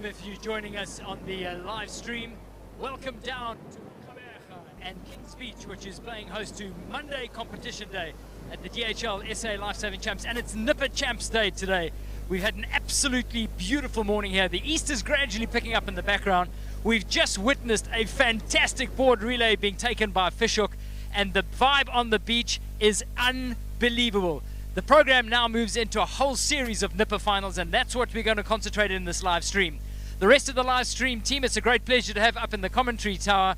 if you're joining us on the live stream. Welcome down to Kabeja and Kings Beach, which is playing host to Monday Competition Day at the DHL SA Lifesaving Champs, and it's Nipper Champs Day today. We've had an absolutely beautiful morning here. The east is gradually picking up in the background. We've just witnessed a fantastic board relay being taken by Fishhook, and the vibe on the beach is unbelievable. The program now moves into a whole series of Nipper finals, and that's what we're going to concentrate in this live stream. The rest of the live stream team, it's a great pleasure to have up in the commentary tower.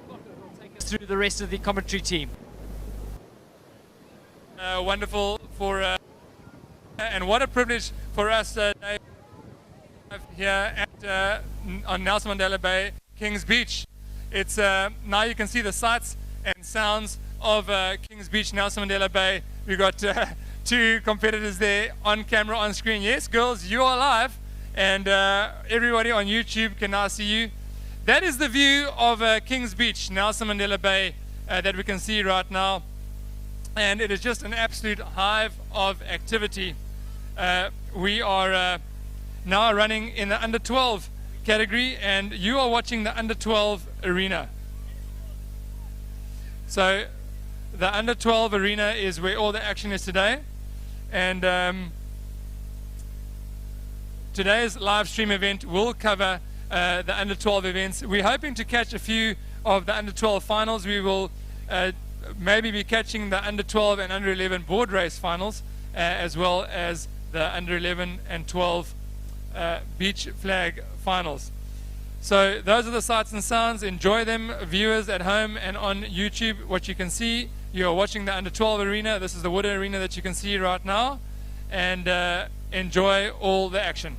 Will take us through the rest of the commentary team. Wonderful for and what a privilege for us here at on Nelson Mandela Bay, Kings Beach. It's now you can see the sights and sounds of Kings Beach, Nelson Mandela Bay. We've got two competitors there on camera, on screen. Yes, girls, you are live, and everybody on YouTube can now see you. That is the view of Kings Beach, Nelson Mandela Bay, that we can see right now, and it is just an absolute hive of activity. We are now running in the under 12 category, and you are watching the under 12 arena. So the under 12 arena is where all the action is today, and today's live stream event will cover the under 12 events. We're hoping to catch a few of the under 12 finals. We will maybe be catching the under 12 and under 11 board race finals, as well as the under 11 and 12 beach flag finals. So those are the sights and sounds. Enjoy them, viewers at home and on YouTube. What you can see, you are watching the under 12 arena. This is the wood arena that you can see right now, and enjoy all the action.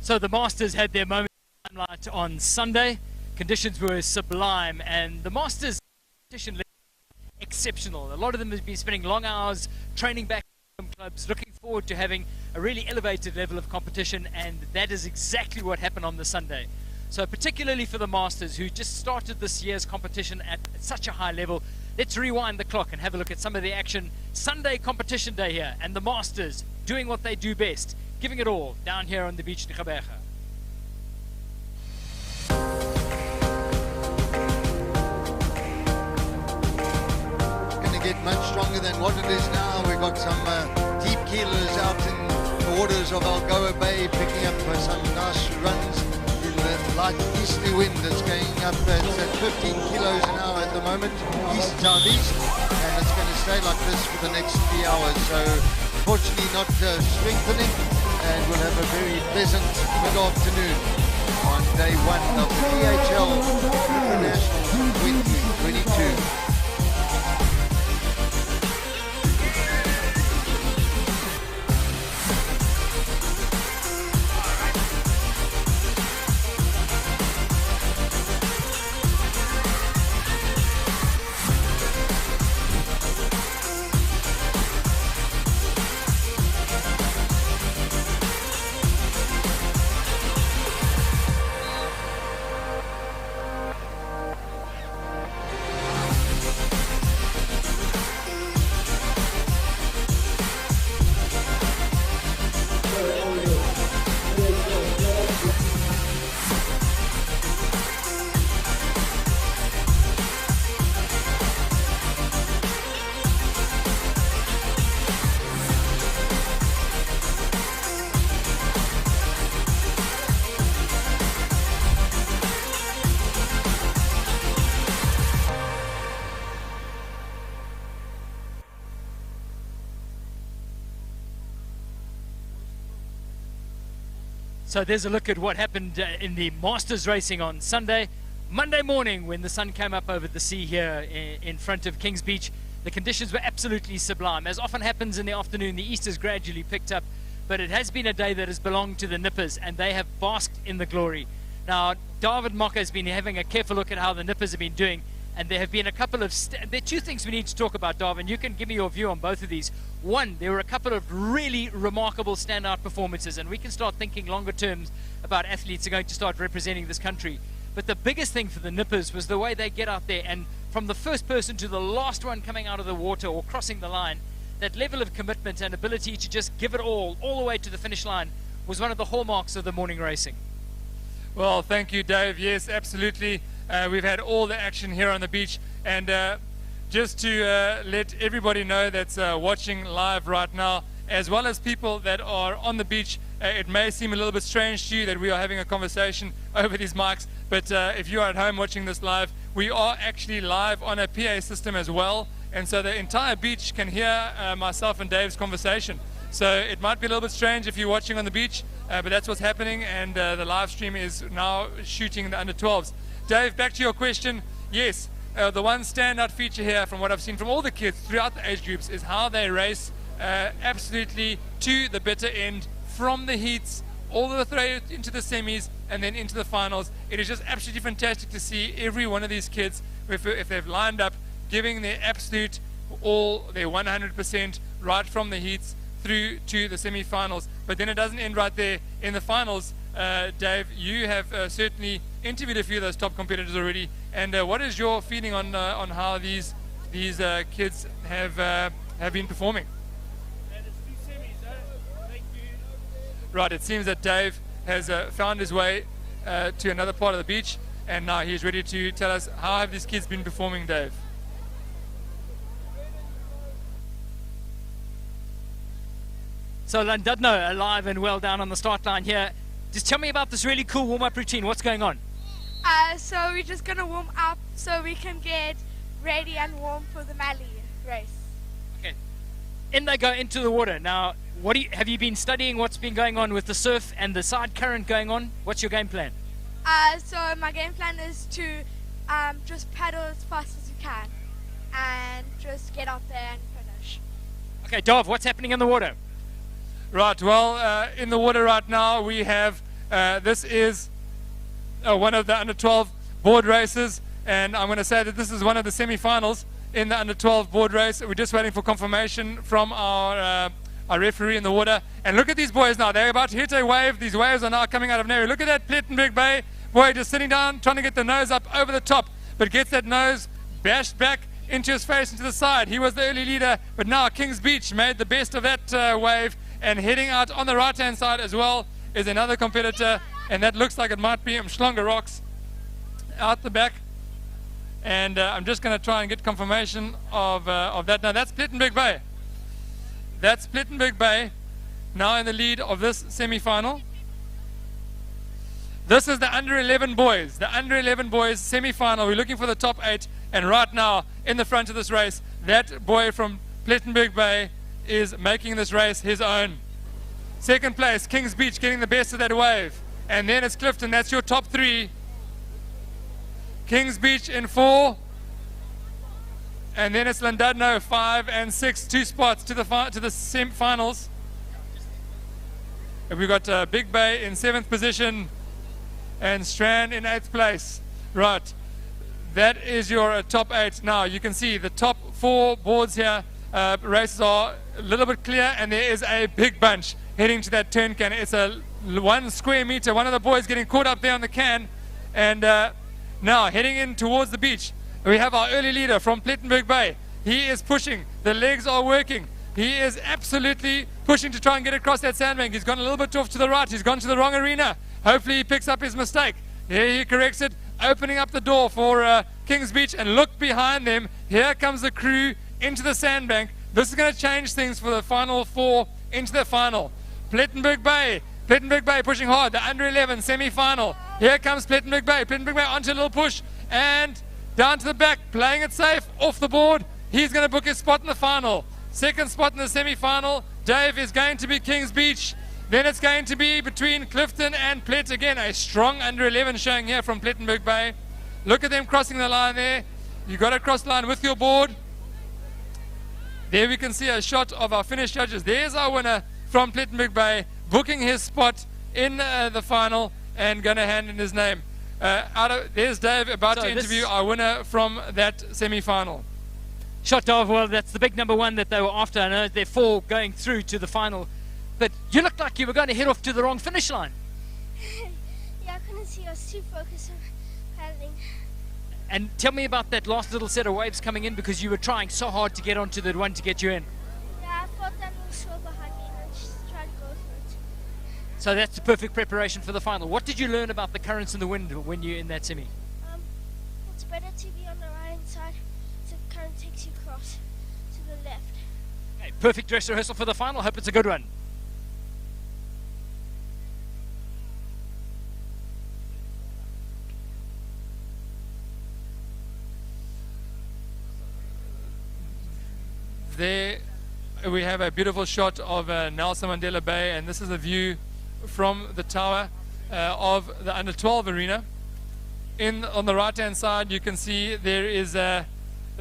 So the Masters had their moment of limelight on Sunday. Conditions were sublime, and the Masters competition exceptional. A lot of them have been spending long hours training back in clubs, looking forward to having a really elevated level of competition, and that is exactly what happened on the Sunday. So particularly for the Masters, who just started this year's competition at such a high level, let's rewind the clock and have a look at some of the action. Sunday competition day here, and the Masters doing what they do best, giving it all down here on the beach in Kabeja. Going to get much stronger than what it is now. We've got some deep keelers out in the waters of Algoa Bay, picking up some nice runs in the light easterly wind that's going up. It's at 15 kilos an hour at the moment, east-southeast, and it's going to stay like this for the next 3 hours. So fortunately not strengthening, and we'll have a very pleasant mid-afternoon on day one of the DHL International 2022. So there's a look at what happened in the Masters racing on Sunday. Monday morning, when the sun came up over the sea here in front of Kings Beach, the conditions were absolutely sublime. As often happens in the afternoon, the east has gradually picked up, but it has been a day that has belonged to the Nippers, and they have basked in the glory. Now, David Mocker has been having a careful look at how the Nippers have been doing, And there have been a couple of, there are two things we need to talk about, Darwin. You can give me your view on both of these. One, there were a couple of really remarkable standout performances, and we can start thinking longer terms about athletes who are going to start representing this country. But the biggest thing for the nippers was the way they get out there, and from the first person to the last one coming out of the water or crossing the line, that level of commitment and ability to just give it all the way to the finish line was one of the hallmarks of the morning racing. Well, thank you, Dave. Yes, absolutely. We've had all the action here on the beach, and just to let everybody know that's watching live right now, as well as people that are on the beach, it may seem a little bit strange to you that we are having a conversation over these mics, but if you are at home watching this live, we are actually live on a PA system as well, and so the entire beach can hear myself and Dave's conversation. So it might be a little bit strange if you're watching on the beach, but that's what's happening, and the live stream is now shooting the under 12s. Dave, back to your question. Yes, the one standout feature here from what I've seen from all the kids throughout the age groups is how they race absolutely to the bitter end, from the heats all the way into the semis and then into the finals. It is just absolutely fantastic to see every one of these kids, if they've lined up, giving their absolute all, their 100% right from the heats through to the semi-finals. But then it doesn't end right there. In the finals, Dave, you have certainly interviewed a few of those top competitors already, and what is your feeling on how these kids have been performing? Right, it seems that Dave has found his way to another part of the beach, and now he's ready to tell us how have these kids been performing, Dave. So Landudno alive and well down on the start line here. Just tell me about this really cool warm-up routine. What's going on? So we're just going to warm up so we can get ready and warm for the Mali race. Okay. In they go into the water. Now, have you been studying what's been going on with the surf and the side current going on? What's your game plan? So my game plan is to just paddle as fast as you can and just get out there and finish. Okay, Dov, what's happening in the water? Right, well, in the water right now we have, this is one of the under 12 board races, and I'm going to say that this is one of the semi-finals in the under 12 board race. We're just waiting for confirmation from our referee in the water. And look at these boys now, they're about to hit a wave. These waves are now coming out of nowhere. Look at that Plettenberg Bay boy just sitting down, trying to get the nose up over the top, but gets that nose bashed back into his face and to the side. He was the early leader, but now Kings Beach made the best of that wave, and heading out on the right hand side as well is another competitor, and that looks like it might be Mshlonga Rocks out the back. And I'm just going to try and get confirmation of that. Now that's Plettenberg Bay. That's Plettenberg Bay now in the lead of this semi-final. This is the under 11 boys. The under 11 boys semi-final. We're looking for the top 8, and right now in the front of this race, that boy from Plettenberg Bay is making this race his own. Second place, Kings Beach, getting the best of that wave. And then it's Clifton, that's your top 3. Kings Beach in 4. And then it's Landudno 5 and 6, 2 spots to the semi-finals. And we've got Big Bay in 7th position and Strand in 8th place. Right, that is your top 8. Now you can see the top 4 boards here. Races are a little bit clear, and there is a big bunch heading to that turn can. It's a 1 square meter. One of the boys getting caught up there on the can, and now heading in towards the beach. We have our early leader from Plettenberg Bay. He is pushing. The legs are working. He is absolutely pushing to try and get across that sandbank. He's gone a little bit off to the right. He's gone to the wrong arena. Hopefully he picks up his mistake. Here he corrects it, opening up the door for Kings Beach, and look behind them. Here comes the crew into the sandbank. This is going to change things for the final 4 into the final. Plettenberg Bay pushing hard, the under 11 semi-final. Here comes Plettenberg Bay onto a little push and down to the back, playing it safe, off the board. He's going to book his spot in the final. Second spot in the semi-final, Dave, is going to be Kings Beach. Then it's going to be between Clifton and Plet. Again, a strong under 11 showing here from Plettenberg Bay. Look at them crossing the line there. You got to cross the line with your board. There we can see a shot of our Finnish judges. There's our winner from Plettenberg Bay, booking his spot in the final and going to hand in his name. There's Dave about So to interview our winner from that semi-final. Shot of, well, that's the big number one that they were after. I know they're 4 going through to the final. But you looked like you were going to head off to the wrong finish line. Yeah, I couldn't see. I was too focused on paddling. And tell me about that last little set of waves coming in, because you were trying so hard to get onto the one to get you in. Yeah, I felt that little swirl behind me and I just tried to go for it. So that's the perfect preparation for the final. What did you learn about the currents and the wind when you're in that semi? It's better to be on the right hand side so the current takes you across to the left. Okay, perfect dress rehearsal for the final. Hope it's a good one. There we have a beautiful shot of Nelson Mandela Bay, and this is a view from the tower of the under 12 arena. On the right hand side you can see there is the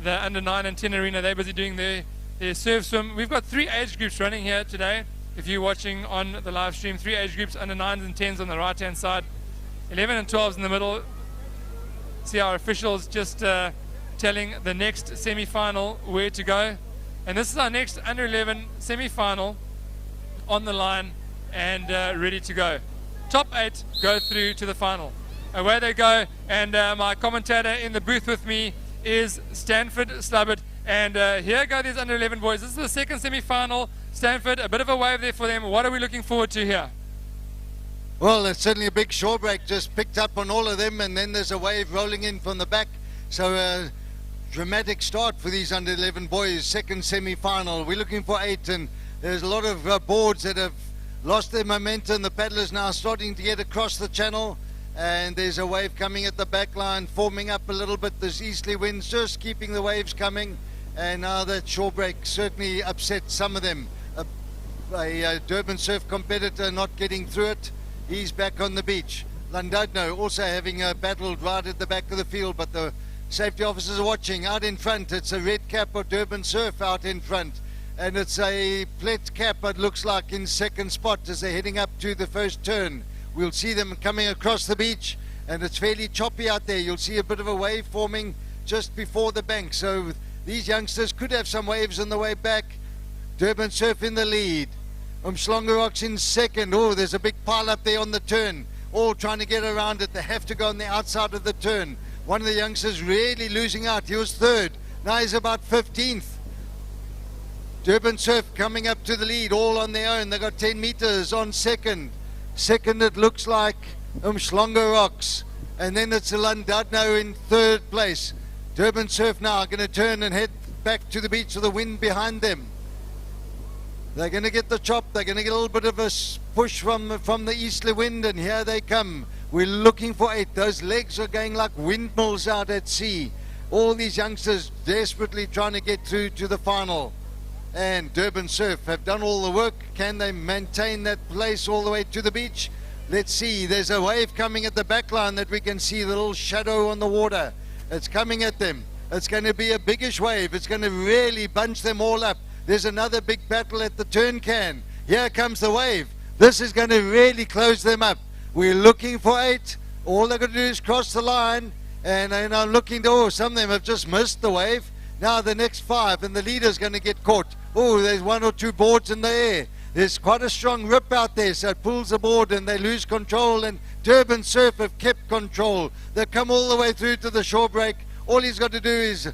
under 9 and 10 arena. They're busy doing their surf swim. We've got 3 age groups running here today. If you're watching on the live stream, 3 age groups, under 9s and 10s on the right hand side, 11 and 12s in the middle. See our officials just telling the next semi-final where to go. And this is our next under 11 semi-final on the line and ready to go. Top 8 go through to the final. Away they go, and my commentator in the booth with me is Stanford Slubbert. And here go these under 11 boys. This is the second semi-final. Stanford, a bit of a wave there for them. What are we looking forward to here? Well, it's certainly a big shore break just picked up on all of them, and then there's a wave rolling in from the back. So dramatic start for these under 11 boys. Second semi-final. We're looking for 8, and there's a lot of boards that have lost their momentum. The paddlers now starting to get across the channel, and there's a wave coming at the back line, forming up a little bit. There's easterly winds just keeping the waves coming, and now that shore break certainly upset some of them. A Durban surf competitor not getting through it. He's back on the beach. Landudno also having battled right at the back of the field, but the safety officers are watching. Out in front, it's a red cap of Durban Surf out in front, and it's a plet cap, it looks like, in second spot as they're heading up to the first turn. We'll see them coming across the beach, and it's fairly choppy out there. You'll see a bit of a wave forming just before the bank, so these youngsters could have some waves on the way back. Durban Surf in the lead. Umhlongerok's in second. Oh, there's a big pile up there on the turn, all trying to get around it. They have to go on the outside of the turn. One of the youngsters really losing out. He was third. Now he's about 15th. Durban Surf coming up to the lead, all on their own. They got 10 meters on second. Second, it looks like Umhlongerok's. And then it's Landudno in third place. Durban Surf now going to turn and head back to the beach with the wind behind them. They're going to get the chop. They're going to get a little bit of a push from the easterly wind, and here they come. We're looking for 8. Those legs are going like windmills out at sea. All these youngsters desperately trying to get through to the final. And Durban Surf have done all the work. Can they maintain that place all the way to the beach? Let's see. There's a wave coming at the back line that we can see, the little shadow on the water. It's coming at them. It's going to be a biggish wave. It's going to really bunch them all up. There's another big battle at the turn can. Here comes the wave. This is going to really close them up. We're looking for 8. All they're going to do is cross the line. And I'm looking to, oh, some of them have just missed the wave. Now the next 5, and the leader's going to get caught. Oh, there's 1 or 2 boards in the air. There's quite a strong rip out there, so it pulls the board and they lose control. And Durban Surf have kept control. They've come all the way through to the shore break. All he's got to do is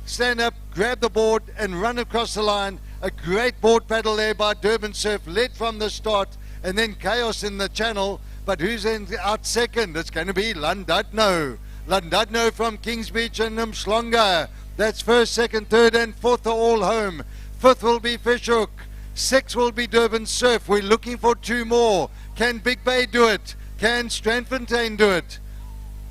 stand up, grab the board, and run across the line. A great board paddle there by Durban Surf, led from the start, and then chaos in the channel. But who's out second? It's going to be Landudno. Landudno from Kings Beach and Umhlonga. That's first, second, third, and fourth are all home. Fifth will be Fishhook. Sixth will be Durban Surf. We're looking for 2 more. Can Big Bay do it? Can Strandfontein do it?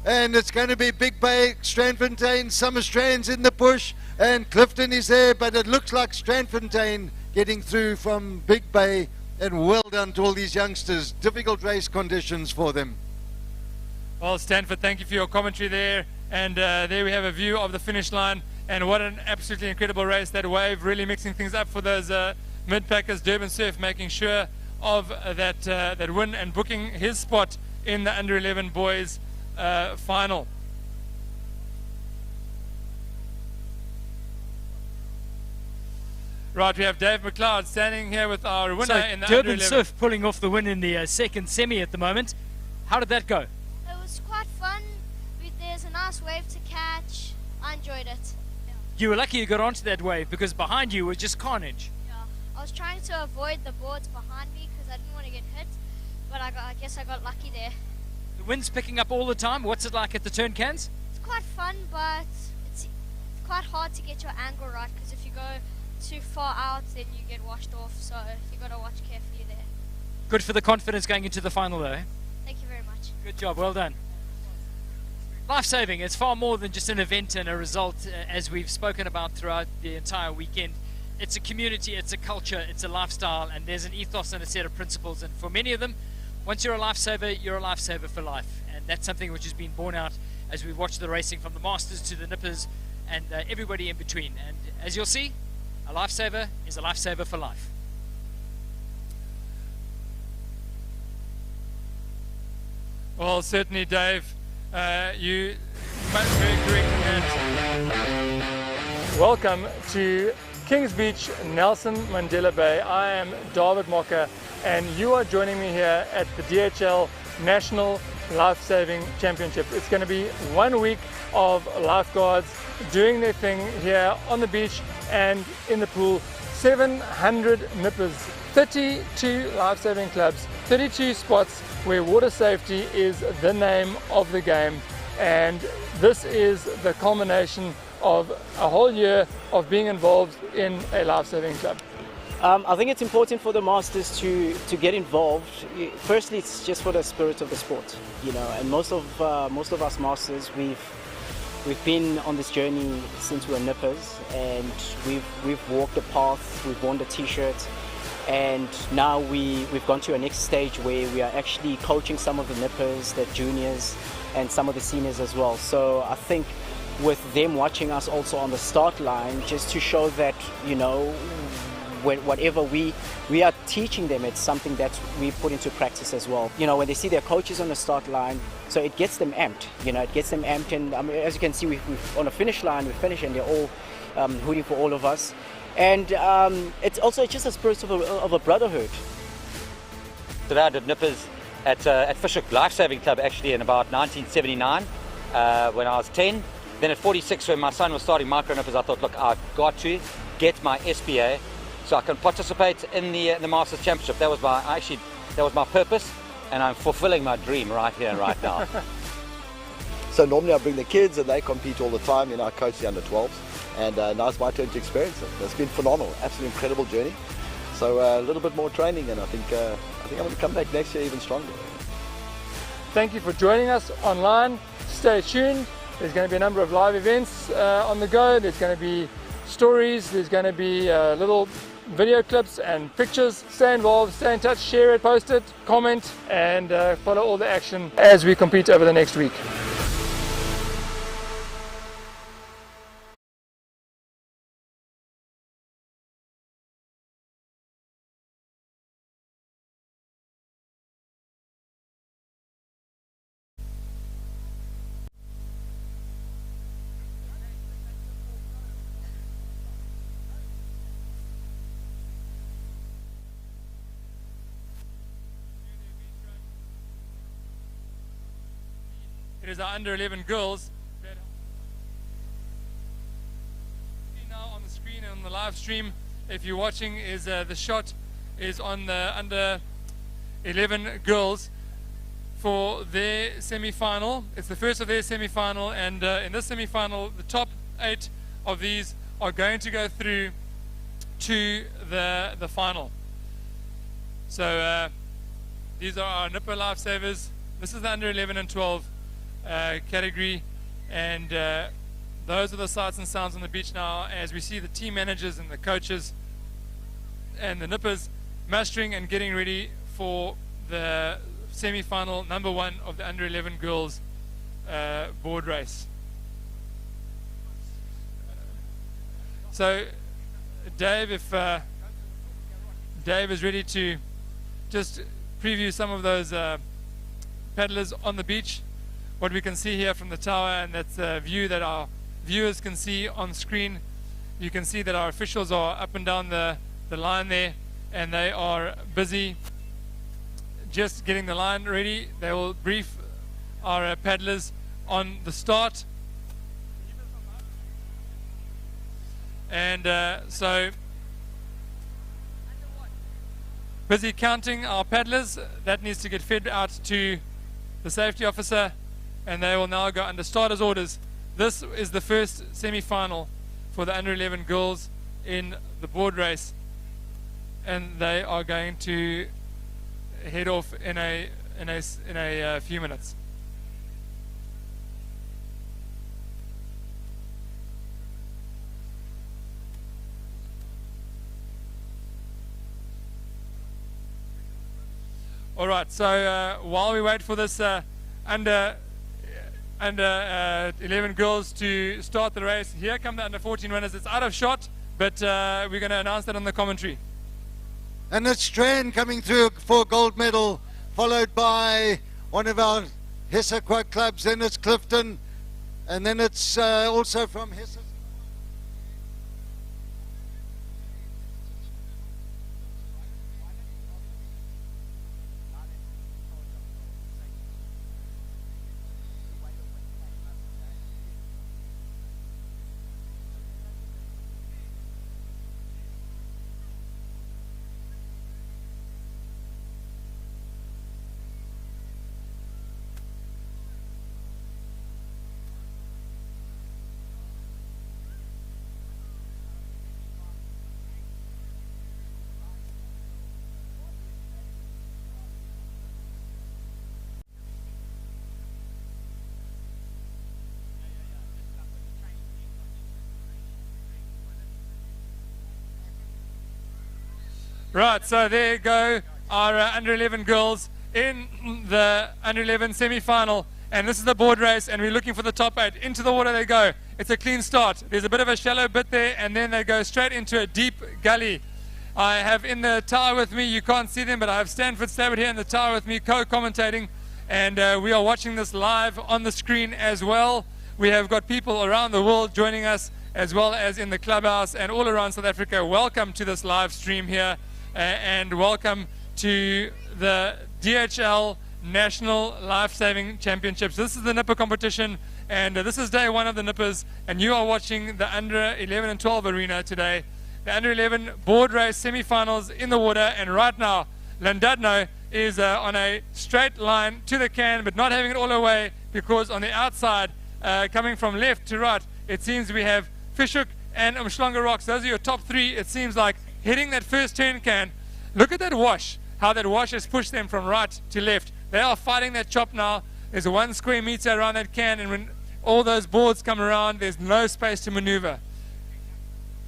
And it's going to be Big Bay, Strandfontein, Summer Strands in the push, and Clifton is there, but it looks like Strandfontein getting through from Big Bay, and well done to all these youngsters. Difficult race conditions for them. Well, Stanford, thank you for your commentary there. And there we have a view of the finish line, and what an absolutely incredible race. That wave really mixing things up for those mid-packers. Durban Surf making sure of that win and booking his spot in the under 11 boys final. Right, we have Dave McLeod standing here with our winner So in the Durban under 11. Surf pulling off the win in the second semi at the moment. How did that go? It was quite fun. There's a nice wave to catch. I enjoyed it. You were lucky you got onto that wave because behind you was just carnage. Yeah. I was trying to avoid the boards behind me because I didn't want to get hit, but I guess I got lucky there. The wind's picking up all the time. What's it like at the turn cans? It's quite fun, but it's quite hard to get your angle right because if you go too far out, then you get washed off. So you got to watch carefully there. Good for the confidence going into the final though. Thank you very much. Good job, well done. Lifesaving, it's far more than just an event and a result, as we've spoken about throughout the entire weekend. It's a community, it's a culture, it's a lifestyle, and there's an ethos and a set of principles. And for many of them, once you're a lifesaver for life. And that's something which has been borne out as we've watched the racing from the Masters to the Nippers and everybody in between. And as you'll see, a lifesaver is a lifesaver for life. Well, certainly, Dave, you made very correct in that. Welcome to Kings Beach, Nelson Mandela Bay. I am David Mocker, and you are joining me here at the DHL National Life-Saving Championship. It's going to be 1 week of lifeguards doing their thing here on the beach and in the pool. 700 nippers, 32 life-saving clubs, 32 spots where water safety is the name of the game, and this is the culmination of a whole year of being involved in a life-saving club. I think it's important for the masters to get involved. Firstly, it's just for the spirit of the sport, you know. And most of us masters, we've been on this journey since we were nippers, and we've walked the path, we've worn the t-shirts, and now we've gone to a next stage where we are actually coaching some of the nippers, the juniors, and some of the seniors as well. So I think with them watching us also on the start line, just to show that, you know, whatever we are teaching them, it's something that we put into practice as well. You know, when they see their coaches on the start line, so it gets them amped. You know, it gets them amped, and as you can see, we've on the finish line, we finish, and they're all hooting for all of us. And it's also just a spirit of a brotherhood. Today I did nippers at Fisher Lifesaving Club actually in about 1979 when I was 10. Then at 46, when my son was starting micro nippers, I thought, look, I've got to get my SPA so I can participate in the Masters Championship. That was my purpose, and I'm fulfilling my dream right here and right now. So normally I bring the kids and they compete all the time. You know, I coach the under 12s, and now it's my turn to experience it. It's been phenomenal, absolutely incredible journey. So a little bit more training, and I think I'm going to come back next year even stronger. Thank you for joining us online. Stay tuned. There's going to be a number of live events on the go. There's going to be stories. There's going to be little video clips and pictures. Stay involved, stay in touch, share it, post it, comment, and follow all the action as we compete over the next week. It is our under 11 girls. Now on the screen and on the live stream, if you're watching, is the shot is on the under 11 girls for their semi-final. It's the first of their semi-final, and in this semi-final, the top 8 of these are going to go through to the final. So these are our nipper lifesavers. This is the under 11 and 12 category, and those are the sights and sounds on the beach now as we see the team managers and the coaches and the nippers mastering and getting ready for the semi-final number 1 of the under 11 girls board race. So Dave, if Dave is ready to just preview some of those paddlers on the beach, what we can see here from the tower, and that's a view that our viewers can see on screen. You can see that our officials are up and down the line there, and they are busy just getting the line ready. They will brief our paddlers on the start. And so busy counting our paddlers. That needs to get fed out to the safety officer, and they will now go under starters orders. This is the first semi-final for the under-11 girls in the board race, and they are going to head off in a few minutes. All right, so while we wait for this under 11 girls to start the race, here come the under 14 runners. It's out of shot, but we're going to announce that on the commentary. And it's Strand coming through for a gold medal, followed by one of our Hesse quad clubs. Then it's Clifton, and then it's also from Hesse. Right, so there go our under 11 girls in the under 11 semi-final, and this is the board race, and we're looking for the top 8. Into the water they go. It's a clean start. There's a bit of a shallow bit there, and then they go straight into a deep gully. I have in the tower with me, you can't see them, but I have Stanford Stabbert here in the tower with me co-commentating, and we are watching this live on the screen as well. We have got people around the world joining us, as well as in the clubhouse and all around South Africa. Welcome to this live stream here. And welcome to the DHL National Lifesaving Championships. This is the Nipper competition, and this is day 1 of the Nippers, and you are watching the under 11 and 12 arena today. The under 11 board race semi-finals in the water, and right now Landadno is on a straight line to the can, but not having it all the way, because on the outside, coming from left to right, it seems we have Fishhook and Umhlanga Rocks. Those are your top 3, it seems like, hitting that first turn can. Look at that wash, how that wash has pushed them from right to left. They are fighting that chop now. There's a 1 square meter around that can, and when all those boards come around, there's no space to maneuver.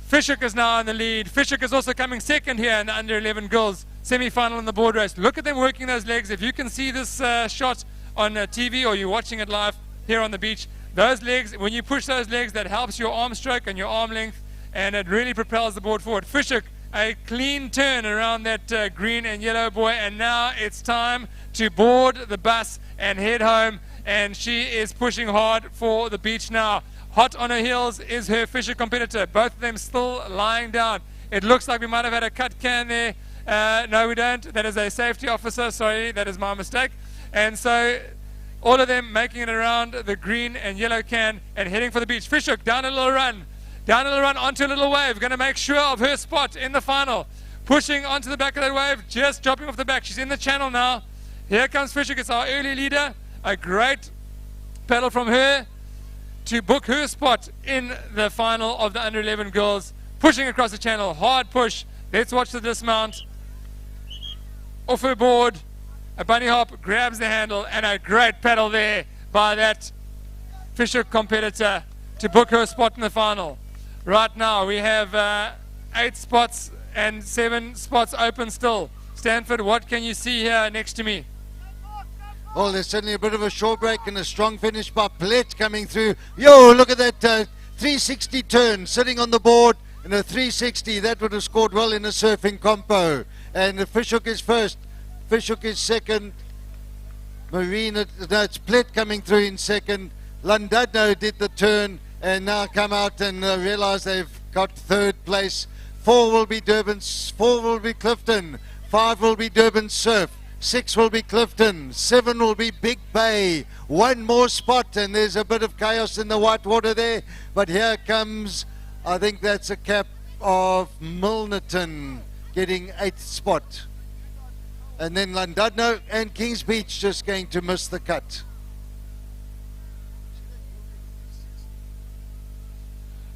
Fishhook is now in the lead. Fishhook is also coming second here in the under 11 girls semi-final in the board race. Look at them working those legs. If you can see this shot on TV, or you're watching it live here on the beach, those legs, when you push those legs, that helps your arm stroke and your arm length, and it really propels the board forward. Fishhook, a clean turn around that green and yellow boy, and now it's time to board the bus and head home, and she is pushing hard for the beach now. Hot on her heels is her Fisher competitor, both of them still lying down. It looks like we might have had a cut can there. No, we don't. That is a safety officer. Sorry, that is my mistake. And so all of them making it around the green and yellow can and heading for the beach. Fishhook down a little run. Down a little run onto a little wave. Going to make sure of her spot in the final. Pushing onto the back of that wave. Just dropping off the back. She's in the channel now. Here comes Fishhook. It's our early leader. A great paddle from her to book her spot in the final of the under 11 girls. Pushing across the channel. Hard push. Let's watch the dismount. Off her board. A bunny hop. Grabs the handle. And a great paddle there by that Fishhook competitor to book her spot in the final. Right now we have 8 spots and 7 spots open still. Stanford, what can you see here next to me? Well, there's certainly a bit of a short break and a strong finish by Palet coming through. Yo, look at that 360 turn sitting on the board in a 360. That would have scored well in a surfing compo. And Fishhook is first. Fishhook is second. Marine, no, it's Plett coming through in second. Llandudno did the turn and now come out and realize they've got third place. 4 will be Durban, 4 will be Clifton, 5 will be Durban Surf, 6 will be Clifton, 7 will be Big Bay. 1 more spot and there's a bit of chaos in the white water there. But here comes, I think that's a cap of Milnerton getting 8th spot. And then Llandudno and Kings Beach just going to miss the cut.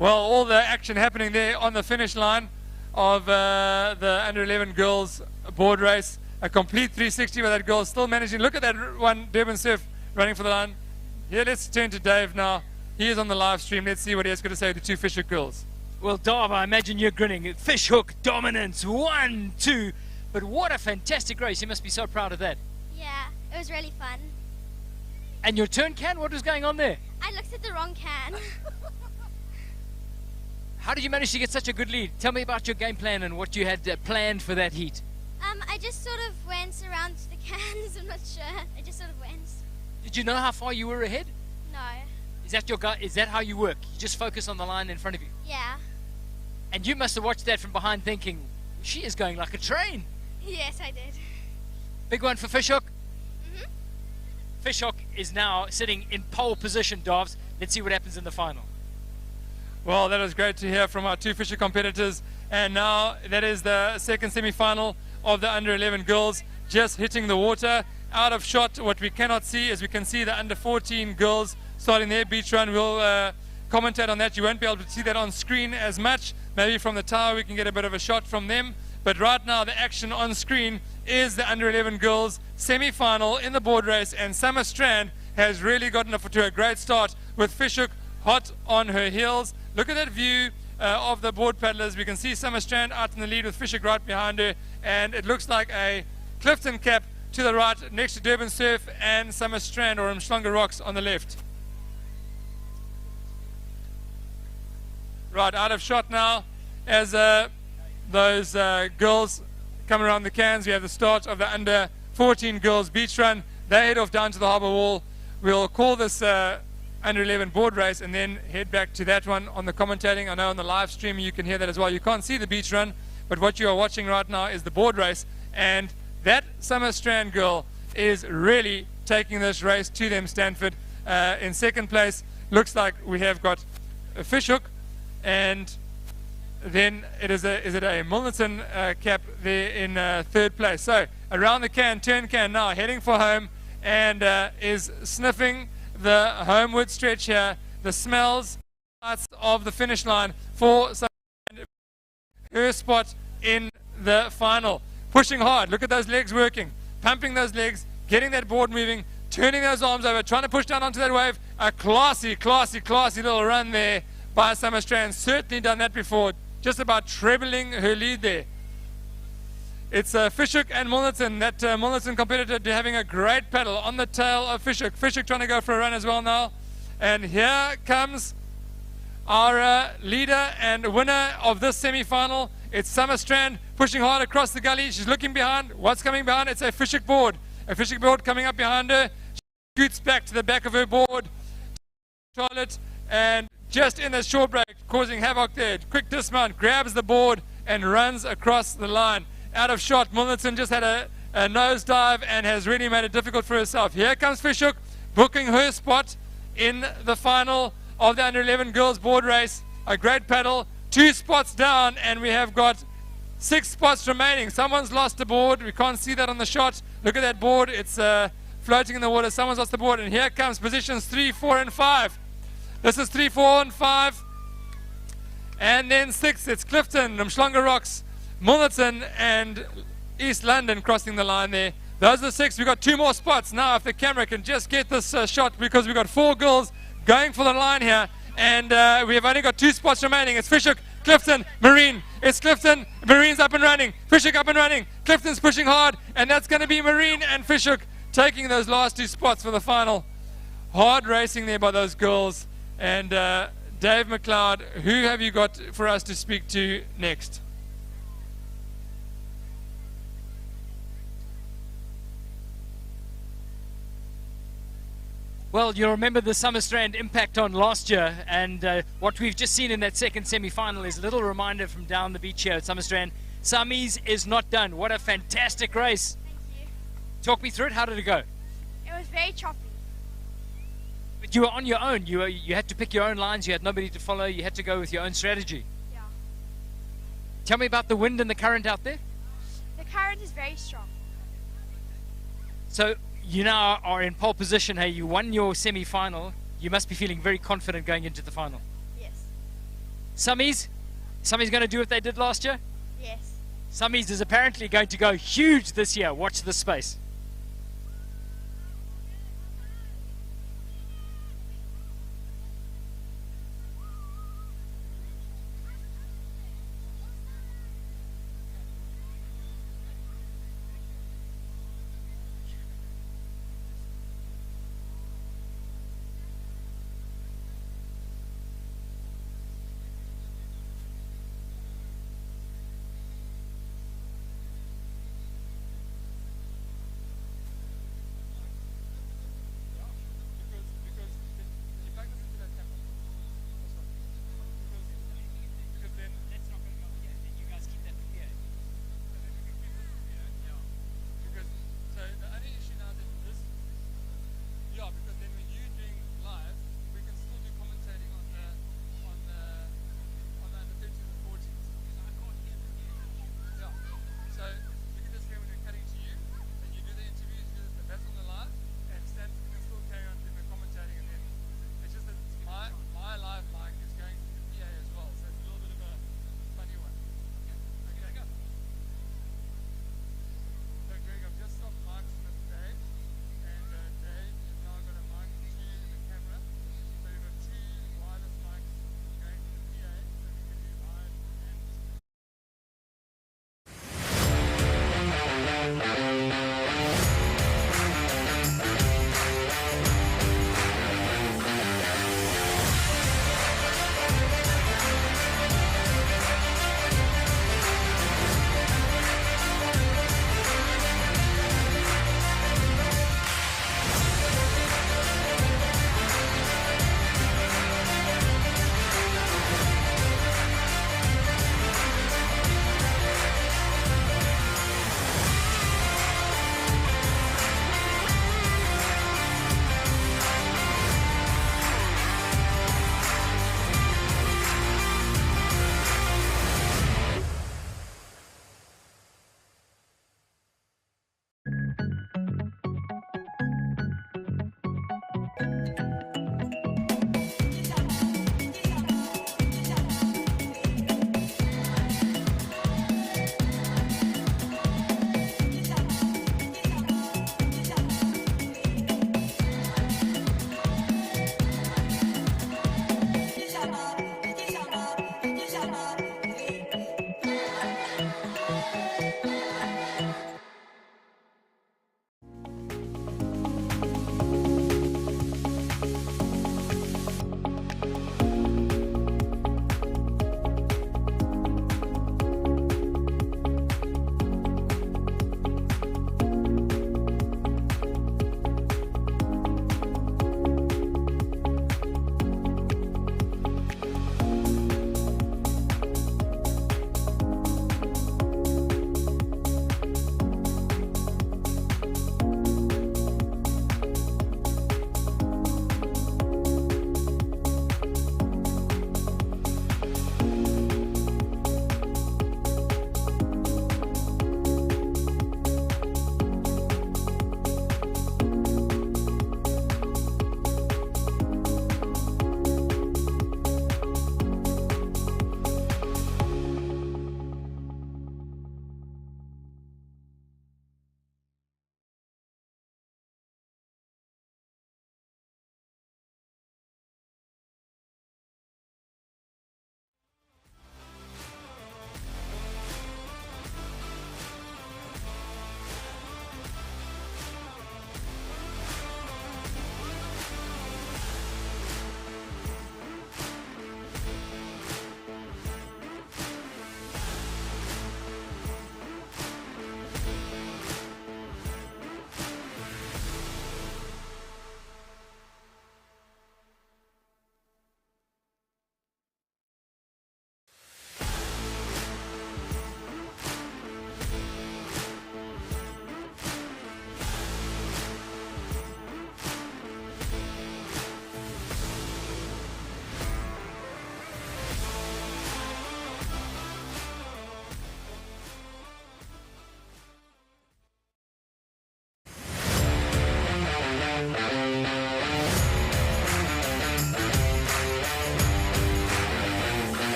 Well, all the action happening there on the finish line of the under-11 girls board race. A complete 360 with that girl still managing. Look at that one, Durban Surf running for the line. Here, let's turn to Dave now. He is on the live stream. Let's see what he has got to say to the 2 Fishhook girls. Well, Darb, I imagine you're grinning. Fishhook dominance, 1, 2. But what a fantastic race. You must be so proud of that. Yeah, it was really fun. And your turn can? What was going on there? I looked at the wrong can. How did you manage to get such a good lead? Tell me about your game plan and what you had planned for that heat. I just sort of went around the cans. I'm not sure. I just sort of went. Did you know how far you were ahead? No. Is that your guy? Is that how you work? You just focus on the line in front of you? Yeah. And you must have watched that from behind thinking, she is going like a train. Yes, I did. Big one for Fishhook. Mhm. Fishhook is now sitting in pole position, Dobbs. Let's see what happens in the final. Well, that was great to hear from our 2 Fisher competitors. And now that is the second semi-final of the under-11 girls, just hitting the water. Out of shot, what we cannot see is we can see the under-14 girls starting their beach run. We'll commentate on that. You won't be able to see that on screen as much. Maybe from the tower we can get a bit of a shot from them. But right now the action on screen is the under-11 girls semi-final in the board race, and Summer Strand has really gotten off to a great start with Fishhook hot on her heels. Look at that view of the board paddlers. We can see Summer Strand out in the lead with Fishhook right behind her, and it looks like a Clifton cap to the right next to Durban Surf and Summer Strand or Umhlanga Rocks on the left. Right, out of shot now as those girls come around the cans. We have the start of the under 14 girls beach run. They head off down to the harbour wall. We'll call this under 11 board race and then head back to that one on the commentating. I know on the live stream you can hear that as well. You can't see the beach run, but what you are watching right now is the board race, and that Summer Strand girl is really taking this race to them, Stanford. In second place, looks like we have got a Fishhook, and then is it a Milnerton cap there in third place. So around the can, turn can now, heading for home, and is sniffing the homeward stretch here. The smells of the finish line for her spot in the final. Pushing hard, look at those legs working, pumping those legs, getting that board moving, turning those arms over, trying to push down onto that wave. A classy little run there by Summer Strand. Certainly done that before, just about trebling her lead there. It's Fishhook and Milnerton. That Milnerton competitor having a great paddle on the tail of Fishhook. Fishhook trying to go for a run as well now. And here comes our leader and winner of this semi-final. It's Summer Strand pushing hard across the gully. She's looking behind. What's coming behind? It's a Fishhook board. A Fishhook board coming up behind her. She scoots back to the back of her board. Charlotte, and just in the short break, causing havoc there. Quick dismount, grabs the board and runs across the line. Out of shot, Milnerton just had a nosedive and has really made it difficult for herself. Here comes Fishhook, booking her spot in the final of the under-11 girls board race. A great paddle, 2 spots down, and we have got 6 spots remaining. Someone's lost the board. We can't see that on the shot. Look at that board. It's floating in the water. Someone's lost the board, and here comes positions 3, 4, and 5. This is 3, 4, and 5. And then 6, it's Clifton, Umhlanga Rocks, Milnerton, and East London crossing the line there. Those are the 6. We've got 2 more spots. Now, if the camera can just get this shot, because we've got 4 girls going for the line here, and we have only got 2 spots remaining. It's Fishhook, Clifton, Marine. It's Clifton, Marine's up and running, Fishhook up and running, Clifton's pushing hard, and that's going to be Marine and Fishhook taking those last 2 spots for the final. Hard racing there by those girls. And Dave McLeod, who have you got for us to speak to next? Well, you'll remember the Summerstrand impact on last year, and what we've just seen in that second semi-final is a little reminder from down the beach here at Summerstrand. Summies is not done. What a fantastic race. Thank you. Talk me through it. How did it go? It was very choppy. But you were on your own. You had to pick your own lines. You had nobody to follow. You had to go with your own strategy. Yeah. Tell me about the wind and the current out there. The current is very strong. So you now are in pole position. Hey, you won your semi-final. You must be feeling very confident going into the final. Yes. Summies going to do what they did last year? Yes. Summies is apparently going to go huge this year. Watch this space.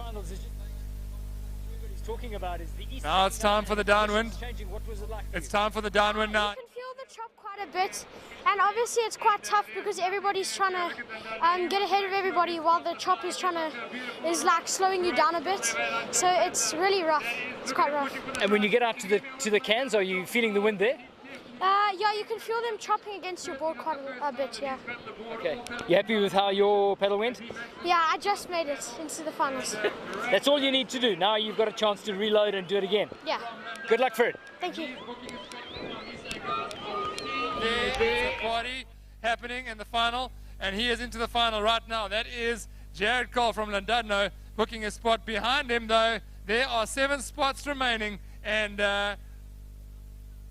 finals is just everybody's talking about is the East. Now it's time for the downwind. Changing. What was it like? It's time for the downwind now. You can feel the chop quite a bit, and obviously it's quite tough because everybody's trying to get ahead of everybody while the chop is is like slowing you down a bit. So it's really rough. It's quite rough. And when you get out to the cans, are you feeling the wind there? Yeah, you can feel them chopping against your board quite a bit. Yeah. Okay. You happy with how your paddle went? Yeah, I just made it into the finals. That's all you need to do. Now you've got a chance to reload and do it again. Yeah. Good luck for it. Thank you. There's a party happening in the final, and he is into the final right now. That is Jared Cole from Llandudno booking a spot. Behind him, though, there are 7 spots remaining, and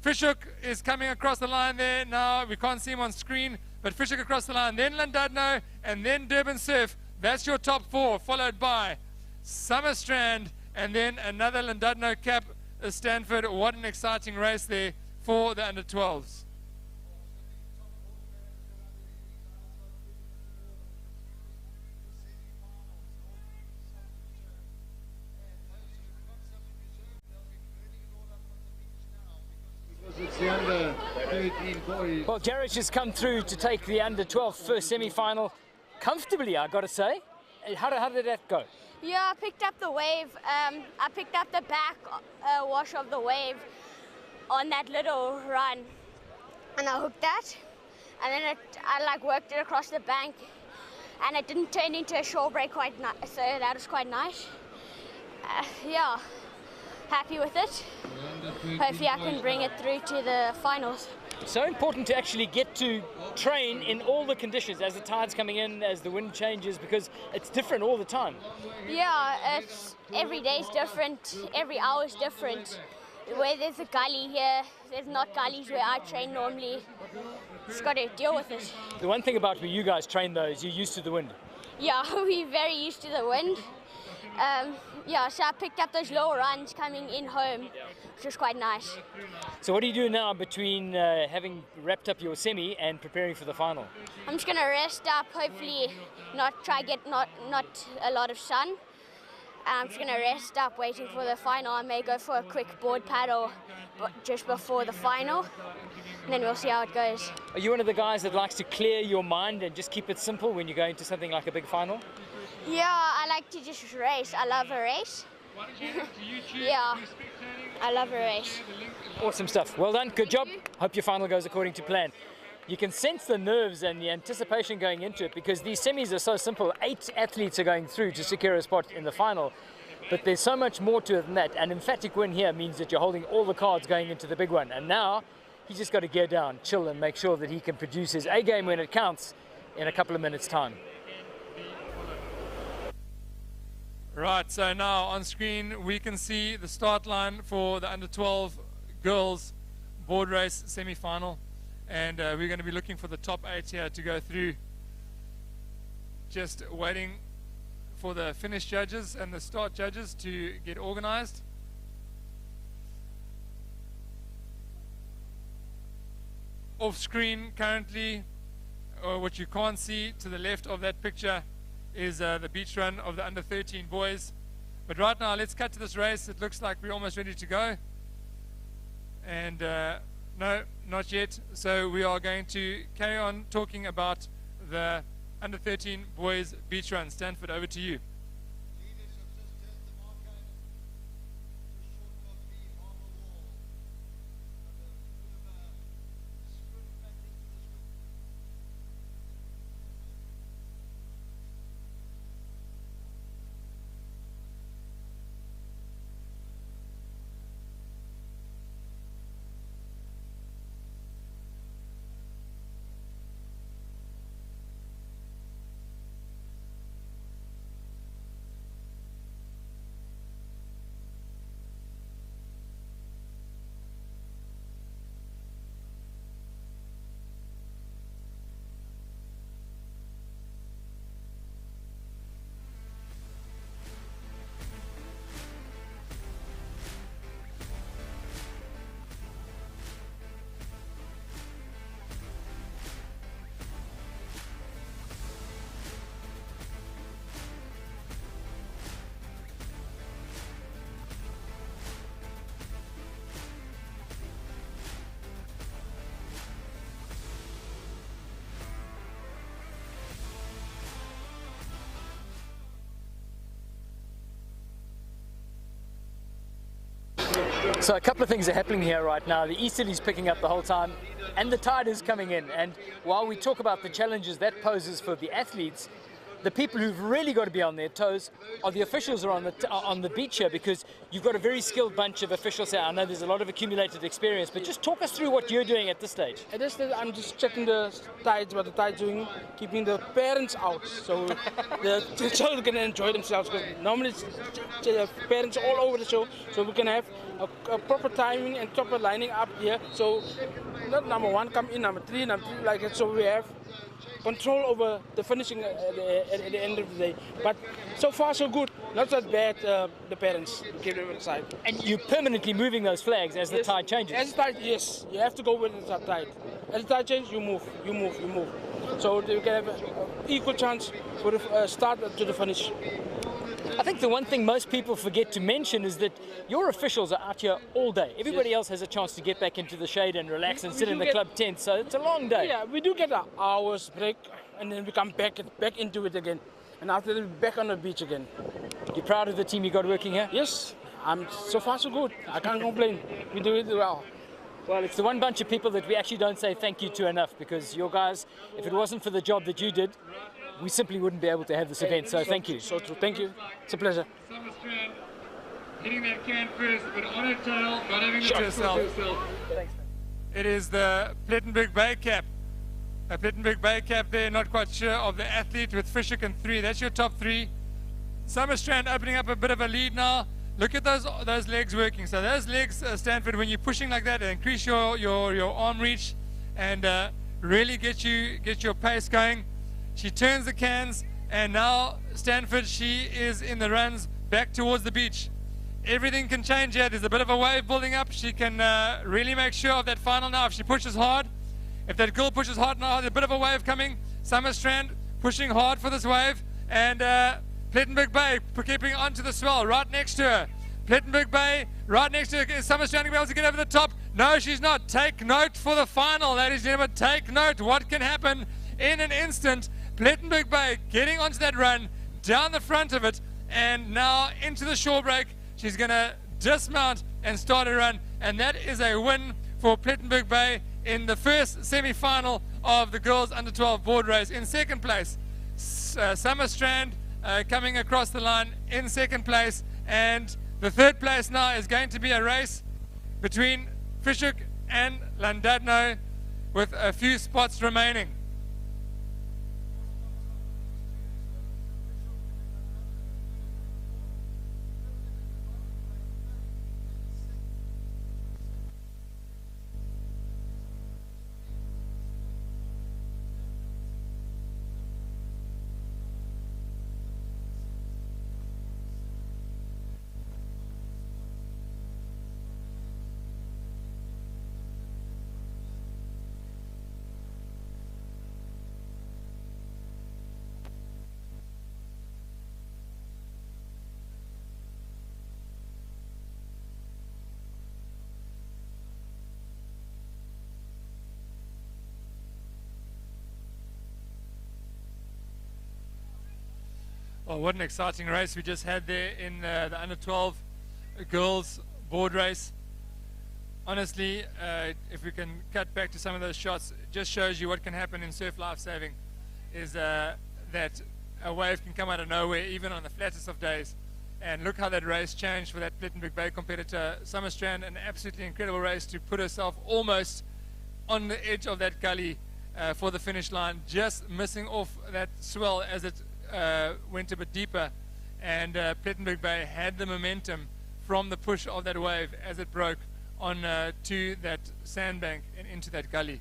Fishhook is coming across the line there now. We can't see him on screen, but Fishhook across the line, then Llandudno, and then Durban Surf. That's your top 4, followed by Summerstrand, and then another Llandudno cap, Stanford. What an exciting race there for the under-12s. It's the under 13 boys. Well, Jared's just come through to take the under-12 first semi-final comfortably, I got to say. How did that go? Yeah, I picked up the wave. I picked up the back wash of the wave on that little run, and I hooked that, and then I like worked it across the bank, and it didn't turn into a shore break quite nice, so that was quite nice. Yeah, happy with it. Hopefully I can bring it through to the finals. So important to actually get to train in all the conditions, as the tide's coming in, as the wind changes, because it's different all the time. Yeah, every day's different, every hour's different. Where there's a gully here, there's not gullies where I train normally. Just got to deal with it. The one thing about where you guys train, though, is you're used to the wind. Yeah, we're very used to the wind. Yeah, so I picked up those low runs coming in home, which was quite nice. So what do you do now between having wrapped up your semi and preparing for the final? I'm just gonna rest up, hopefully not get a lot of sun. I'm just gonna rest up waiting for the final. I may go for a quick board paddle just before the final, and then we'll see how it goes. Are you one of the guys that likes to clear your mind and just keep it simple when you go into something like a big final? Yeah, I like to just race. I love a race. Yeah, I love a race. Awesome stuff. Well done. Good job. Hope your final goes according to plan. You can sense the nerves and the anticipation going into it because these semis are so simple. 8 athletes are going through to secure a spot in the final. But there's so much more to it than that. An emphatic win here means that you're holding all the cards going into the big one. And now he's just got to gear down, chill, and make sure that he can produce his A game when it counts in a couple of minutes' time. Right, so now on screen we can see the start line for the under-12 girls board race semi-final, and we're going to be looking for the top 8 here to go through. Just waiting for the finish judges and the start judges to get organized. Off screen currently, what you can't see to the left of that picture is the beach run of the under 13 boys. But right now let's cut to this race. It looks like we're almost ready to go, and no, not yet. So we are going to carry on talking about the under 13 boys beach run. Stanford, over to you. So a couple of things are happening here right now. The easterly's picking up the whole time and the tide is coming in. And while we talk about the challenges that poses for the athletes, the people who've really got to be on their toes are the officials who are on the beach here, because you've got a very skilled bunch of officials here. I know there's a lot of accumulated experience, but just talk us through what you're doing at this stage. At this stage, I'm just checking the tides, what the tide's doing, keeping the parents out so the children can enjoy themselves. Because normally it's parents all over the show, so we can have a proper timing and proper lining up here. So not number one come in, number three like that. So we have control over the finishing at the end of the day. But so far so good, not that bad. The parents keep them aside. And you're permanently moving those flags as the tide changes? As the tide, yes, you have to go with the tide. As the tide changes, you move. So you can have an equal chance for the start to the finish. I think the one thing most people forget to mention is that your officials are out here all day. Everybody else has a chance to get back into the shade and relax and sit in the club tent, so it's a long day. Yeah, we do get an hour's break and then we come back into it again. And after that, we're back on the beach again. You're proud of the team you got working here? Yes, I'm so far so good. I can't complain. We do it well. Well, it's the one bunch of people that we actually don't say thank you to enough, because your guys, if it wasn't for the job that you did, we simply wouldn't be able to have this event, so thank you. So true, thank you. It's a pleasure. Summer Strand, hitting that can first, but on her tail, not having it to herself. Thanks, man. It is the Plettenberg Bay cap. A Plettenberg Bay cap there, not quite sure of the athlete with Fishhook and 3. That's your top 3. Summer Strand opening up a bit of a lead now. Look at those legs working. So those legs, Stanford, when you're pushing like that, increase your arm reach and really get your pace going. She turns the cans, and now Stanford, she is in the runs back towards the beach. Everything can change here. There's a bit of a wave building up. She can really make sure of that final now. If she pushes hard, if that girl pushes hard now, there's a bit of a wave coming. Summer Strand pushing hard for this wave, and Plettenberg Bay keeping onto the swell right next to her. Plettenberg Bay right next to her. Is Summer Strand going to be able to get over the top? No, she's not. Take note for the final, ladies and gentlemen. Take note what can happen in an instant. Plettenberg Bay getting onto that run, down the front of it, and now into the shore break. She's going to dismount and start a run, and that is a win for Plettenberg Bay in the first semi-final of the girls under 12 board race. In second place, Summer Strand coming across the line in second place, and the third place now is going to be a race between Fishhook and Landadno with a few spots remaining. Well, what an exciting race we just had there in the under 12 girls board race. Honestly, if we can cut back to some of those shots, it just shows you what can happen in surf lifesaving, is that a wave can come out of nowhere even on the flattest of days. And look how that race changed for that Plettenberg Bay competitor. Summer Strand, an absolutely incredible race to put herself almost on the edge of that gully for the finish line, just missing off that swell as it went a bit deeper, and Plettenberg Bay had the momentum from the push of that wave as it broke on to that sandbank and into that gully.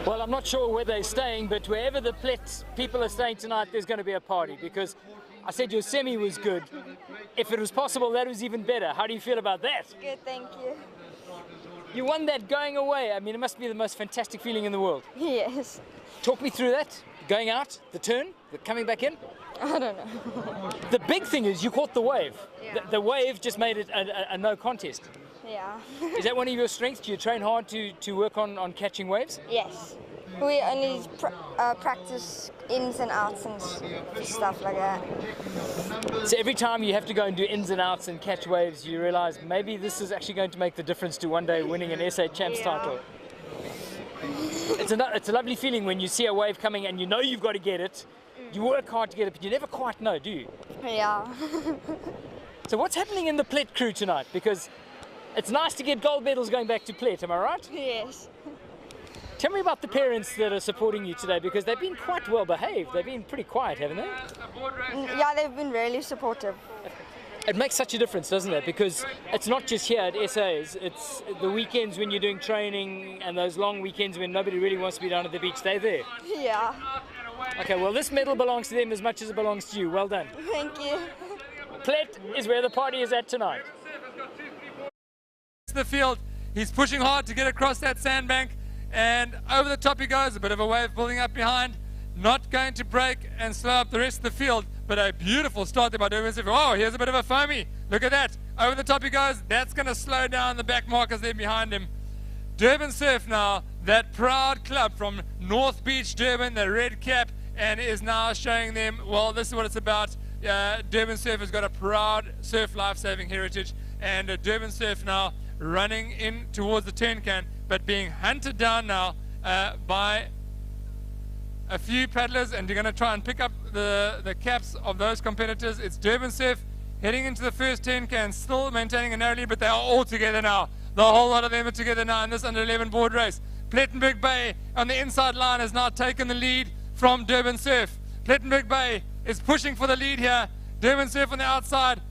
Well, I'm not sure where they're staying, but wherever the Plet people are staying tonight, there's going to be a party, because I said your semi was good. If it was possible, that was even better. How do you feel about that? Good, thank you. You won that going away. I mean, it must be the most fantastic feeling in the world. Yes. Talk me through that. Going out, the turn, the coming back in. I don't know. The big thing is you caught the wave. Yeah. The wave just made it a no contest. Yeah. Is that one of your strengths? Do you train hard to work on catching waves? Yes. We only practice ins and outs and stuff like that. So every time you have to go and do ins and outs and catch waves, you realize maybe this is actually going to make the difference to one day winning an SA Champs title. It's a lovely feeling when you see a wave coming and you know you've got to get it. You work hard to get it, but you never quite know, do you? Yeah. So what's happening in the Plet crew tonight? Because it's nice to get gold medals going back to Plet, am I right? Yes. Tell me about the parents that are supporting you today, because they've been quite well behaved. They've been pretty quiet, haven't they? Yeah, they've been really supportive. It makes such a difference, doesn't it? Because it's not just here at SA's, it's the weekends when you're doing training and those long weekends when nobody really wants to be down at the beach, they're there. Yeah. Okay, well this medal belongs to them as much as it belongs to you. Well done. Thank you. Plet is where the party is at tonight. The field, he's pushing hard to get across that sandbank, and over the top he goes. A bit of a wave building up behind, not going to break and slow up the rest of the field, but a beautiful start there by Durban Surf. Oh, here's a bit of a foamy. Look at that. Over the top he goes. That's going to slow down the back markers there behind him. Durban Surf now, that proud club from North Beach, Durban, the red cap, and is now showing them, well, this is what it's about. Durban Surf has got a proud surf life-saving heritage, and Durban Surf now running in towards the turn can, but being hunted down now by a few paddlers, and you're going to try and pick up the caps of those competitors. It's Durban Surf heading into the first turn can, still maintaining a narrow lead, but they are all together now. The whole lot of them are together now in this under 11 board race. Plettenberg Bay on the inside line has now taken the lead from Durban Surf. Plettenberg Bay is pushing for the lead here. Durban Surf on the outside.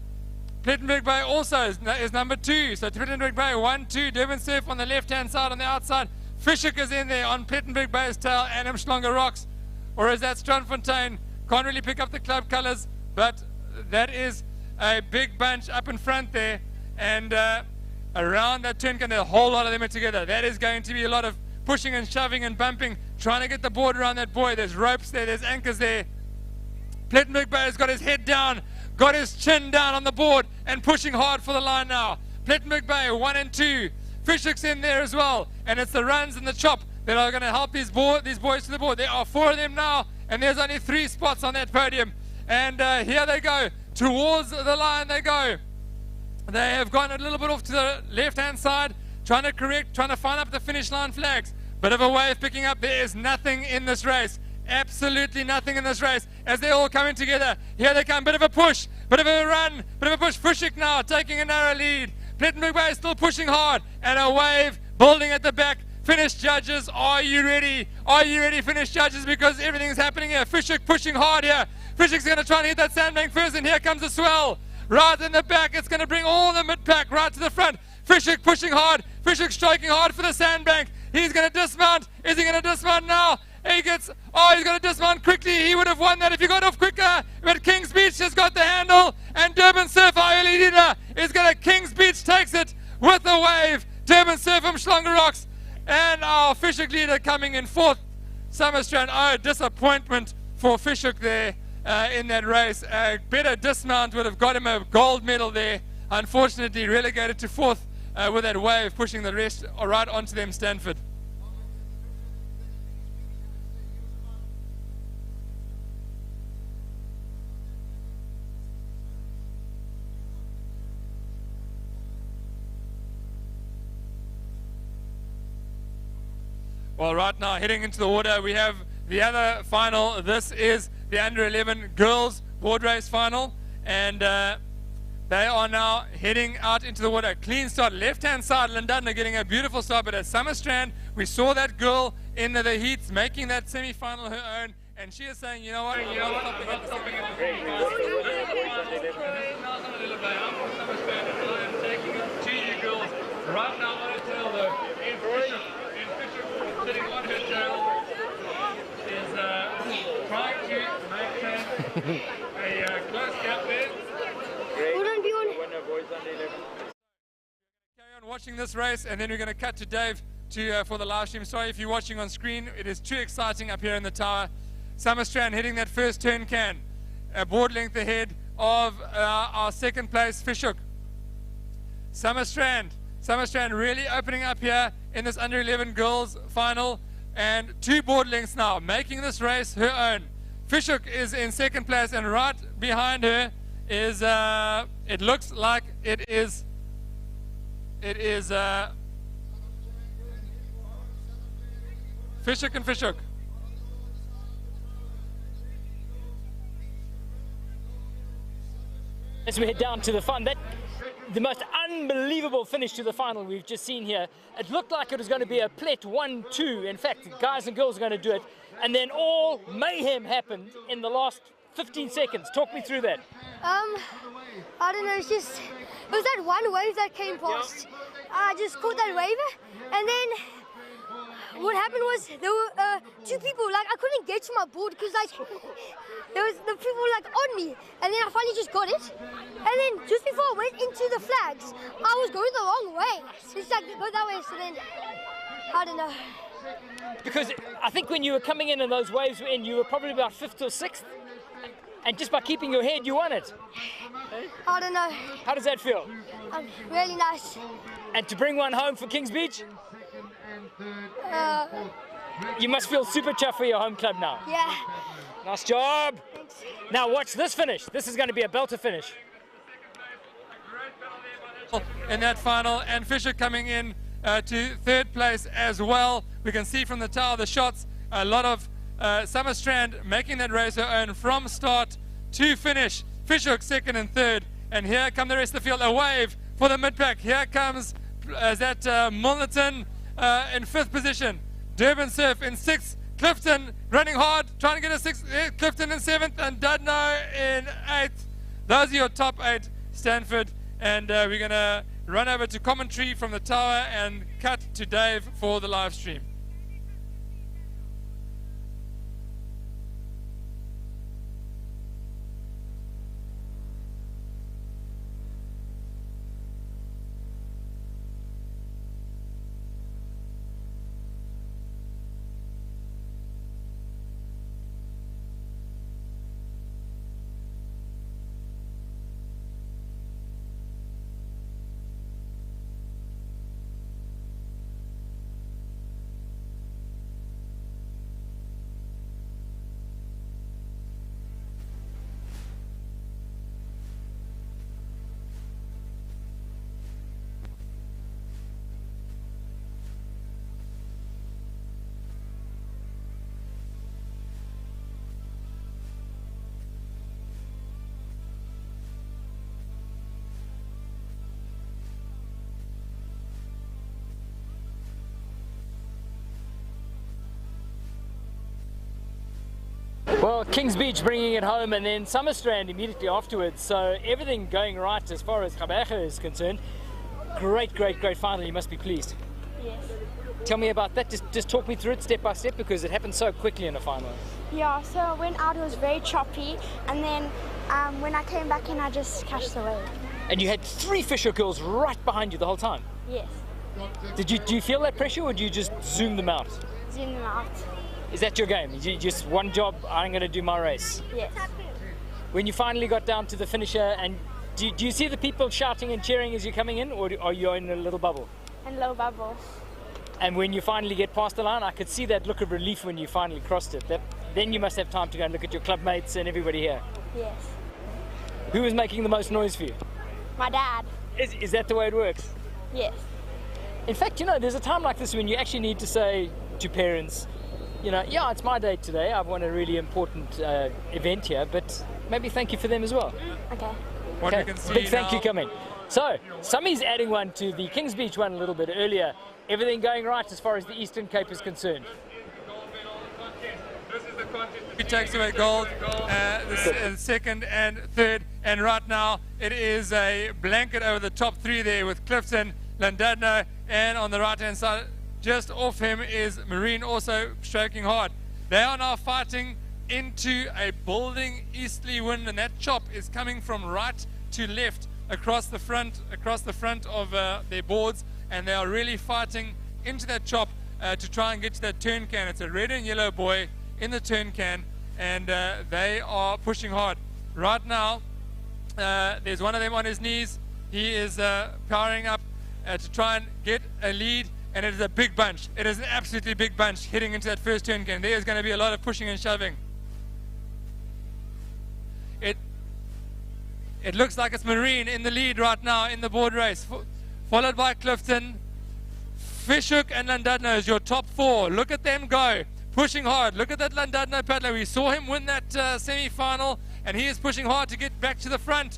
Plettenberg Bay also is number 2. So Plettenberg Bay 1, 2. Durban Surf on the left-hand side on the outside. Fishhook is in there on Plettenberg Bay's tail. and Umschlanger Rocks. Or is that Strandfontein? Can't really pick up the club colours, but that is a big bunch up in front there. And around that turn can, a whole lot of them are together. That is going to be a lot of pushing and shoving and bumping, trying to get the board around that buoy. There's ropes there, there's anchors there. Plettenberg Bay has got his head down, got his chin down on the board, and pushing hard for the line now. Plettenberg Bay 1 and 2. Fishhook's in there as well, and it's the runs and the chop that are going to help these boys to the board. There are 4 of them now, and there's only 3 spots on that podium. And here they go, towards the line they go. They have gone a little bit off to the left-hand side, trying to find up the finish line flags. Bit of a wave picking up. There is nothing in this race. Absolutely nothing in this race as they're all coming together. Here they come. Bit of a push, bit of a run, bit of a push. Fishhook now taking a narrow lead. Plettenberg Bay still pushing hard, and a wave building at the back. Finish judges, are you ready? Are you ready, finish judges? Because everything's happening here. Fishhook pushing hard here. Fishhook's going to try and hit that sandbank first, and here comes the swell. Right in the back, it's going to bring all the mid-pack right to the front. Fishhook pushing hard. Fishhook striking hard for the sandbank. He's going to dismount. Is he going to dismount now? He's going to dismount quickly. He would have won that if he got off quicker. But Kings Beach has got the handle. And Durban Surf, our early leader, is going to, Kings Beach takes it with the wave. Durban Surf from Umschlanger Rocks. And our Fishhook leader coming in 4th. Summerstrand. Oh, disappointment for Fishhook there in that race. A better dismount would have got him a gold medal there. Unfortunately, relegated to 4th with that wave pushing the rest right onto them, Stanford. Well, right now, heading into the water, we have the other final. This is the under-11 girls board race final, and they are now heading out into the water. Clean start, left-hand side, Lindana getting a beautiful start, but at Summerstrand, we saw that girl in the heats making that semi-final her own, and she is saying, you know what, I'm stopping at the semi-final. Right now on her tail, though, in Fishhook, sitting on her tail, is trying to maintain a close gap there. Carry on watching this race, and then we're going to cut to Dave for the live stream. Sorry if you're watching on screen, it is too exciting up here in the tower. Summerstrand hitting that first turn can, a board length ahead of our second place Fishhook. Summerstrand really opening up here in this under-11 girls final. and 2 board lengths now, making this race her own. Fishhook is in second place, and right behind her is, it looks like it is Fishhook and Fishhook. As we head down to the fun, the most unbelievable finish to the final we've just seen here. It looked like it was going to be a plet 1-2. In fact, guys and girls are going to do it. And then all mayhem happened in the last 15 seconds. Talk me through that. I don't know, it was that one wave that came past. I just caught that wave, and then what happened was there were 2 people, like I couldn't get to my board because like the people like on me, and then I finally just got it. And then just before I went into the flags, I was going the wrong way. So it's like go that way, so then I don't know. Because I think when you were coming in and those waves were in, you were probably about 5th or 6th. And just by keeping your head, you won it. I don't know. How does that feel? Really nice. And to bring one home for Kings Beach? You must feel super chuffed for your home club now. Yeah. Nice job. Thanks. Now watch this finish. This is going to be a belter finish. In that final, and Fisher coming in to 3rd place as well. We can see from the tower the shots, a lot of Summer Strand making that race her own from start to finish. Fishhook 2nd and 3rd, and here come the rest of the field. A wave for the mid-pack. Here comes that Milnerton in 5th position. Durban Surf in 6th. Clifton running hard, trying to get a 6th. Clifton in 7th, and Dudno in 8th. Those are your top 8, Stanford. And we're going to run over to commentary from the tower and cut to Dave for the live stream. Well, Kings Beach bringing it home, and then Summerstrand immediately afterwards. So everything going right as far as Gqeberha is concerned. Great final. You must be pleased. Yes. Tell me about that. Just talk me through it step by step, because it happened so quickly in the final. Yeah, so I went out, it was very choppy, and then when I came back in, I just catched the wave. And you had 3 Fisher girls right behind you the whole time. Yes. Do you feel that pressure, or do you just zoom them out? Zoom them out. Is that your game? You just one job, I'm going to do my race? Yes. When you finally got down to the finisher, and do you see the people shouting and cheering as you're coming in, or are you in a little bubble? In a little bubble. And when you finally get past the line, I could see that look of relief when you finally crossed it. Then you must have time to go and look at your club mates and everybody here. Yes. Who was making the most noise for you? My dad. Is that the way it works? Yes. In fact, you know, there's a time like this when you actually need to say to parents, you know, yeah, it's my day today. I've won a really important event here, but maybe thank you for them as well. Okay. What we can see big thank now, you coming. So, Summy's adding one to the Kings Beach one a little bit earlier. Everything going right as far as the Eastern Cape is concerned. He takes away gold, the 2nd and 3rd, and right now it is a blanket over the top 3 there with Clifton, Landadno, and on the right hand side just off him is Marine, also stroking hard. They are now fighting into a building easterly wind, and that chop is coming from right to left across the front of their boards, and they are really fighting into that chop to try and get to that turn can. It's a red and yellow buoy in the turn can, and they are pushing hard. Right now, there's one of them on his knees. He is powering up to try and get a lead. and it is a big bunch. It is an absolutely big bunch heading into that first turn again. There is going to be a lot of pushing and shoving. It looks like it's Marine in the lead right now in the board race, followed by Clifton. Fishhook and Llandudno is your top 4. Look at them go, pushing hard. Look at that Llandudno paddler. We saw him win that semi-final, and he is pushing hard to get back to the front.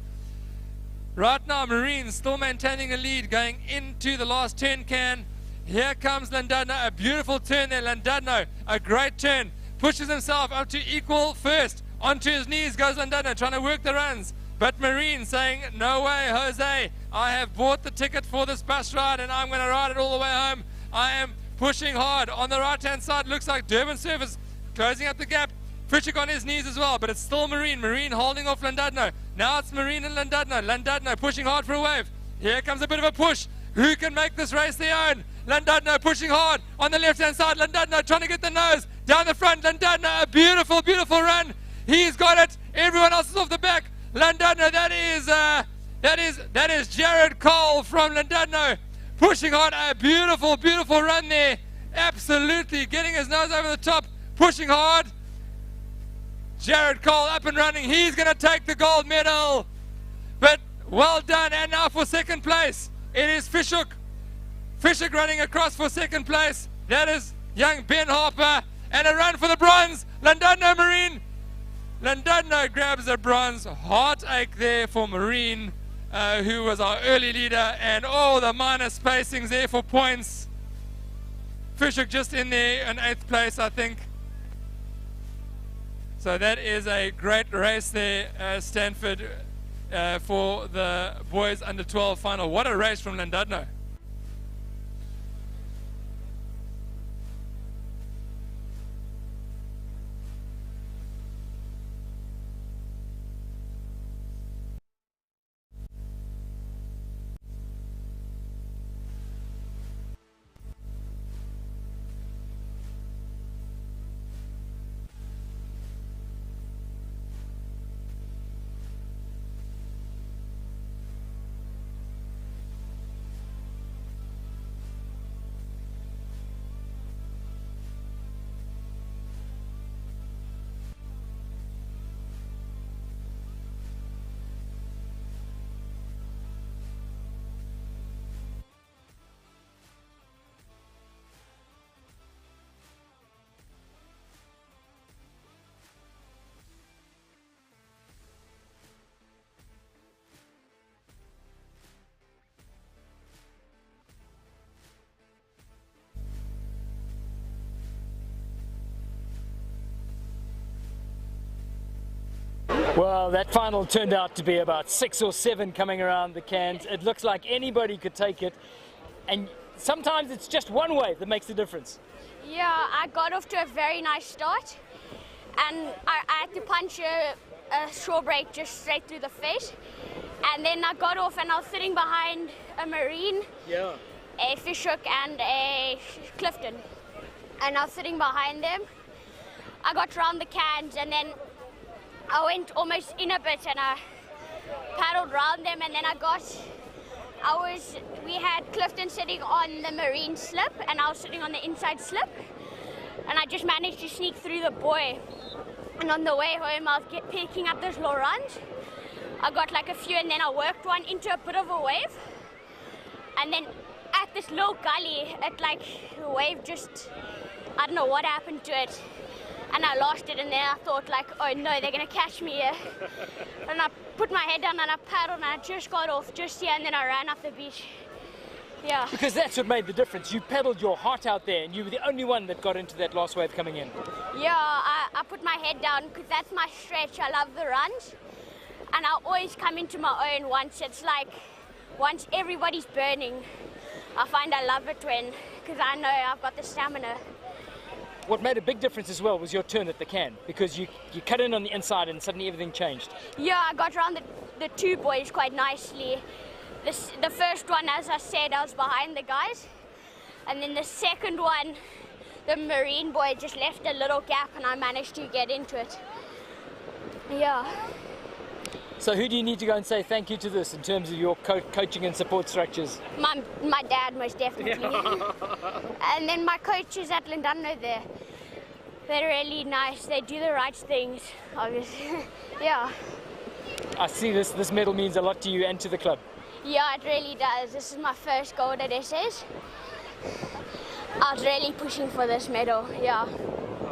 Right now, Marine still maintaining a lead going into the last turn can. Here comes Llandudno, a beautiful turn there. Llandudno, a great turn, pushes himself up to equal first. Onto his knees goes Llandudno, trying to work the runs. But Marine saying, no way, Jose, I have bought the ticket for this bus ride and I'm going to ride it all the way home. I am pushing hard. On the right-hand side, looks like Durban Surfers closing up the gap. Fishhook on his knees as well, but it's still Marine. Marine holding off Llandudno. Now it's Marine and Llandudno. Llandudno pushing hard for a wave. Here comes a bit of a push. Who can make this race their own? Llandudno pushing hard on the left-hand side. Llandudno trying to get the nose down the front. Llandudno, a beautiful, beautiful run. He's got it. Everyone else is off the back. Llandudno, that is Jared Cole from Llandudno, pushing hard. A beautiful, beautiful run there. Absolutely getting his nose over the top, pushing hard. Jared Cole up and running. He's going to take the gold medal. But well done. And now for second place, it is Fishhook. Fishhook running across for second place. That is young Ben Harper. And a run for the bronze. Llandudno Marine. Llandudno grabs a bronze. Heartache there for Marine, who was our early leader, and all the minor spacings there for points. Fishhook just in there in 8th place, I think. So that is a great race there, Stanford, for the boys under 12 final. What a race from Llandudno. Well, that final turned out to be about 6 or 7 coming around the cans. It looks like anybody could take it, and sometimes it's just one wave that makes the difference. Yeah, I got off to a very nice start, and I had to punch a shore break just straight through the face, and then I got off and I was sitting behind a Marine, a Fishhook and a Clifton, and I was sitting behind them. I got around the cans and then I went almost in a bit and I paddled around them, and then we had Clifton sitting on the Marine slip and I was sitting on the inside slip, and I just managed to sneak through the buoy, and on the way home I was picking up those low runs. I got like a few, and then I worked one into a bit of a wave, and then at this low gully, the wave just, I don't know what happened to it, and I lost it, and then I thought like, oh no, they're gonna catch me here. And I put my head down and I paddled, and I just got off just here, and then I ran off the beach. Yeah. Because that's what made the difference. You paddled your heart out there, and you were the only one that got into that last wave coming in. Yeah, I put my head down because that's my stretch. I love the runs, and I always come into my own once everybody's burning. I find I love it because I know I've got the stamina. What made a big difference as well was your turn at the can, because you cut in on the inside and suddenly everything changed. Yeah, I got around the two boys quite nicely. The first one, as I said, I was behind the guys, and then the second one, the Marine boy just left a little gap and I managed to get into it. Yeah. So who do you need to go and say thank you to this in terms of your coaching and support structures? My dad, most definitely. And then my coaches at Llandudno there. They're really nice. They do the right things, obviously. Yeah. I see this medal means a lot to you and to the club. Yeah, it really does. This is my first gold at SAs. I was really pushing for this medal, yeah.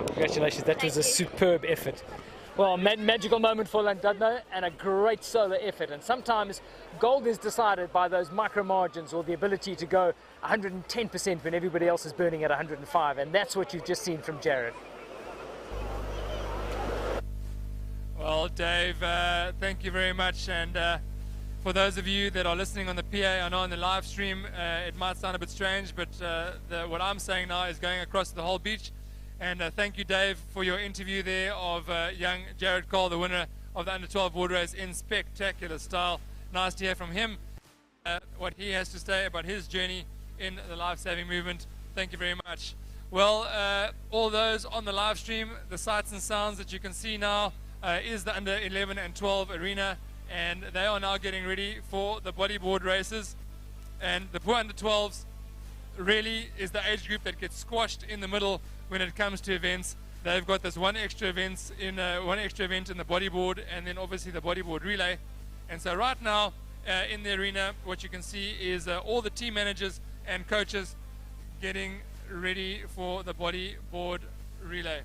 Congratulations, that was a superb effort. Well, magical moment for Llandudno and a great solo effort. And sometimes gold is decided by those micro margins or the ability to go 110% when everybody else is burning at 105. And that's what you've just seen from Jared. Well, Dave, thank you very much. And for those of you that are listening on the PA, I know on the live stream it might sound a bit strange, but what I'm saying now is going across the whole beach. And thank you, Dave, for your interview there of young Jared Cole, the winner of the Under-12 board race in spectacular style. Nice to hear from him what he has to say about his journey in the life-saving movement. Thank you very much. Well, all those on the live stream, the sights and sounds that you can see now is the under 11 and 12 arena, and they are now getting ready for the bodyboard races. And the poor under 12s really is the age group that gets squashed in the middle when it comes to events. They've got this one extra event in the bodyboard, and then obviously the bodyboard relay. And so right now in the arena, what you can see is all the team managers and coaches getting ready for the bodyboard relay.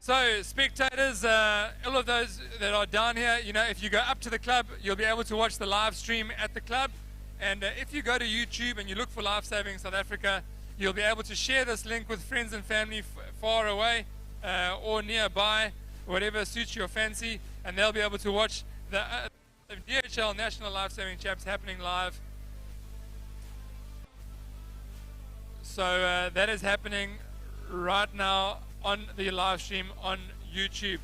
So spectators, all of those that are down here, you know, if you go up to the club, you'll be able to watch the live stream at the club. And if you go to YouTube and you look for Lifesaving South Africa, you'll be able to share this link with friends and family far away or nearby, whatever suits your fancy, and they'll be able to watch the DHL National Lifesaving Champs happening live. So that is happening right now on the live stream on YouTube.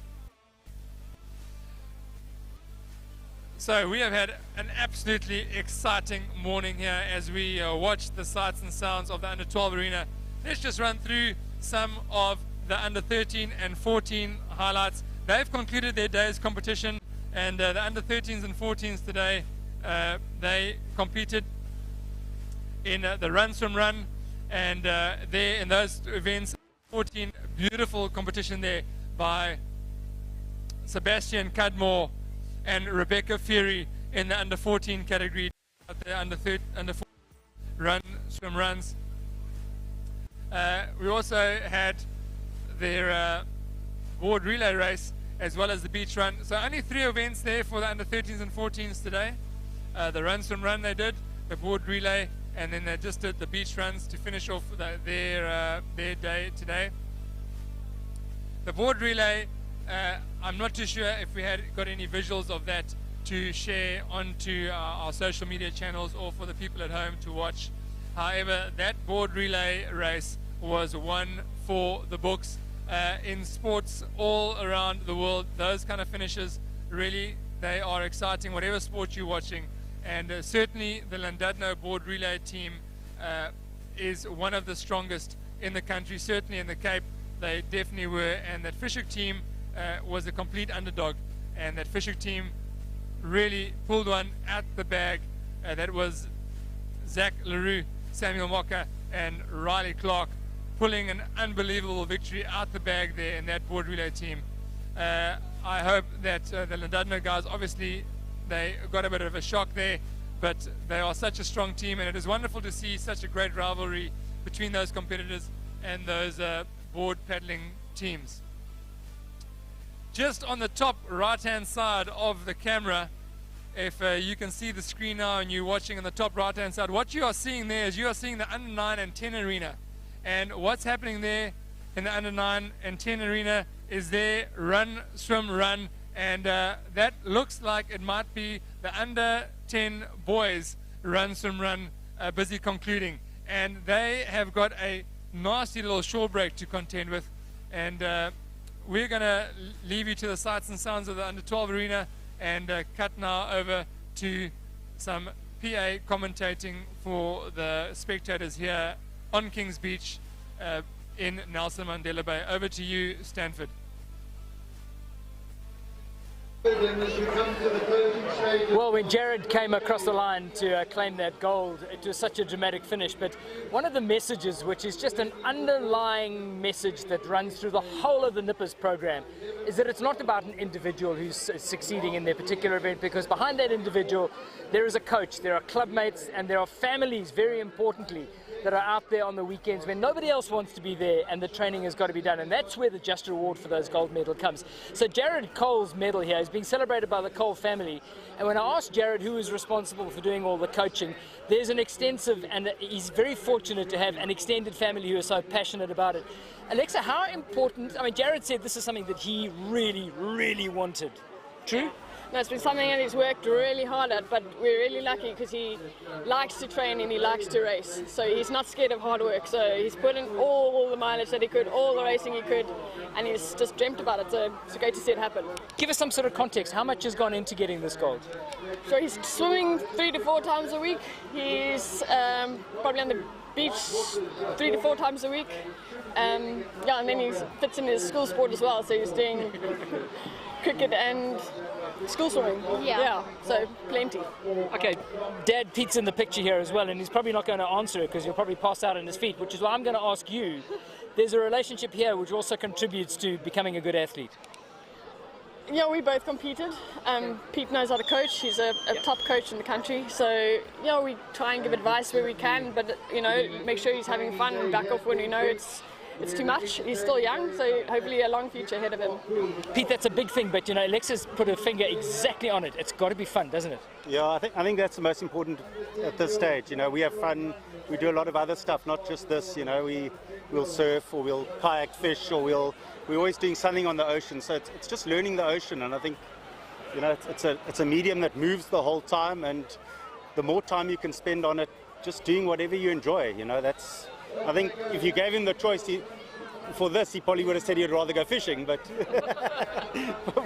So we have had an absolutely exciting morning here as we watch the sights and sounds of the under 12 arena. Let's just run through some of the under 13 and 14 highlights. They've concluded their day's competition, and the under 13s and 14s today, they competed in the run swim run, and there in those events, 14, beautiful competition there by Sebastian Cudmore and Rebecca Fury in the under 14 category, the under 14 swim runs. We also had their board relay race as well as the beach run. So only 3 events there for the under 13s and 14s today. The run swim run they did, the board relay, and then they just did the beach runs to finish off their day today. The board relay, I'm not too sure if we had got any visuals of that to share onto our social media channels or for the people at home to watch. However, that board relay race was one for the books. In sports all around the world, those kind of finishes, really, they are exciting, whatever sport you're watching. And certainly the Llandudno board relay team is one of the strongest in the country, certainly in the Cape. They definitely were, and that Fishhoek team was a complete underdog, and that Fishhoek team really pulled one out the bag. That was Zach Leroux, Samuel Mocker, and Riley Clark pulling an unbelievable victory out the bag there in that board relay team. I hope that the Llandudno guys, obviously they got a bit of a shock there, but they are such a strong team, and it is wonderful to see such a great rivalry between those competitors and those board paddling teams. Just on the top right hand side of the camera, if you can see the screen now and you're watching on the top right hand side, what you are seeing there is you are seeing the under 9 and 10 arena. And what's happening there in the under 9 and 10 arena is their run, swim, run, and that looks like it might be the under 10 boys run, swim, run busy concluding. And they have got a nasty little shore break to contend with, and we're going to leave you to the sights and sounds of the under 12 arena and cut now over to some PA commentating for the spectators here on Kings Beach in Nelson Mandela Bay. Over to you, Stanford. Well, when Jared came across the line to claim that gold, it was such a dramatic finish. But one of the messages, which is just an underlying message that runs through the whole of the Nippers program, is that it's not about an individual who's succeeding in their particular event, because behind that individual, there is a coach, there are club mates, and there are families, very importantly, that are out there on the weekends when nobody else wants to be there, and the training has got to be done, and that's where the just reward for those gold medal comes. So Jared Cole's medal here is being celebrated by the Cole family, and when I asked Jared who is responsible for doing all the coaching, there's an extensive, and he's very fortunate to have an extended family who are so passionate about it. Alexa, how important, I mean, Jared said this is something that he really, really wanted. True? No, it's been something that he's worked really hard at, but we're really lucky because he likes to train and he likes to race. So he's not scared of hard work. So he's put in all the mileage that he could, all the racing he could, and he's just dreamt about it. So it's great to see it happen. Give us some sort of context. How much has gone into getting this gold? So he's swimming 3 to 4 times a week. He's probably on the beach 3 to 4 times a week. Yeah, and then he fits in his school sport as well. So he's doing cricket and school swimming. Yeah, so plenty. Okay, Dad Pete's in the picture here as well, and he's probably not going to answer it because he'll probably pass out on his feet, which is why I'm going to ask you. There's a relationship here which also contributes to becoming a good athlete. Yeah, we both competed. Pete knows how to coach. He's a top coach in the country. So, yeah, we try and give advice where we can, but, you know, make sure he's having fun and back off when we know it's too much. He's still young, so hopefully a long future ahead of him. Pete, that's a big thing, but, you know, Alexa's put her finger exactly on it. It's got to be fun, doesn't it? Yeah, I think that's the most important at this stage. You know, we have fun. We do a lot of other stuff, not just this. You know, we'll surf or we'll kayak fish or we're always doing something on the ocean. So it's just learning the ocean, and I think, you know, it's a medium that moves the whole time, and the more time you can spend on it, just doing whatever you enjoy. You know, that's. I think if you gave him the choice for this, he probably would have said he'd rather go fishing, but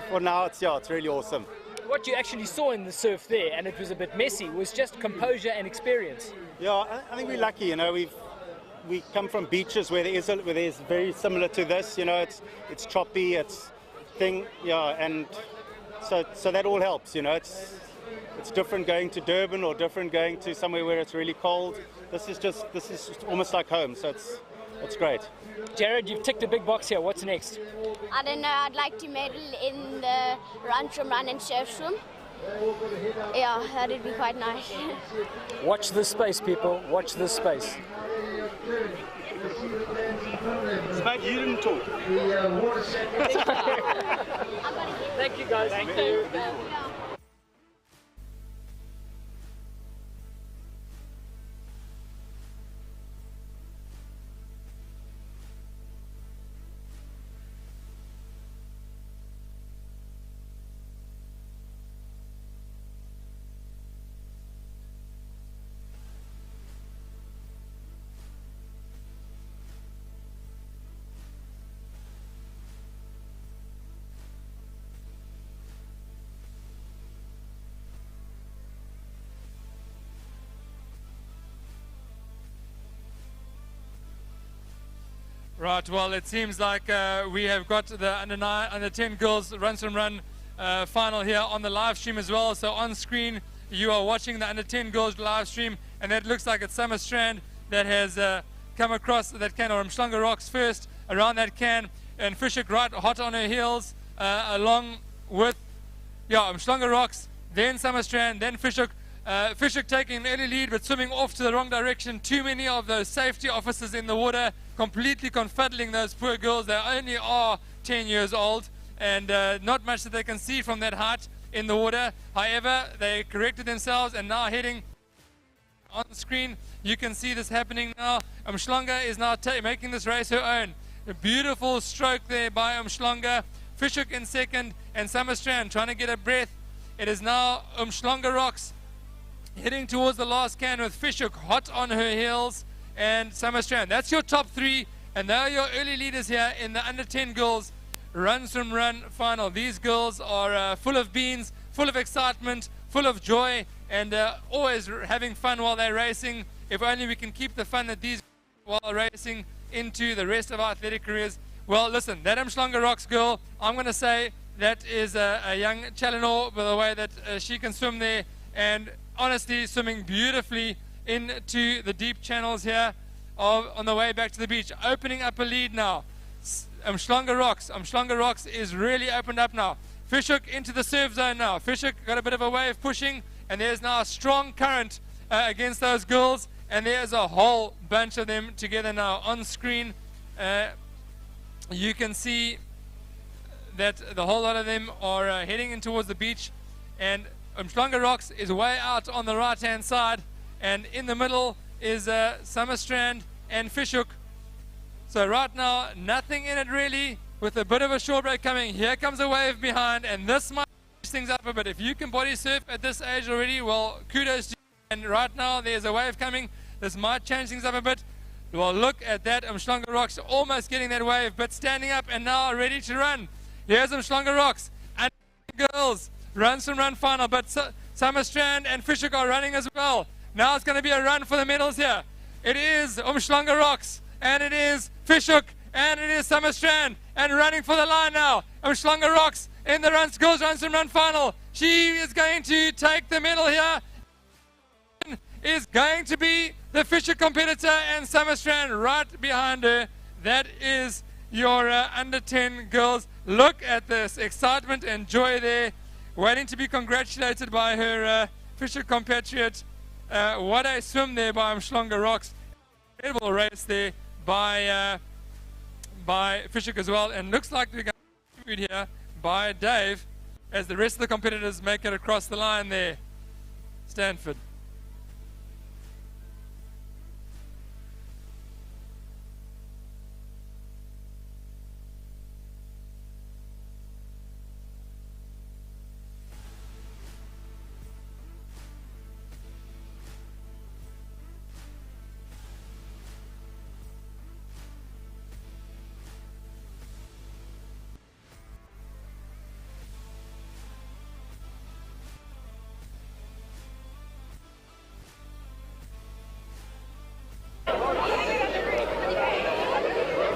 for now, it's really awesome. What you actually saw in the surf there, and it was a bit messy, was just composure and experience. Yeah, I think we're lucky. You know, we come from beaches where there's very similar to this. You know, it's choppy, and so that all helps. You know, it's different going to Durban or different going to somewhere where it's really cold. This is just almost like home, so it's great. Jared, you've ticked a big box here. What's next? I don't know. I'd like to medal in the run, swim, and surf swim. Yeah, that'd be quite nice. Watch this space, people. Watch this space. But you didn't talk. Thank you, guys. Thank you. Right, well, it seems like we have got the under 10 girls run swim run final here on the live stream as well. So on screen, you are watching the under 10 girls live stream, and that looks like it's Summer Strand that has come across that can, or Mshlanga Rocks first around that can, and Fishhook right hot on her heels, along with Mshlanga Rocks, then Summer Strand, then Fishhook. Fishhook taking an early lead but swimming off to the wrong direction. Too many of those safety officers in the water, completely confuddling those poor girls. They only are 10 years old, and not much that they can see from that height in the water. However, they corrected themselves and now heading on the screen. You can see this happening now. Mshlanga is now making this race her own. A beautiful stroke there by Mshlanga. Fishhook in second, and Summer Strand trying to get a breath. It is now Mshlanga Rocks heading towards the last can with Fishhook hot on her heels and Summer Strand. That's your top three, and they are your early leaders here in the under 10 girls run swim run final. These girls are full of beans, full of excitement, full of joy, and always having fun while they're racing. If only we can keep the fun that these while racing into the rest of our athletic careers. Well, listen, that Mshlanga Rocks girl, I'm going to say that is a young Challenor, by the way that she can swim there, and honestly swimming beautifully into the deep channels here on the way back to the beach, opening up a lead now. Umhlanga Rocks is really opened up now. Fishhook into the surf zone now. Fishhook got a bit of a wave pushing, and there's now a strong current against those girls, and there's a whole bunch of them together now on screen. You can see that the whole lot of them are heading in towards the beach, and Umhlanga Rocks is way out on the right hand side, and in the middle is Summerstrand and Fishhook. So right now nothing in it really, with a bit of a shore break coming. Here comes a wave behind, and this might change things up a bit. If you can body surf at this age already, well, kudos to you. And right now there's a wave coming. This might change things up a bit. Well, look at that. Umhlanga Rocks almost getting that wave, but standing up and now ready to run. Here's Umhlanga Rocks. And girls, runs from run final, but Summerstrand and Fishhook are running as well. Now it's going to be a run for the medals here. It is Umhlanga Rocks, and it is Fishhook, and it is Summerstrand, and running for the line now. Umhlanga Rocks in the girls runs from run final. She is going to take the medal here. Is going to be the Fishhook competitor, and Summerstrand right behind her. That is your under 10 girls. Look at this excitement and joy there, waiting to be congratulated by her Fishhook compatriot. What a swim there by Umhlanga Rocks. Incredible race there by Fishhook as well, and looks like we're going to be here by Dave as the rest of the competitors make it across the line there. Stanford.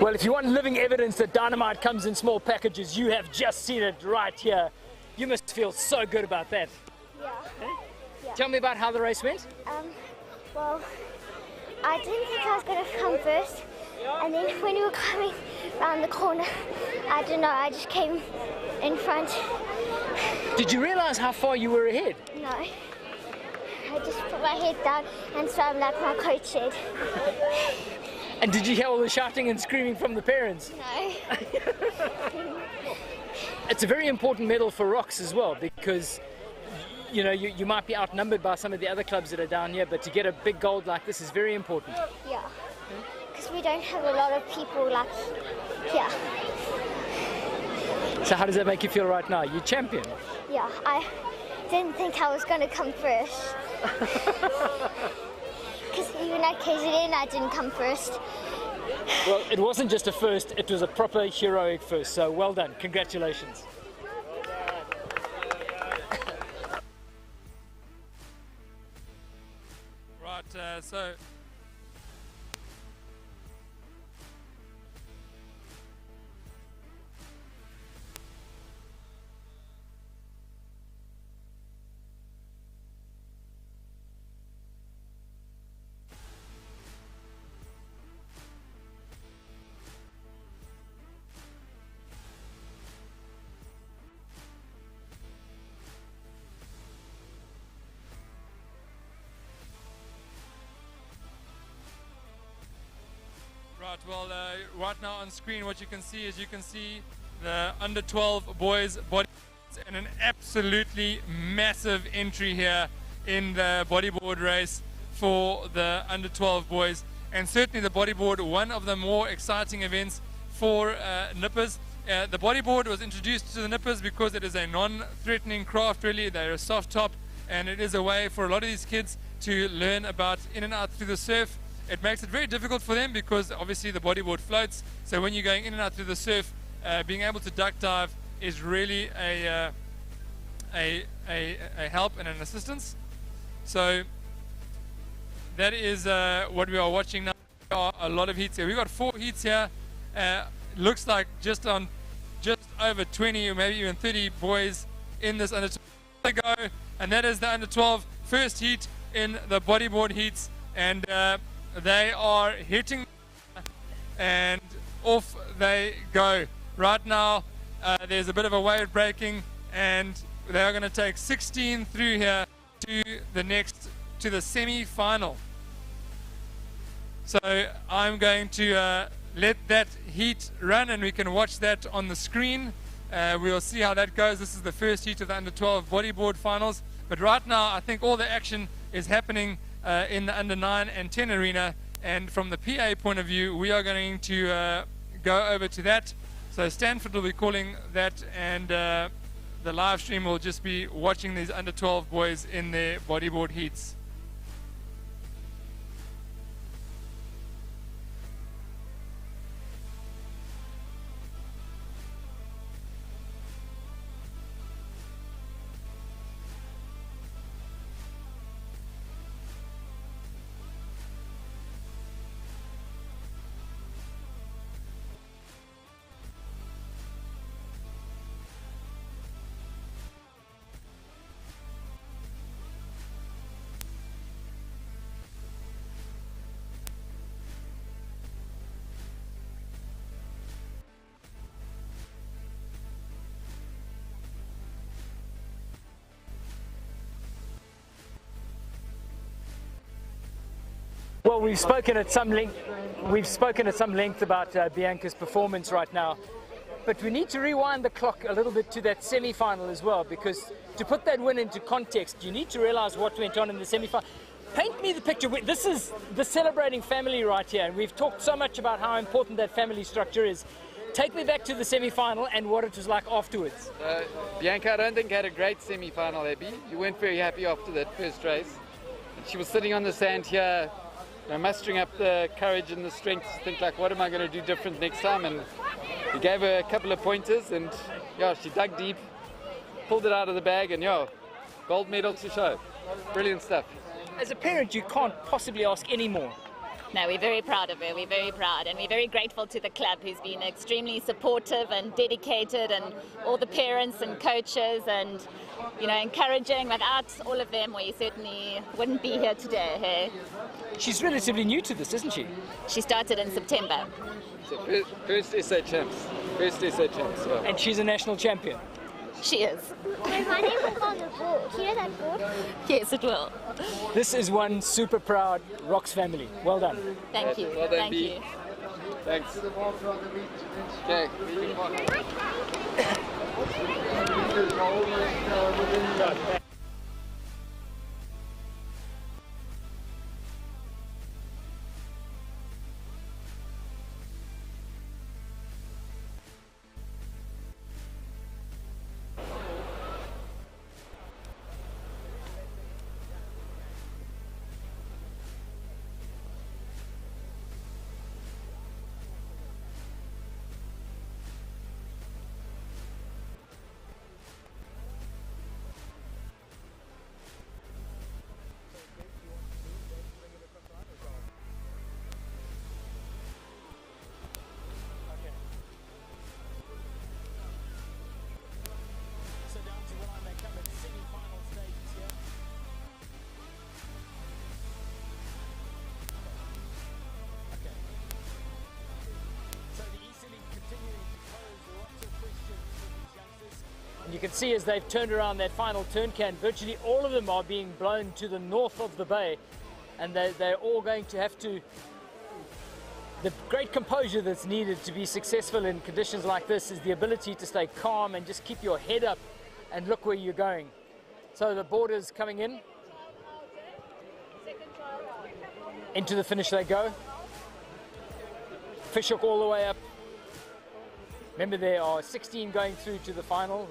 Well, if you want living evidence that dynamite comes in small packages, you have just seen it right here. You must feel so good about that. Yeah. Yeah. Tell me about how the race went. Well, I didn't think I was going to come first, and then when we were coming around the corner, I don't know, I just came in front. Did you realize how far you were ahead? No. I just put my head down and swam like my coach said. And did you hear all the shouting and screaming from the parents? No. It's a very important medal for Rocks as well, because you know you might be outnumbered by some of the other clubs that are down here, but to get a big gold like this is very important. Yeah, because we don't have a lot of people like here. So how does that make you feel right now? You're champion. Yeah, I didn't think I was going to come first. Because even at KZN I didn't come first. Well, it wasn't just a first, it was a proper heroic first, so well done, congratulations. Right, so right, well, right now on screen what you can see is the under 12 boys body, and an absolutely massive entry here in the bodyboard race for the under 12 boys, and certainly the bodyboard, one of the more exciting events for nippers. The bodyboard was introduced to the nippers because it is a non-threatening craft really. They're a soft top, and it is a way for a lot of these kids to learn about in and out through the surf. It makes it very difficult for them because obviously the bodyboard floats, so when you're going in and out through the surf, being able to duck dive is really a help and an assistance. So that is what we are watching now. There are a lot of heats here. We've got 4 heats here. Looks like just just over 20 or maybe even 30 boys in this under 12 go, and that is the under 12 first heat in the bodyboard heats, and they are hitting and off they go. Right now there's a bit of a wave breaking, and they are going to take 16 through here to the semi-final. So I'm going to let that heat run, and we can watch that on the screen. We'll see how that goes. This is the first heat of the under 12 bodyboard finals, but right now I think all the action is happening in the under 9 and 10 arena, and from the PA point of view we are going to go over to that. So Stanford will be calling that, and the live stream will just be watching these under 12 boys in their bodyboard heats. Well, we've spoken at some length about Bianca's performance right now, but we need to rewind the clock a little bit to that semi-final as well, because to put that win into context, you need to realize what went on in the semi-final. Paint me the picture. This is the celebrating family right here, and we've talked so much about how important that family structure is. Take me back to the semi-final and what it was like afterwards. Bianca, I don't think had a great semi-final, Abby. You weren't very happy after that first race. She was sitting on the sand here, mustering up the courage and the strength to think like, what am I going to do different next time? And we gave her a couple of pointers, and yeah, she dug deep, pulled it out of the bag, and yeah, gold medal to show. Brilliant stuff. As a parent, you can't possibly ask any more. No, we're very proud of her. We're very proud, and we're very grateful to the club, who's been extremely supportive and dedicated, and all the parents and coaches, and encouraging. Without all of them, we certainly wouldn't be here today. Hey? She's relatively new to this, isn't she? She started in September. So first SA Champs. First SA Champs. Yeah. And she's a national champion. She is. My name will on the board. Do you know that board? Yes, it will. This is one super proud Rocks family. Well done. Thank you. Well done, Thank B. you. Thanks. Okay. You can see as they've turned around that final turn can, virtually all of them are being blown to the north of the bay, and they're all going to have to, the great composure that's needed to be successful in conditions like this is the ability to stay calm and just keep your head up and look where you're going. So the boarders coming in, into the finish they go. Fishhook all the way up. Remember, there are 16 going through to the final.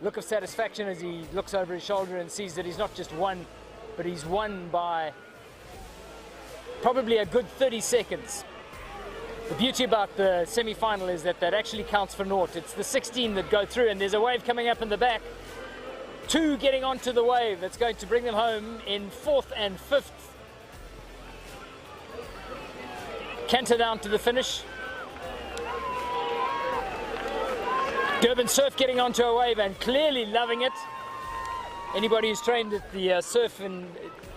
Look of satisfaction as he looks over his shoulder and sees that he's not just won, but he's won by probably a good 30 seconds. The beauty about the semi-final is that actually counts for naught. It's the 16 that go through, and there's a wave coming up in the back. 2 getting onto the wave. That's going to bring them home in 4th and 5th. Canter down to the finish. Durban Surf getting onto a wave and clearly loving it. Anybody who's trained at the surf in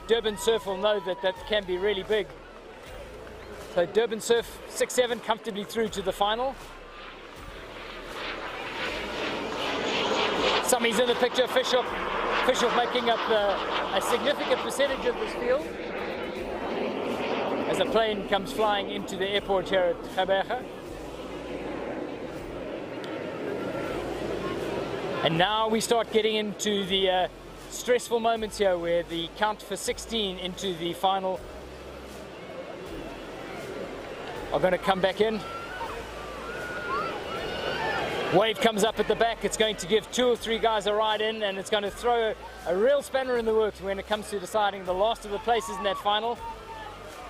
Durban Surf will know that that can be really big. So Durban Surf 6-7 comfortably through to the final. Sammy's in the picture, Fishoff making up a significant percentage of this field as a plane comes flying into the airport here at Gqeberha. And now we start getting into the stressful moments here where the count for 16 into the final are going to come back in. Wave comes up at the back. It's going to give 2 or 3 guys a ride in, and it's going to throw a real spanner in the works when it comes to deciding the last of the places in that final.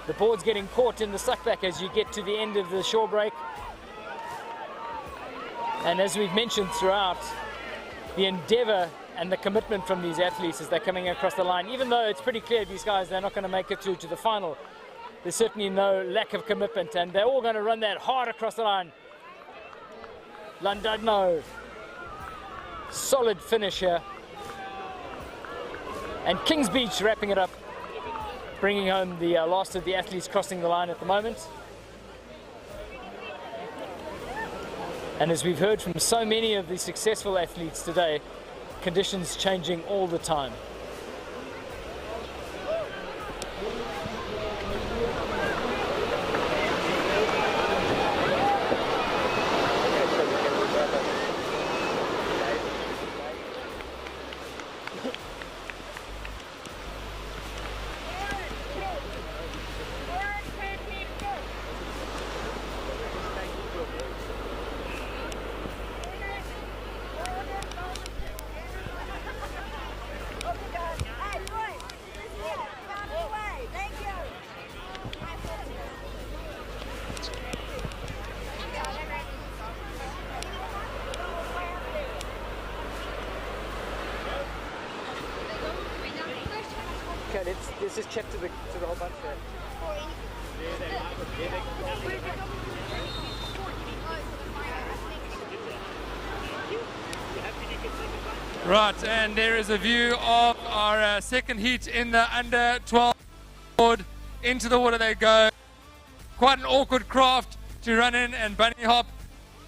The board's getting caught in the suckback as you get to the end of the shore break. And as we've mentioned throughout, the endeavor and the commitment from these athletes as they're coming across the line, even though it's pretty clear these guys, they're not going to make it through to the final, there's certainly no lack of commitment, and they're all going to run that hard across the line. Landudno, solid finish here. And Kings Beach wrapping it up, bringing home the last of the athletes crossing the line at the moment. And as we've heard from so many of the successful athletes today, conditions changing all the time. Okay, let's just chat to the whole bunch there. Right, and there is a view of our second heat in the under 12 board. Into the water they go. Quite an awkward craft to run in and bunny hop.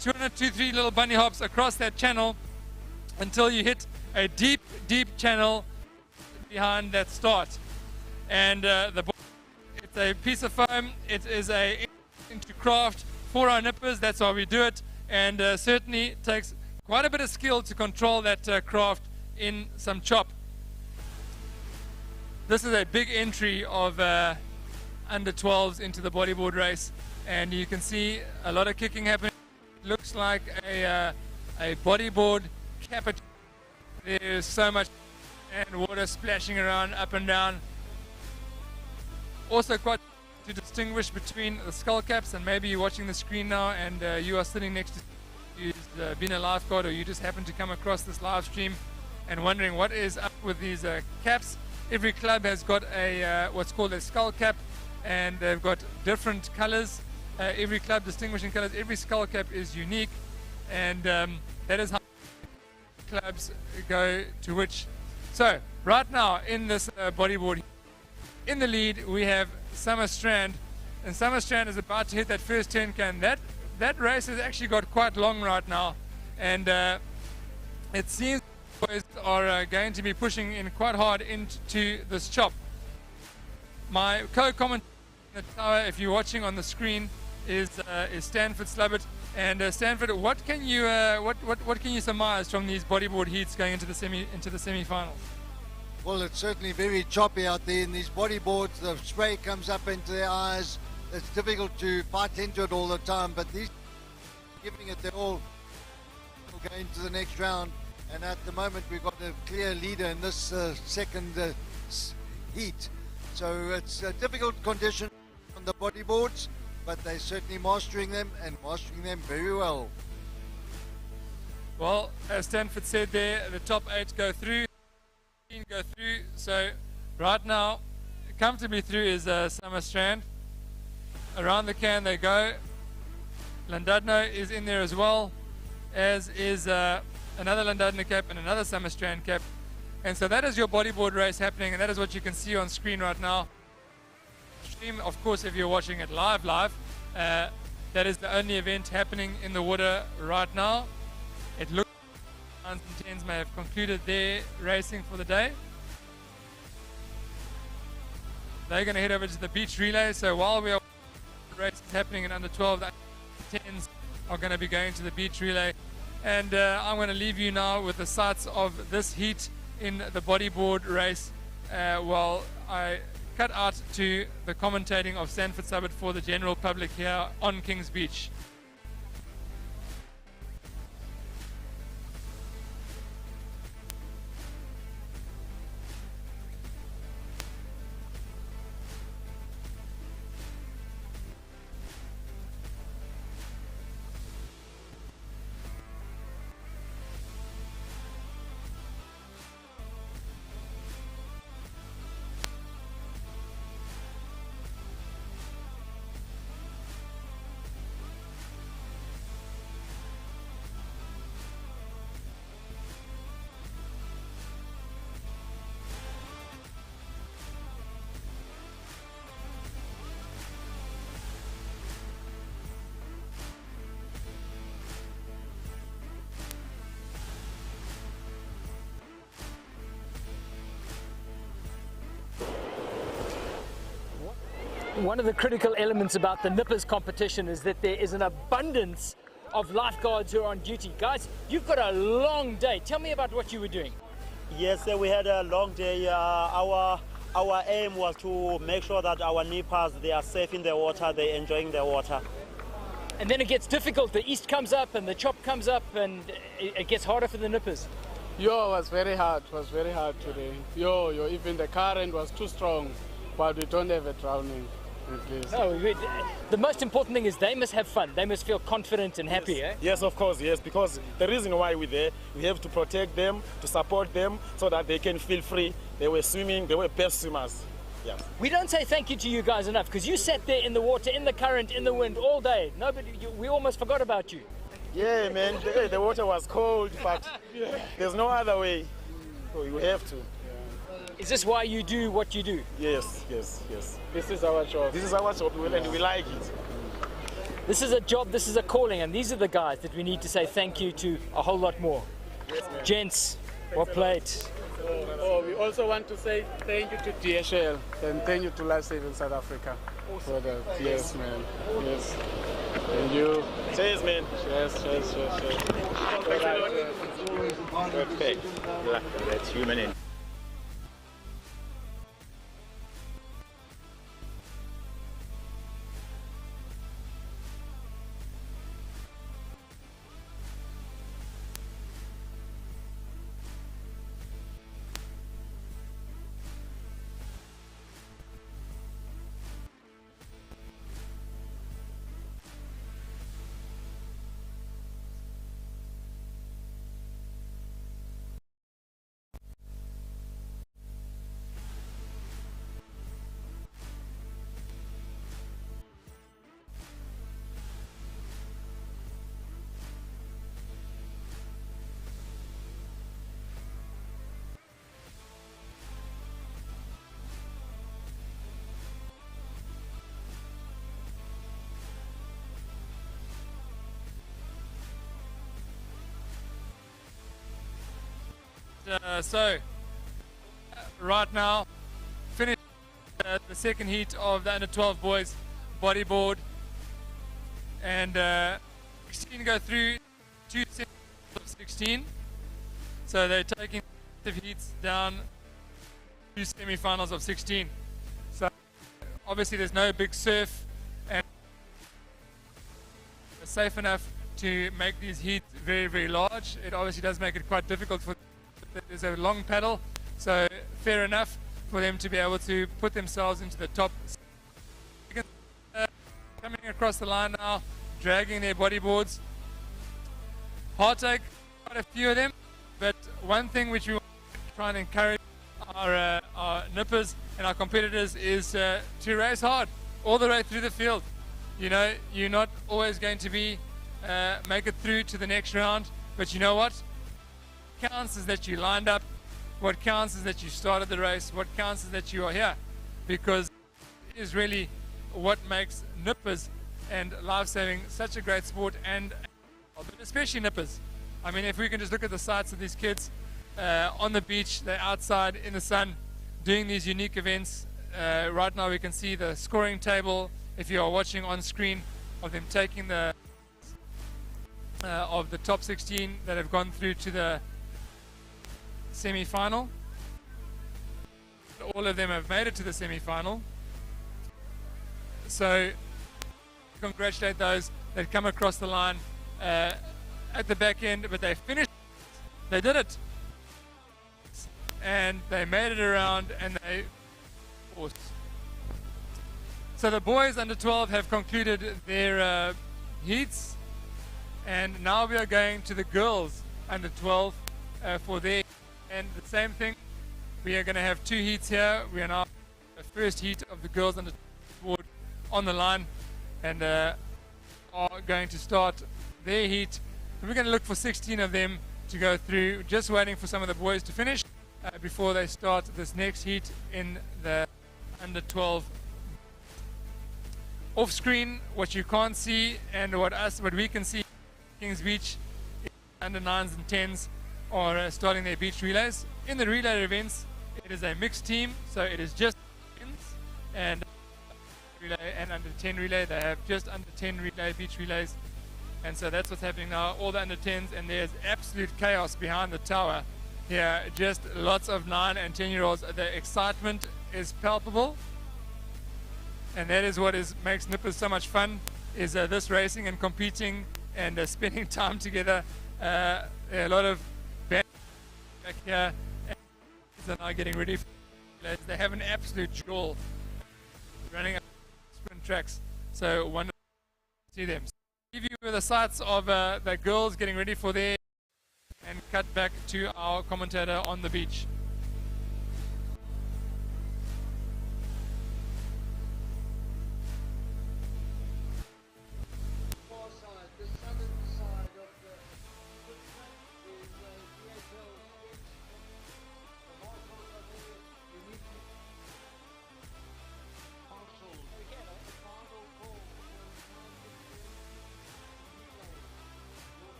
203 little bunny hops across that channel until you hit a deep, deep channel behind that start. And it's a piece of foam. It is a into craft for our nippers. That's why we do it, and certainly takes quite a bit of skill to control that craft in some chop. This is a big entry of under 12s into the bodyboard race, and you can see a lot of kicking happening. It looks like a bodyboard cap. There's so much and water splashing around up and down. Also quite to distinguish between the skull caps, and maybe you're watching the screen now and you are sitting next to you've been a lifeguard, or you just happen to come across this live stream and wondering what is up with these caps. Every club has got a what's called a skull cap, and they've got different colors. Every club distinguishing colors. Every skull cap is unique, and that is how clubs go to which. So right now in this bodyboard, in the lead we have Summer Strand, and Summer Strand is about to hit that first 10K. That race has actually got quite long right now, and it seems boys are going to be pushing in quite hard into this chop. My co-commentator in the tower, if you're watching on the screen, is Stanford Slubbert. And Stanford, what can you surmise from these bodyboard heats going into the semi-finals? Well, it's certainly very choppy out there in these bodyboards. The spray comes up into their eyes. It's difficult to fight into it all the time, but these giving it their all will go into the next round. And at the moment, we've got a clear leader in this second heat. So it's a difficult condition on the bodyboards, but they're certainly mastering them, and mastering them very well. Well, as Stanford said there, the top 8 go through. So right now, comfortably through is Summer Strand. Around the can they go. Landudno is in there as well, as is another Londona cap and another Summer Strand cap. And so that is your bodyboard race happening, and that is what you can see on screen right now. Stream, of course, if you're watching it live, that is the only event happening in the water right now. It looks like the 9s and 10s may have concluded their racing for the day. They're going to head over to the beach relay. So while we are races happening in under 12, the 10s are going to be going to the beach relay. And I'm going to leave you now with the sights of this heat in the bodyboard race while I cut out to the commentating of Sanford Subbut for the general public here on Kings Beach. One of the critical elements about the Nippers competition is that there is an abundance of lifeguards who are on duty. Guys, you've got a long day. Tell me about what you were doing. Yes, we had a long day. Our aim was to make sure that our nippers, they are safe in the water, they're enjoying the water. And then it gets difficult. The east comes up and the chop comes up and it gets harder for the Nippers. It was very hard. It was very hard today. Even the current was too strong, but we don't have a drowning. No, the most important thing is they must have fun. They must feel confident and happy. Yes, eh? Yes, of course, yes, because the reason why we're there, we have to protect them, to support them, so that they can feel free. They were swimming, they were best swimmers. Yes. We don't say thank you to you guys enough, because you sat there in the water, in the current, in the wind all day. We almost forgot about you. Yeah, man, the water was cold, but there's no other way. So you have to. Is this why you do what you do? Yes, yes, yes. This is our job. This is our job, and we like it. This is a job, this is a calling, and these are the guys that we need to say thank you to a whole lot more. Yes, man. Gents, well played. We also want to say thank you to DHL and thank you to Lifesaving South Africa. For the, yes, man. Yes. Thank you. Cheers, man. Cheers, cheers, cheers, cheers. Perfect. That's human in. Right now, finished the second heat of the under 12 boys bodyboard, and 16 go through 2 sets of 16. So they're taking the heats down 2 semi-finals of 16. So obviously there's no big surf, and it's safe enough to make these heats very, very large. It obviously does make it quite difficult for. There's a long paddle, so fair enough for them to be able to put themselves into the top. Coming across the line now, dragging their bodyboards. Heartache, quite a few of them, but one thing which we want to try and encourage our nippers and our competitors is to race hard all the way through the field. You know, you're not always going to be make it through to the next round. But you know what? What counts is that you lined up. What counts is that you started the race. What counts is that you are here, because it is really what makes nippers and lifesaving such a great sport, and but especially nippers. I mean, if we can just look at the sights of these kids on the beach, they're outside in the sun doing these unique events. Right now we can see the scoring table, if you are watching on screen, of them taking the of the top 16 that have gone through to the semi-final. All of them have made it to the semi-final. So congratulate those that come across the line at the back end, but they finished. They did it, and they made it around, and they forced. So the boys under 12 have concluded their heats, and now we are going to the girls under 12 for their, and the same thing. We are going to have 2 heats here. We are now the first heat of the girls under 12 on the line, and are going to start their heat. We're going to look for 16 of them to go through, just waiting for some of the boys to finish before they start this next heat in the under 12. Off screen, what you can't see and what we can see, Kings Beach under 9s and 10s are starting their beach relays. In the relay events, it is a mixed team, so it is just 10s and relay and under 10 relay. They have just under 10 relay beach relays, and so that's what's happening now. All the under 10s, and there's absolute chaos behind the tower here. Just lots of 9 and 10-year-olds. The excitement is palpable, and that is what makes nippers so much fun, is this racing and competing and spending time together. There are a lot of bands back here, and they're now getting ready for they have an absolute jewel running up sprint tracks, so wonderful to see them. Give you the sights of the girls getting ready for their, and cut back to our commentator on the beach.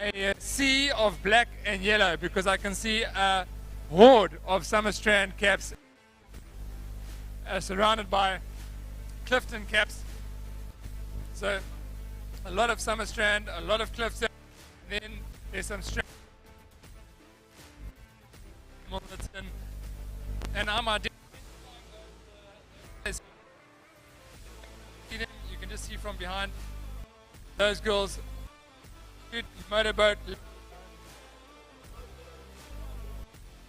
A sea of black and yellow, because I can see a horde of Summer Strand caps surrounded by Clifton caps, So a lot of Summer Strand, a lot of Clifton, then there's some Strand, Milton, and Ahmad. You can just see from behind those girls. Good motorboat,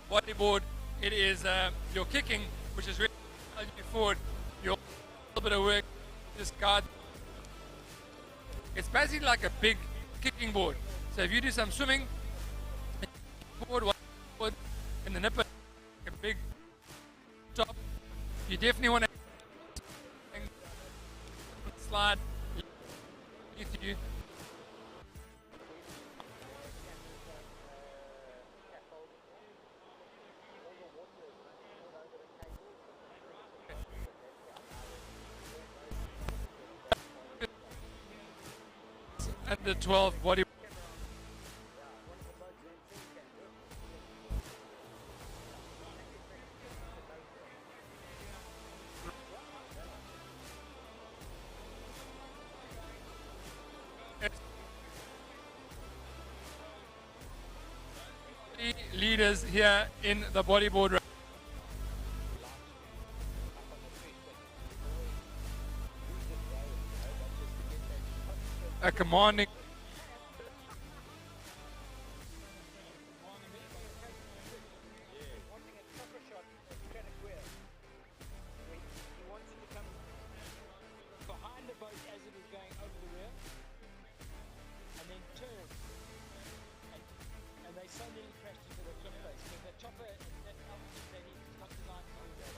bodyboard. It is your kicking, which is really forward. Your little bit of work, just guard. It's basically like a big kicking board. So if you do some swimming, board, and the nipper, a big top, you definitely want to slide with you. Under 12 body. Leaders here in the bodyboard race. A commanding behind the boat as it is going over the rear, and then turn, and they so nearly crashed into the cliff face because the chopper at that altitude they need is not designed to do that.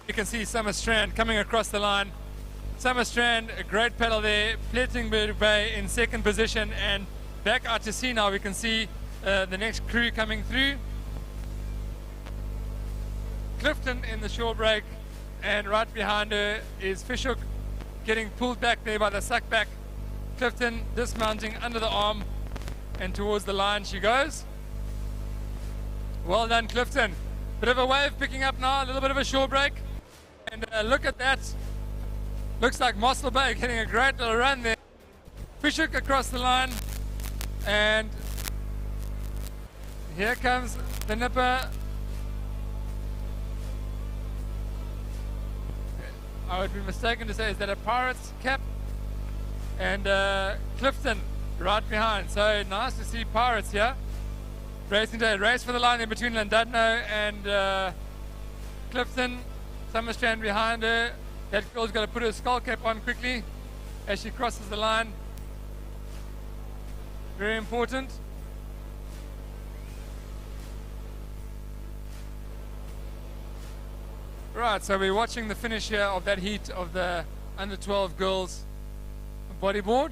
You can see Summer Strand coming across the line. Summer Strand, a great pedal there. Plettenberg Bay in second position, and back out to sea now. We can see the next crew coming through. Clifton in the shore break, and right behind her is Fishhook getting pulled back there by the suck back. Clifton dismounting under the arm, and towards the line she goes. Well done, Clifton. Bit of a wave picking up now, a little bit of a shore break. And look at that. Looks like Mossel Bay getting a great little run there. Fishhook across the line. And here comes the nipper. I would be mistaken to say, is that a Pirates cap? And Clifton right behind. So nice to see Pirates here. Racing day, race for the line in between Llandudno and Clifton. Summer Strand behind her. That girl's got to put her skull cap on quickly as she crosses the line. Very important. Right, so we're watching the finish here of that heat of the under 12 girls bodyboard.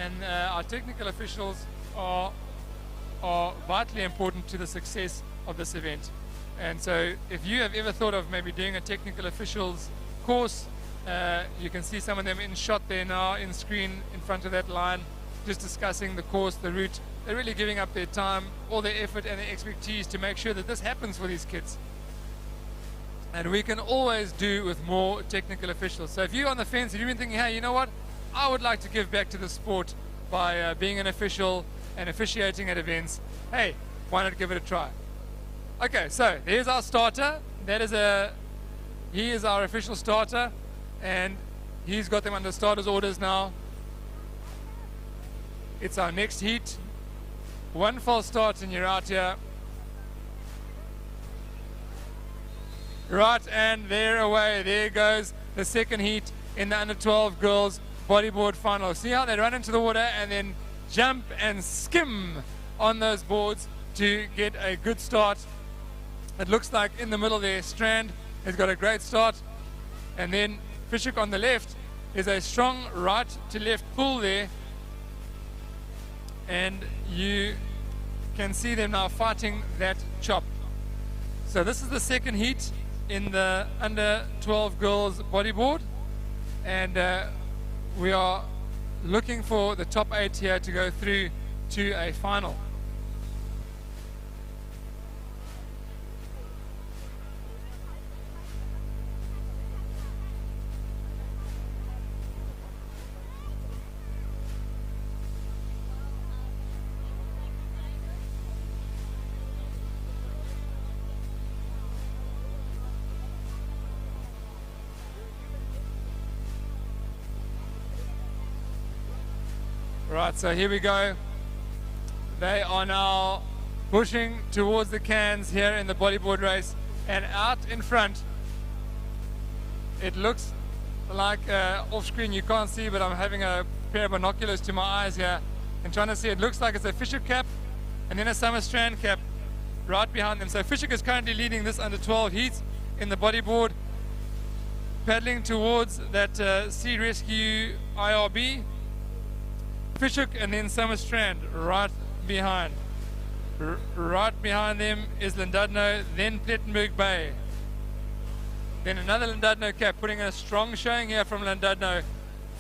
and our technical officials are vitally important to the success of this event. And so if you have ever thought of maybe doing a technical officials course, you can see some of them in shot there now in screen in front of that line, just discussing the course, the route. They're really giving up their time, all their effort and their expertise to make sure that this happens for these kids. And we can always do with more technical officials. So if you're on the fence and you've been thinking, hey, you know what, I would like to give back to the sport by being an official and officiating at events, hey, why not give it a try? Okay, so there's our starter. He is our official starter, and he's got them under starters orders now. It's our next heat. One false start and you're out here. Right, and they're away. There goes the second heat in the under 12 girls bodyboard final. See how they run into the water and then jump and skim on those boards to get a good start. It looks like in the middle there, Strand has got a great start. And then Fishhook on the left is a strong right to left pull there. And you can see them now fighting that chop. So this is the second heat in the under 12 girls bodyboard, and we are looking for the top 8 here to go through to a final. Right, so here we go. They are now pushing towards the cans here in the bodyboard race, and out in front, it looks like off screen you can't see, but I'm having a pair of binoculars to my eyes here and trying to see. It looks like it's a Fishhook cap and then a Summer Strand cap right behind them. So Fishhook is currently leading this under 12 heat in the bodyboard, paddling towards that Sea Rescue IRB. Fishhook and then Summer Strand right behind. Right behind them is Llandudno, then Plettenberg Bay. Then another Llandudno cap, putting in a strong showing here from Llandudno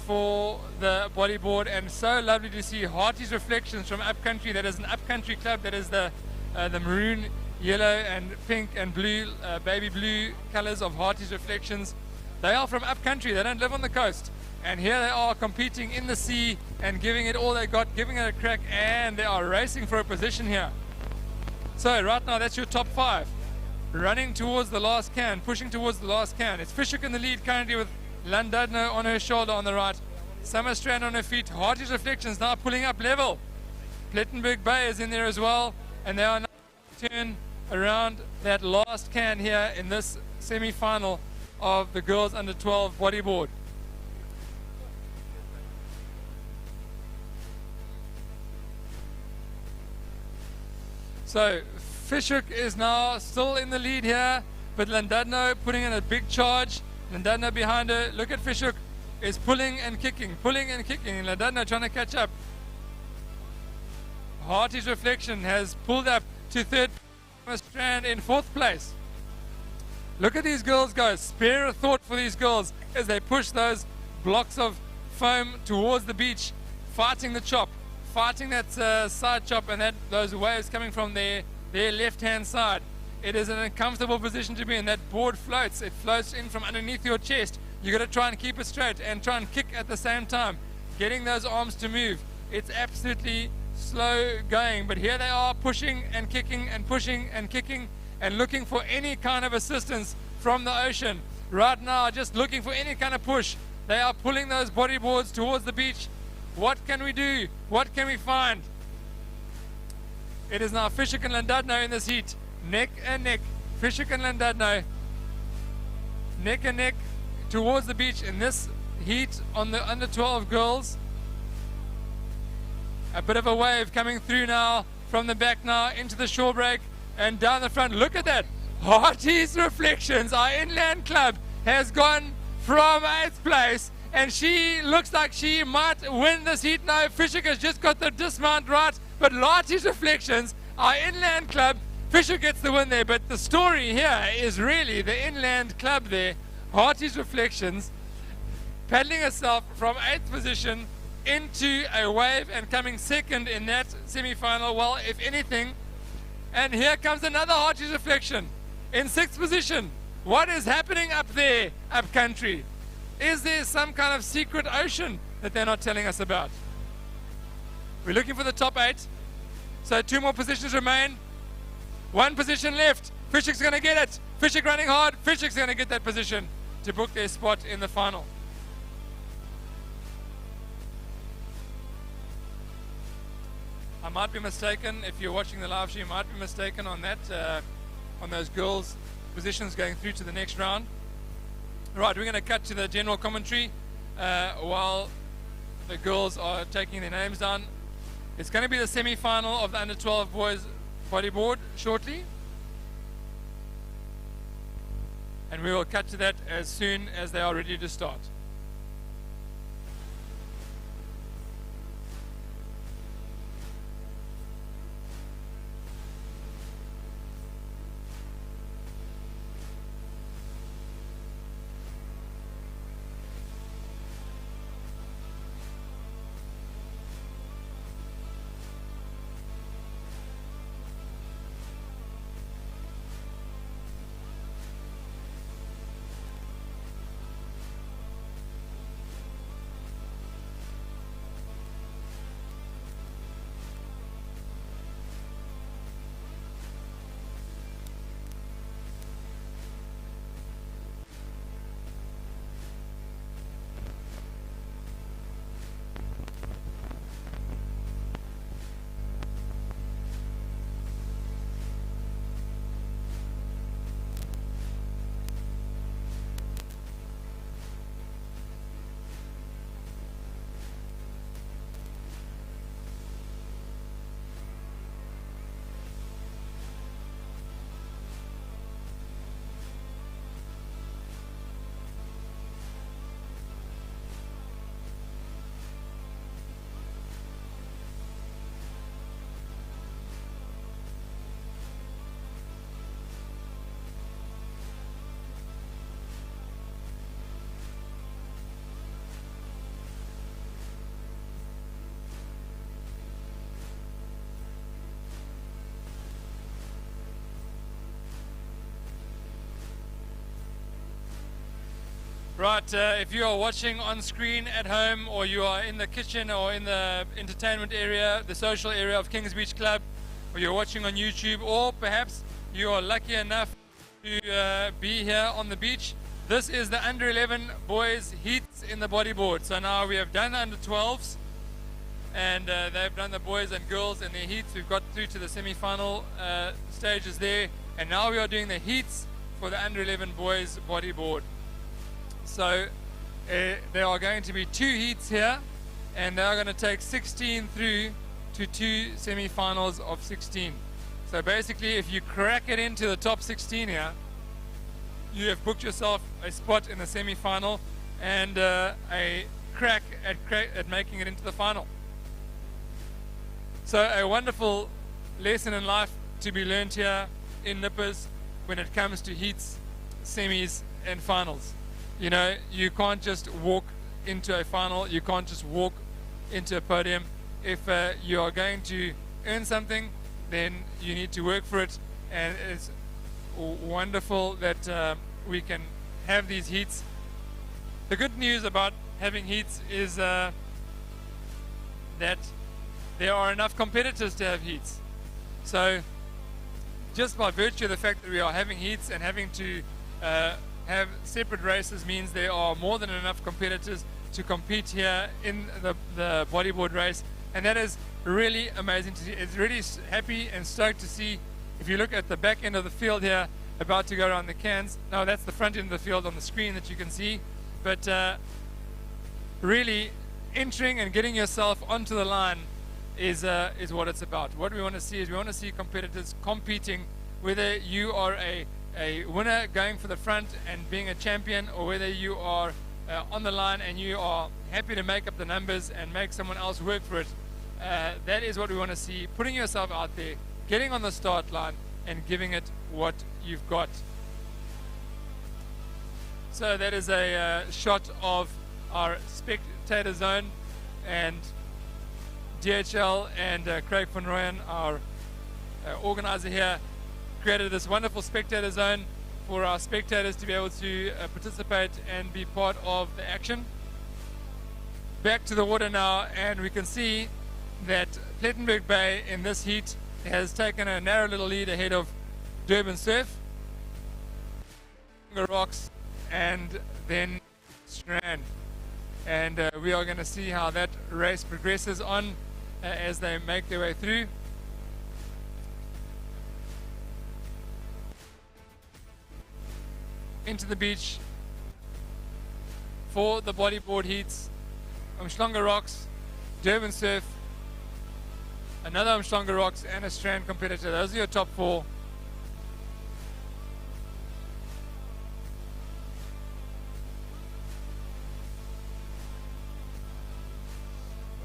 for the bodyboard. And so lovely to see Harty's Reflections from Upcountry. That is an Upcountry club. That is the maroon, yellow and pink and blue, baby blue colors of Harty's Reflections. They are from Upcountry. They don't live on the coast. And here they are competing in the sea and giving it all they got, giving it a crack, and they are racing for a position here. So right now that's your top 5. Running towards the last can, pushing towards the last can. It's Fishhook in the lead currently with Llandudno on her shoulder on the right. Summer Strand on her feet. Harty's Reflections now pulling up level. Plettenberg Bay is in there as well, and they are now turn around that last can here in this semi-final of the girls under 12 bodyboard. So Fishhook is now still in the lead here, but Llandudno putting in a big charge. Llandudno behind her. Look at Fishhook is pulling and kicking. Llandudno trying to catch up. Harty's Reflection has pulled up to third. Strand in 4th place. Look at these girls go. Spare a thought for these girls as they push those blocks of foam towards the beach, fighting the chop. Fighting that side chop and those waves coming from their left-hand side. It is an uncomfortable position to be in. That board floats. It floats in from underneath your chest. You got to try and keep it straight and try and kick at the same time, getting those arms to move. It's absolutely slow going, but here they are pushing and kicking and pushing and kicking and looking for any kind of assistance from the ocean. Right now, just looking for any kind of push. They are pulling those bodyboards towards the beach. What can we do? What can we find? It is now Fishhook and Llandudno in this heat. Neck and neck. Fishhook and Llandudno. Neck and neck towards the beach in this heat on the under 12 girls. A bit of a wave coming through now from the back now into the shore break and down the front. Look at that. Harty's Reflections, our inland club, has gone from 8th place and she looks like she might win this heat. No, Fishhook has just got the dismount right, but Lati's Reflections, our inland club, Fishhook gets the win there. But the story here is really the inland club there, Harty's Reflections, paddling herself from 8th position into a wave and coming second in that semi-final. Well, if anything, and here comes another Harty's Reflection in 6th position. What is happening up there, up country? Is there some kind of secret ocean that they're not telling us about? We're looking for the top 8. So 2 more positions remain. 1 position left. Fishhook's going to get it. Fishhook running hard. Fishhook's going to get that position to book their spot in the final. I might be mistaken, if you're watching the live stream, you might be mistaken on that, on those girls' positions going through to the next round. Right, we're going to cut to the general commentary while the girls are taking their names down. It's going to be the semi-final of the under-12 boys bodyboard shortly. And we will cut to that as soon as they are ready to start. Right, if you are watching on screen at home, or you are in the kitchen or in the entertainment area, the social area of Kings Beach Club, or you're watching on YouTube, or perhaps you are lucky enough to be here on the beach, this is the under 11 boys heats in the bodyboard. So now we have done the under 12s, and they've done the boys and girls in their heats. We've got through to the semi-final stages there, and now we are doing the heats for the under 11 boys bodyboard. So there are going to be 2 heats here, and they are going to take 16 through to 2 semi-finals of 16. So basically, if you crack it into the top 16 here, you have booked yourself a spot in the semi-final and a crack at making it into the final. So a wonderful lesson in life to be learned here in Nippers when it comes to heats, semis and finals. You know, you can't just walk into a final, you can't just walk into a podium. If you are going to earn something, then you need to work for it, and it's wonderful that we can have these heats. The good news about having heats is that there are enough competitors to have heats. So just by virtue of the fact that we are having heats and having to have separate races means there are more than enough competitors to compete here in the bodyboard race, and that is really amazing to see. It's really happy and stoked to see. If you look at the back end of the field here, about to go around the cans. No, that's the front end of the field on the screen that you can see. But really entering and getting yourself onto the line is what it's about. What we want to see is we want to see competitors competing, whether you are a winner going for the front and being a champion, or whether you are on the line and you are happy to make up the numbers and make someone else work for it, that is what we want to see. Putting yourself out there, getting on the start line and giving it what you've got. So that is a shot of our spectator zone, and DHL and Craig van Rooyen, our organizer here, created this wonderful spectator zone for our spectators to be able to participate and be part of the action. Back to the water now, and we can see that Plettenberg Bay in this heat has taken a narrow little lead ahead of Durban Surf, Rocks, and then Strand. And we are going to see how that race progresses on as they make their way through. Into the beach for the bodyboard heats. Umhlanga Rocks, Durban Surf, another Umhlanga Rocks, and a Strand competitor. Those are your top four.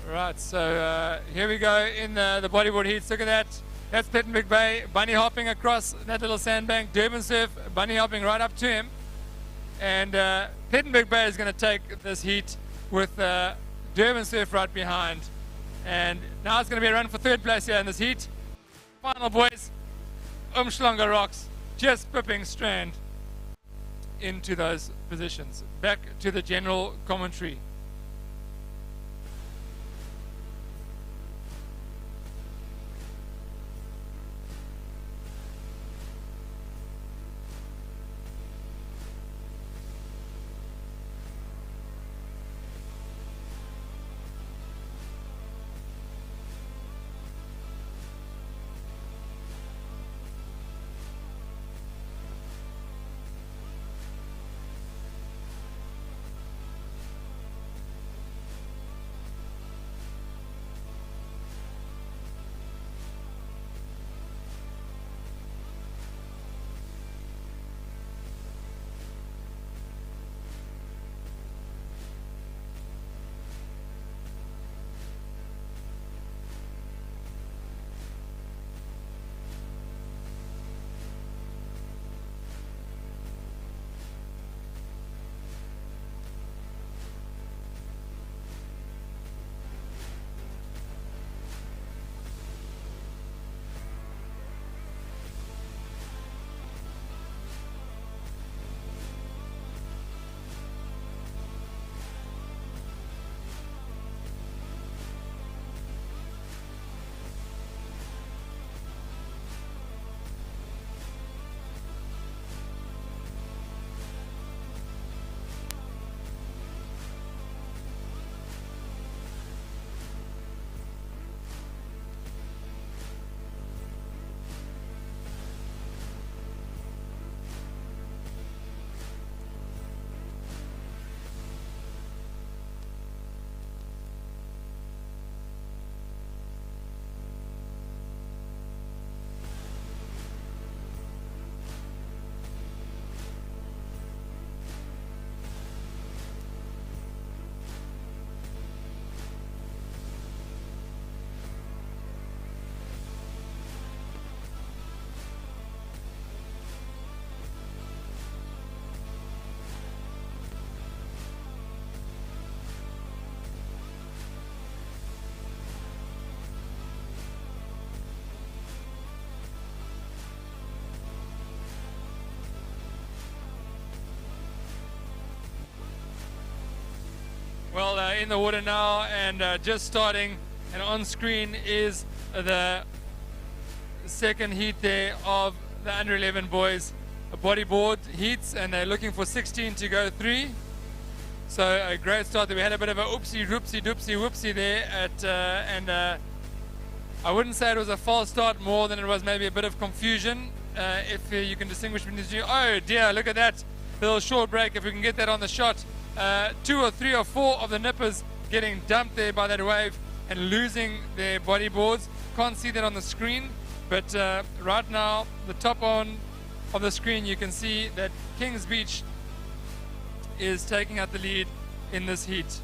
Right, so here we go in the bodyboard heats. Look at that. That's Plettenberg Bay, bunny hopping across that little sandbank. Durban Surf, bunny hopping right up to him. And Plettenberg Bay is going to take this heat with Durban Surf right behind. And now it's going to be a run for third place here in this heat. Final, boys, Umhlanga Rocks just pipping Strand into those positions. Back to the general commentary. Well, in the water now and just starting, and on screen is the second heat there of the under 11 boys bodyboard heats, and they're looking for 16 to go 3. So a great start there. We had a bit of a oopsie doopsie doopsie whoopsie there and I wouldn't say it was a false start more than it was maybe a bit of confusion, if you can distinguish between the two. Oh dear, look at that little short break. If we can get that on the shot, 2 or 3 or 4 of the nippers getting dumped there by that wave and losing their bodyboards. Can't see that on the screen, but right now the top on of the screen you can see that Kings Beach is taking out the lead in this heat.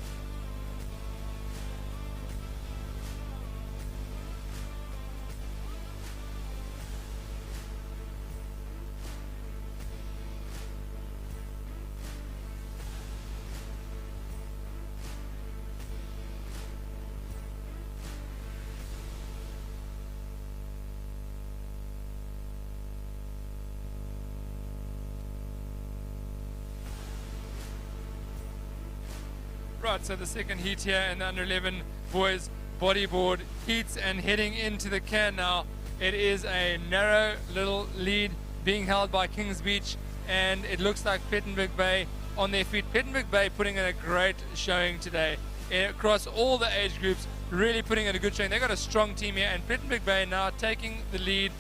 Right, so the second heat here in the under 11 boys bodyboard heats, and heading into the can now. It is a narrow little lead being held by Kings Beach, and it looks like Plettenberg Bay on their feet. Plettenberg Bay putting in a great showing today across all the age groups, really putting in a good showing. They've got a strong team here, and Plettenberg Bay now taking the lead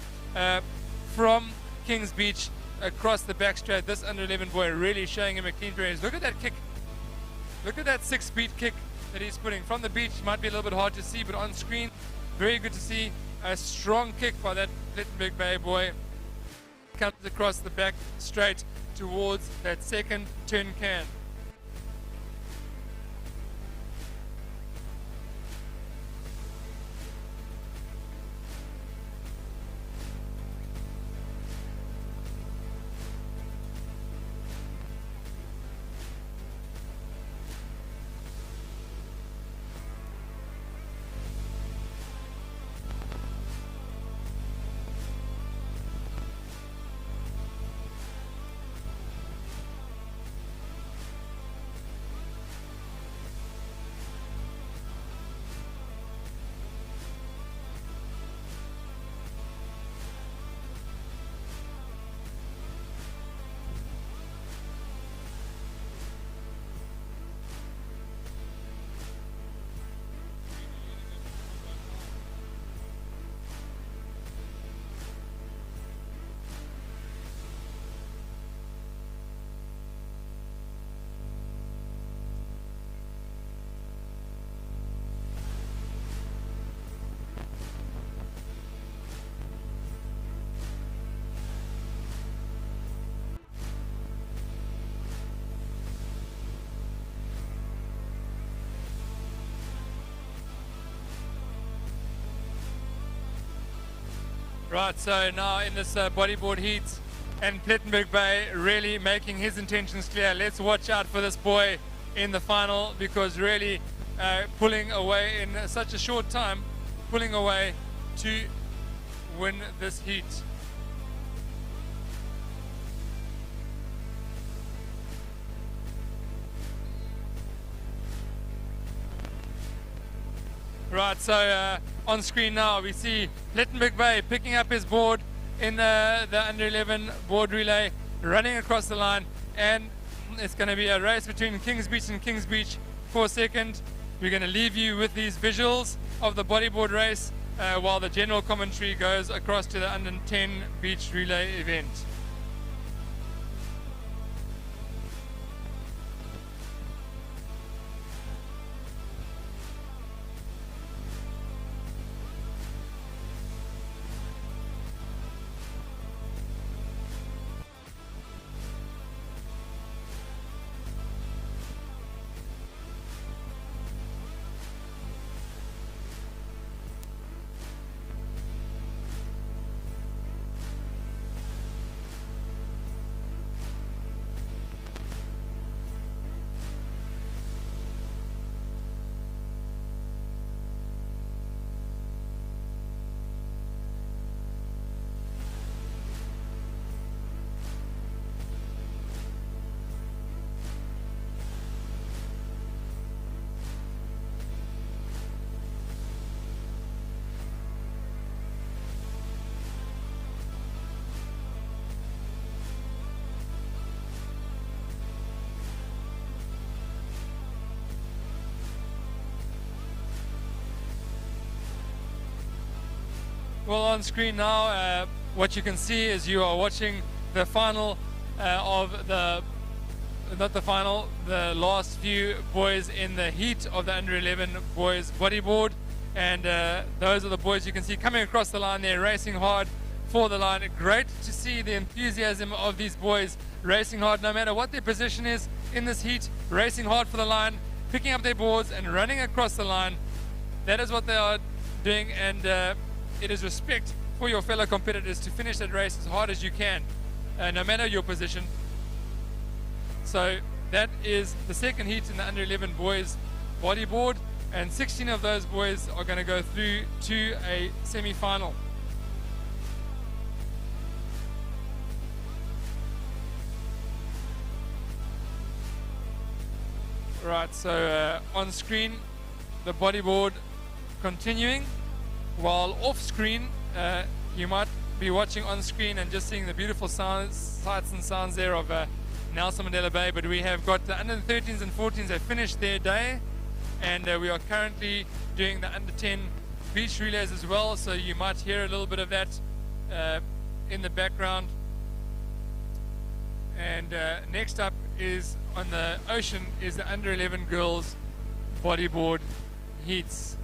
from Kings Beach across the back straight. This under 11 boy really showing him a clean pair. Look at that kick. Look at that 6-speed kick that he's putting from the beach. Might be a little bit hard to see, but on screen, very good to see. A strong kick by that Plettenberg Bay boy. Comes across the back straight towards that second turn can. Right, so now in this bodyboard heat, and Plettenberg Bay really making his intentions clear. Let's watch out for this boy in the final, because really pulling away in such a short time, pulling away to win this heat. Right, so on screen now we see Plettenberg Bay picking up his board in the under 11 board relay, running across the line, and it's going to be a race between Kings Beach and Kings Beach for second. We're going to leave you with these visuals of the bodyboard race while the general commentary goes across to the under 10 beach relay event. Well, on screen now, what you can see is you are watching the final of the, not the final, the last few boys in the heat of the under 11 boys bodyboard. And those are the boys you can see coming across the line there, racing hard for the line. Great to see the enthusiasm of these boys racing hard no matter what their position is in this heat, racing hard for the line, picking up their boards and running across the line. That is what they are doing, and it is respect for your fellow competitors to finish that race as hard as you can, no matter your position. So that is the second heat in the under 11 boys bodyboard, and 16 of those boys are going to go through to a semi-final. Right, so on screen the bodyboard continuing, while off screen you might be watching on screen and just seeing the beautiful sights and sounds there of Nelson Mandela Bay. But we have got the under 13s and 14s that finished their day, and we are currently doing the under 10 beach relays as well, so you might hear a little bit of that in the background. And next up is on the ocean is the under 11 girls bodyboard heats.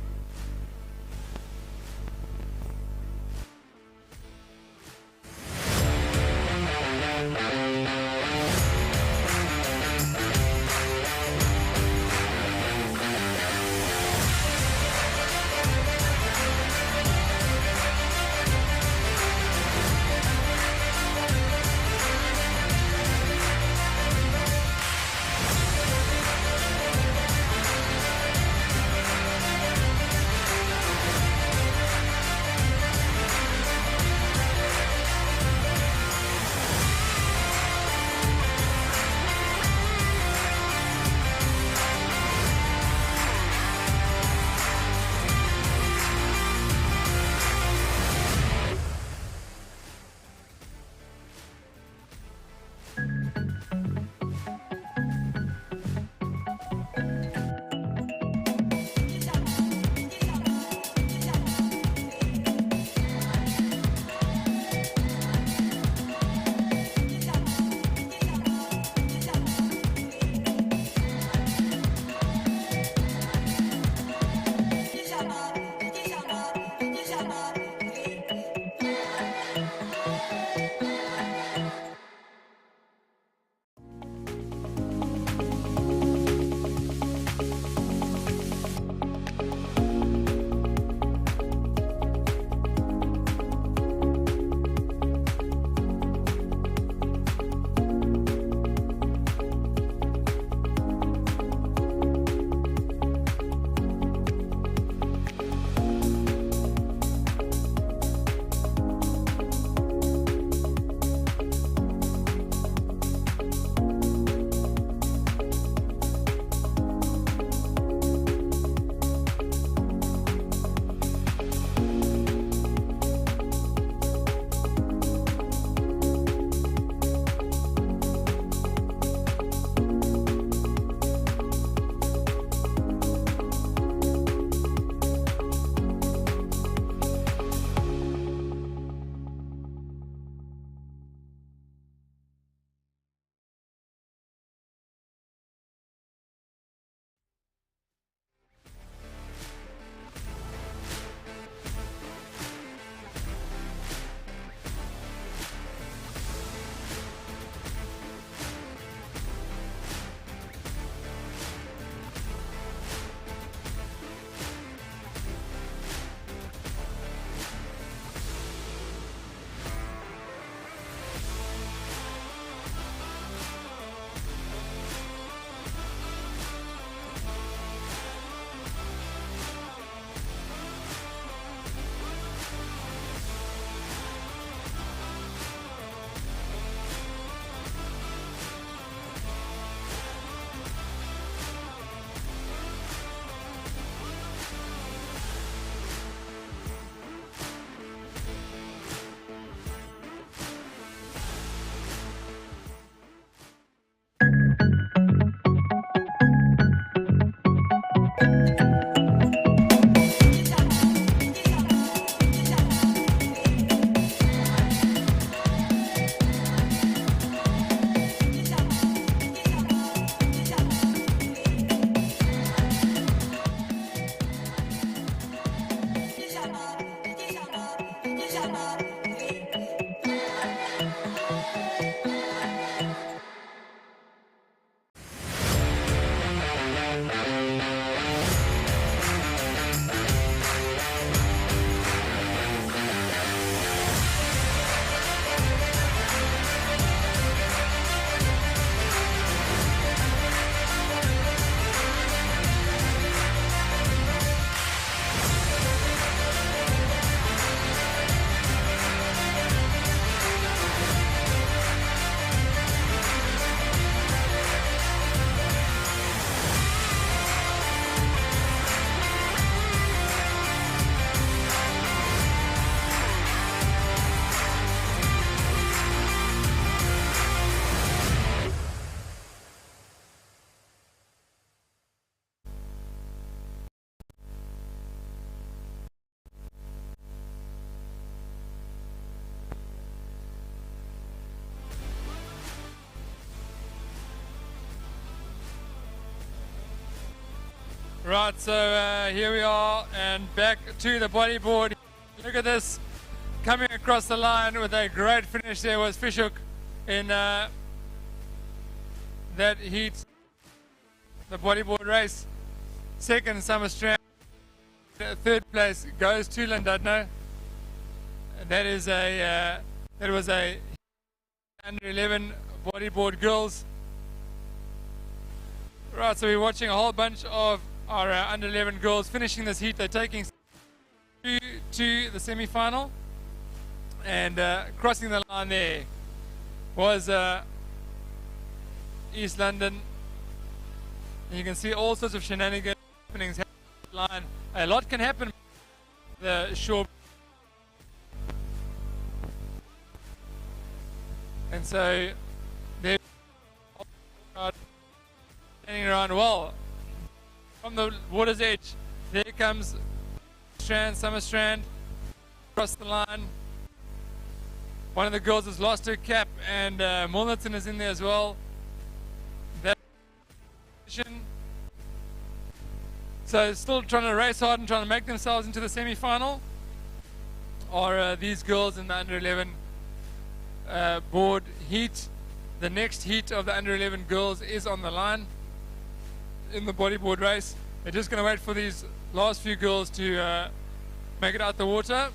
Right, so here we are, and back to the bodyboard. Look at this, coming across the line with a great finish there was Fishhook in that heat, the bodyboard race. Second, Summer Strand. Third place goes to Llandudno. That is a that was a under 11 bodyboard girls. Right, so we're watching a whole bunch of our under 11 girls finishing this heat. They're taking to the semi-final, and crossing the line there was East London. And you can see all sorts of shenanigans happening. Line. A lot can happen. The shore, and so they're standing around. Well, from the water's edge, there comes Summer Strand across the line. One of the girls has lost her cap, and Milnerton is in there as well. That position. So still trying to race hard and trying to make themselves into the semi-final are these girls in the under 11 board heat. The next heat of the under 11 girls is on the line in the bodyboard race. They're just going to wait for these last few girls to make it out the water,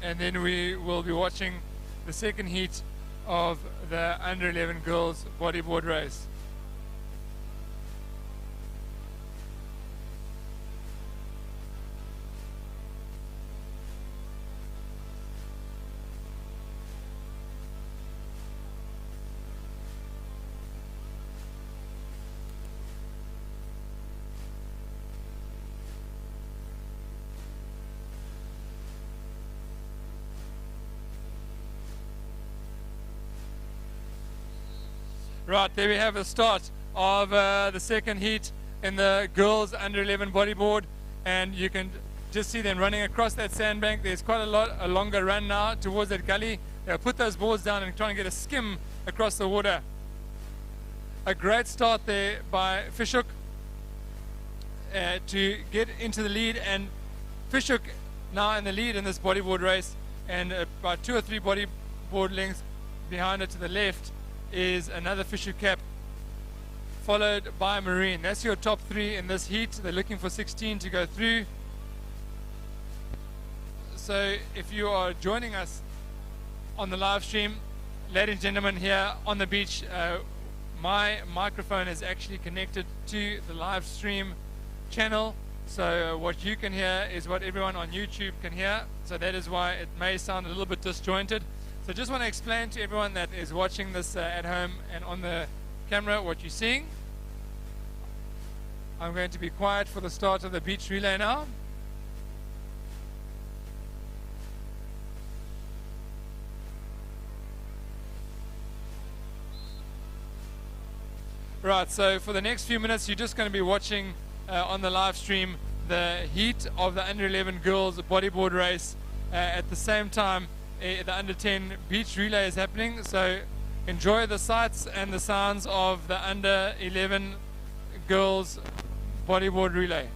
and then we will be watching the second heat of the under 11 girls bodyboard race. Right, there we have a start of the second heat in the girls under 11 bodyboard, and you can just see them running across that sandbank. There's quite a longer run now towards that gully. They'll put those boards down and try and get a skim across the water. A great start there by Fishhook to get into the lead, and Fishhook now in the lead in this bodyboard race, and about 2 or 3 bodyboard lengths behind her to the left is another Fishhook cap, followed by Marine. That's your top 3 in this heat. They're looking for 16 to go through. So if you are joining us on the live stream, ladies and gentlemen, here on the beach, my microphone is actually connected to the live stream channel. So what you can hear is what everyone on YouTube can hear. So that is why it may sound a little bit disjointed. So just want to explain to everyone that is watching this at home and on the camera what you're seeing. I'm going to be quiet for the start of the beach relay now. Right, so for the next few minutes you're just going to be watching on the live stream the heat of the under 11 girls bodyboard race. At the same time the under 10 beach relay is happening, so enjoy the sights and the sounds of the under 11 girls bodyboard relay.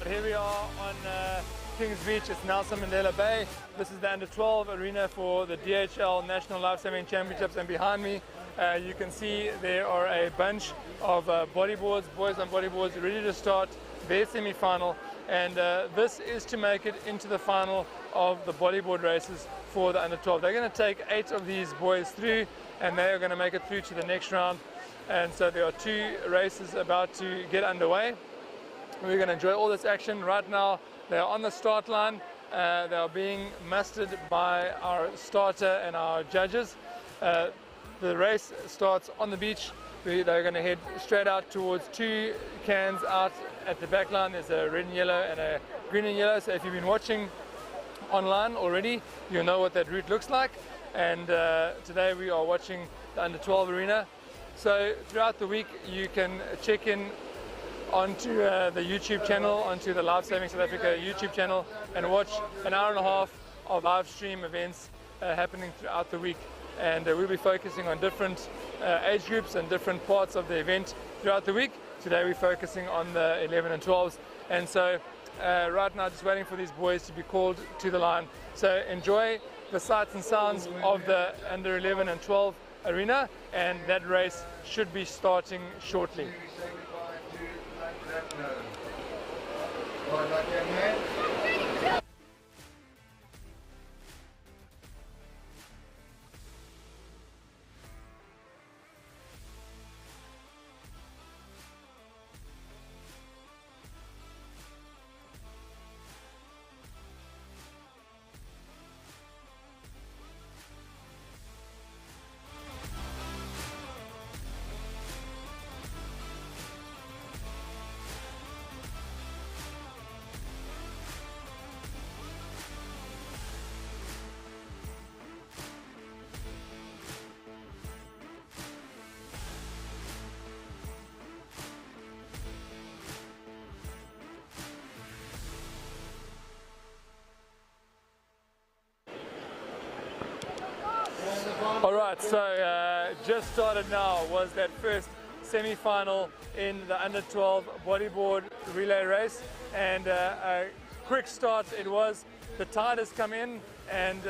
Here we are on Kings Beach. It's Nelson Mandela Bay. This is the under-12 arena for the DHL National Lifesaving Championships, and behind me you can see there are a bunch of bodyboards, boys on bodyboards, ready to start their semi-final, and this is to make it into the final of the bodyboard races for the under-12. They're going to take 8 of these boys through, and they are going to make it through to the next round, and so there are 2 races about to get underway. We're going to enjoy all this action. Right now they are on the start line. They are being mustered by our starter and our judges. The race starts on the beach. They're going to head straight out towards 2 cans out at the back line. There's a red and yellow and a green and yellow. So if you've been watching online already, you know what that route looks like. And today we are watching the under-12 arena. So throughout the week you can check in onto the YouTube channel, onto the Lifesaving South Africa YouTube channel, and watch an hour and a half of live stream events happening throughout the week. And we'll be focusing on different age groups and different parts of the event throughout the week. Today we're focusing on the 11 and 12s, and so right now just waiting for these boys to be called to the line. So enjoy the sights and sounds of the under 11 and 12 arena, and that race should be starting shortly. Alright, so just started now was that first semi-final in the under-12 bodyboard relay race, and a quick start it was. The tide has come in and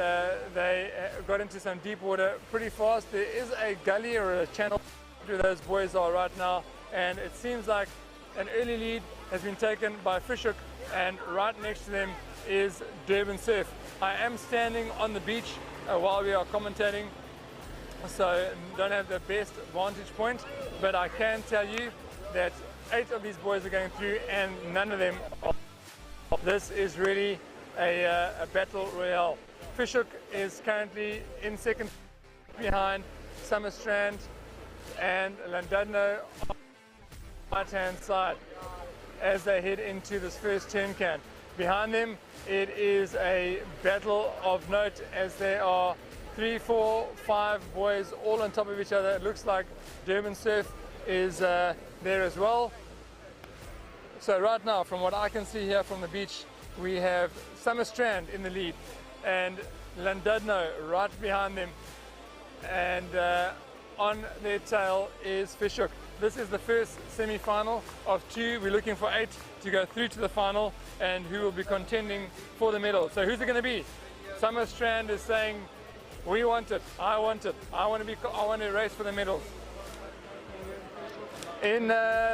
they got into some deep water pretty fast. There is a gully or a channel where those boys are right now, and it seems like an early lead has been taken by Fishhook, and right next to them is Durban Surf. I am standing on the beach while we are commentating, so don't have the best vantage point, but I can tell you that 8 of these boys are going through and none of them are. This is really a battle royale. Fishhook is currently in second behind Summerstrand and Landudno on the right hand side as they head into this first turn can. Behind them it is a battle of note as there are 3, 4, 5 boys all on top of each other. It looks like Durban Surf is there as well. So right now, from what I can see here from the beach, we have Summerstrand in the lead and Landudno right behind them, and on their tail is Fishhook. This is the first semi-final of 2. We're looking for 8 to go through to the final, and who will be contending for the medal. So who's it going to be? Summerstrand is saying, we want it, I want it, I want to race for the medals. In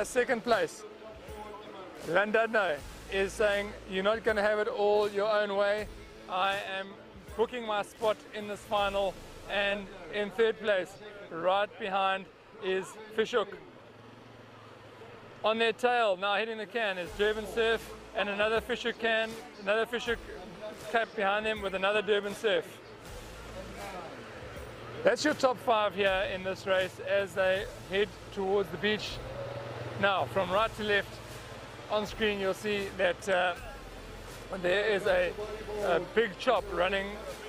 second place, Landudno is saying, you're not going to have it all your own way. I am booking my spot in this final. And in third place, right behind, is Fishhook. On their tail, now hitting the can, is Durban Surf and another Fishhook can, another Fishhook cap behind them with another Durban Surf. That's your top 5 here in this race as they head towards the beach. Now, from right to left, on screen you'll see that there is a big chop running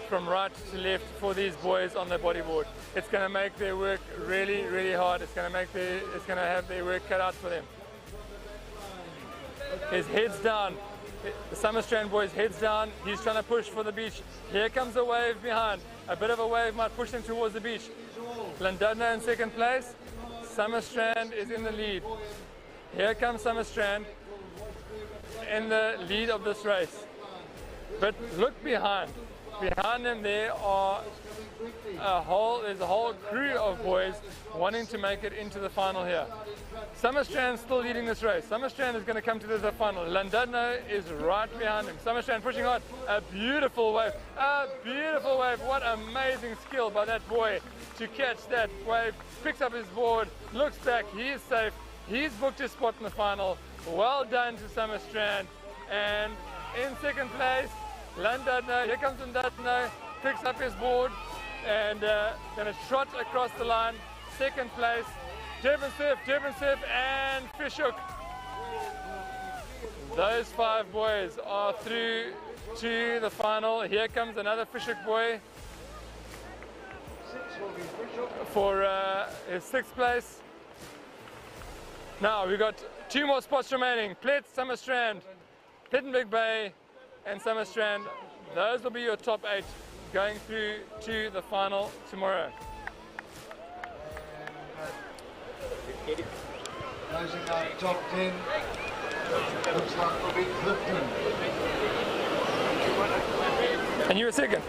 from right to left for these boys on the bodyboard. It's going to make their work really, really hard. It's going to have their work cut out for them. His head's down. The Summerstrand boy's head's down. He's trying to push for the beach. Here comes a wave behind. A bit of a wave might push him towards the beach. Landudno in second place. Summerstrand is in the lead. Here comes Summerstrand. in the lead of this race. But look behind. Behind them there are there's a whole crew of boys wanting to make it into the final here. Summerstrand still leading this race. Summerstrand is going to come to the final. Llandudno is right behind him. Summerstrand pushing hard. A beautiful wave. A beautiful wave. What amazing skill by that boy to catch that wave. Picks up his board, looks back, he is safe. He's booked his spot in the final. Well done to Summerstrand. And in second place, Llandudno. Here comes Llandudno. Picks up his board and going to trot across the line. Second place, Durban Surf, and Fishhook. Those 5 boys are through to the final. Here comes another Fishhook boy for his 6th place. Now we've got 2 more spots remaining. Plet, Summerstrand, Plettenberg Bay and Summerstrand. Those will be your top 8 going through to the final tomorrow. Closing out top 10. Looks like we'll be Clifton. And you were second.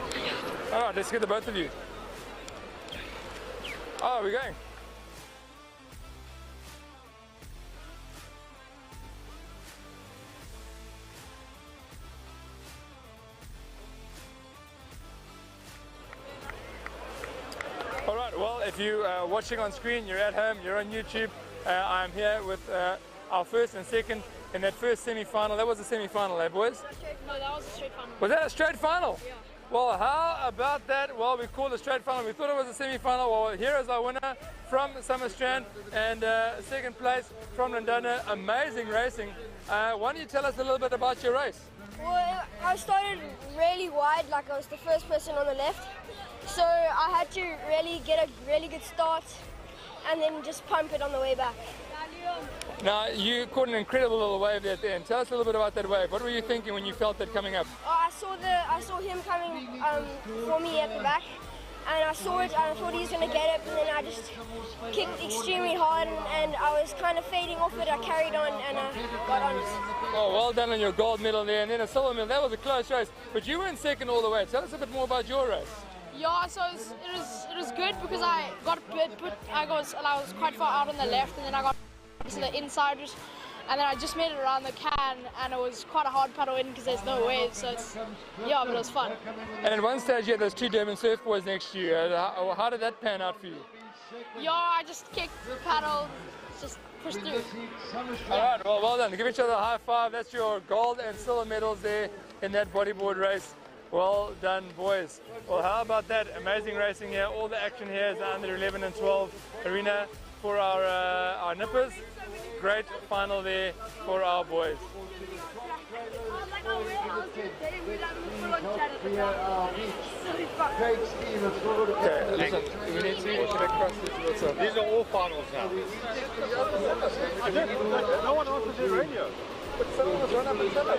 All right, let's get the both of you. Oh, we're going. All right, well, if you are watching on screen, you're at home, you're on YouTube, I'm here with our first and second in that first semi-final. That was a semi-final, eh, boys? No, that was a straight final. Was that a straight final? Yeah. Well, how about that? Well, we called it a straight final. We thought it was a semi-final. Well, here is our winner from Summerstrand and second place from Llandudno. Amazing racing. Why don't you tell us a little bit about your race? Well, I started really wide, like I was the first person on the left. So I had to really get a really good start and then just pump it on the way back. Now, you caught an incredible little wave there at the end. Tell us a little bit about that wave. What were you thinking when you felt that coming up? I saw him coming for me at the back, and I saw it and I thought he was going to get it, and then I just kicked extremely hard and I was kind of fading off it. I carried on and I got on it. Oh, well done on your gold medal there and then a silver medal. That was a close race, but you weren't second all the way. Tell us a bit more about your race. Yeah, so it was good because I got I was quite far out on the left, and then I got to the inside, and then I just made it around the can, and it was quite a hard paddle in because there's no waves. So but it was fun. And at one stage you had those 2 Durban Surf boys next to you. How did that pan out for you? Yeah, I just kicked, paddled, just pushed through. All right, well done. Give each other a high five. That's your gold and silver medals there in that bodyboard race. Well done, boys. Well, how about that? Amazing racing here. All the action here is under 11 and 12 arena for our nippers. Great final there for our boys. Okay, listen, we need to connect across this. These are all finals now. No one wants to do radio. But someone was run up and tell me.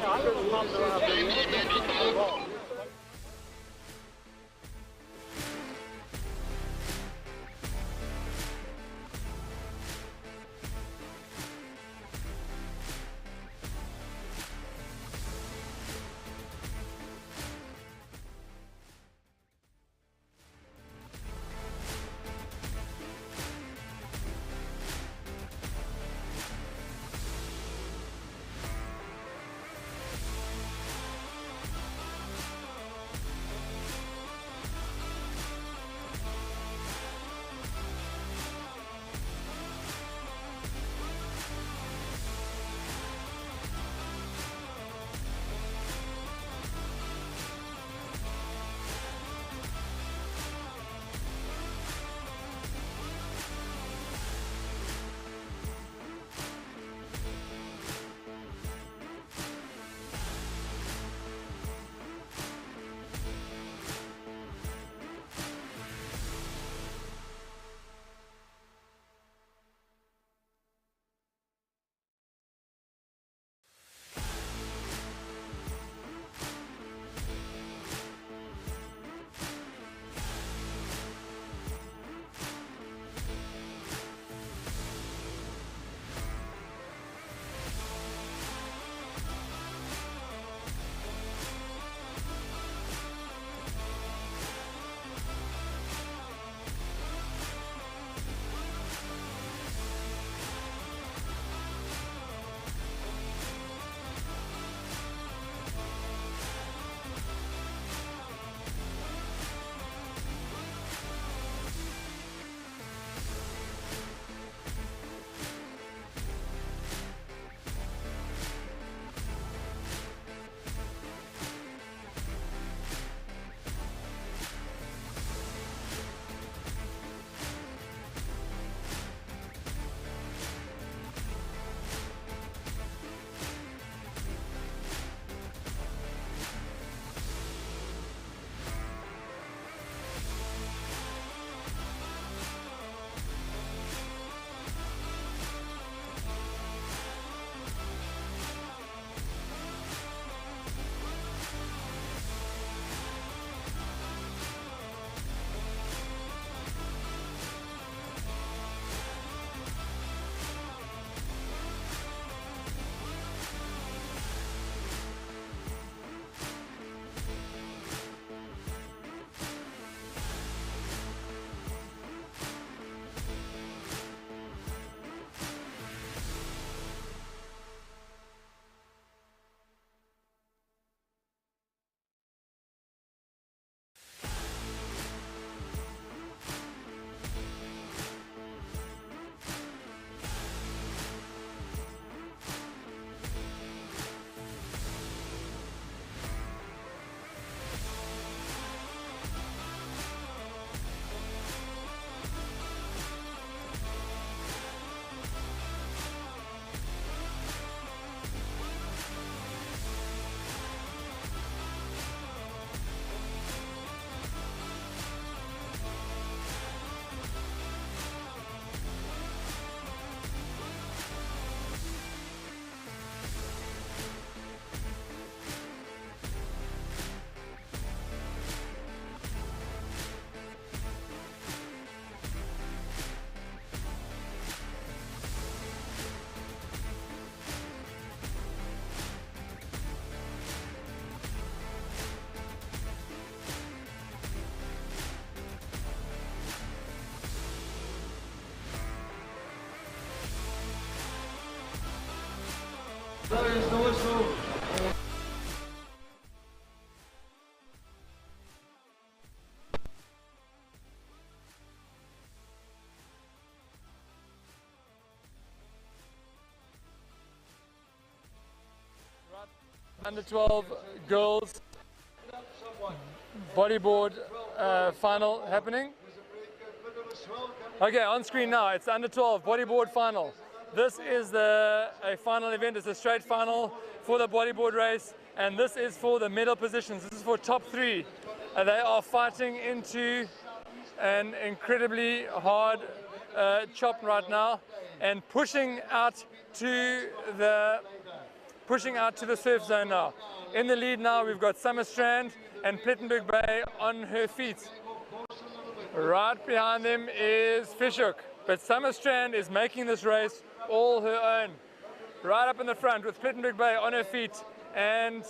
Under 12 girls bodyboard final happening. Okay, on screen now, it's under 12 bodyboard final. This is a final event. It's a straight final for the bodyboard race, and this is for the medal positions. This is for top 3. They are fighting into an incredibly hard chop right now, and pushing out to the surf zone now. In the lead now, we've got Summerstrand and Plettenberg Bay on her feet. Right behind them is Fishhook, but Summerstrand is making this race all her own. Right up in the front with Plettenberg Bay on her feet, and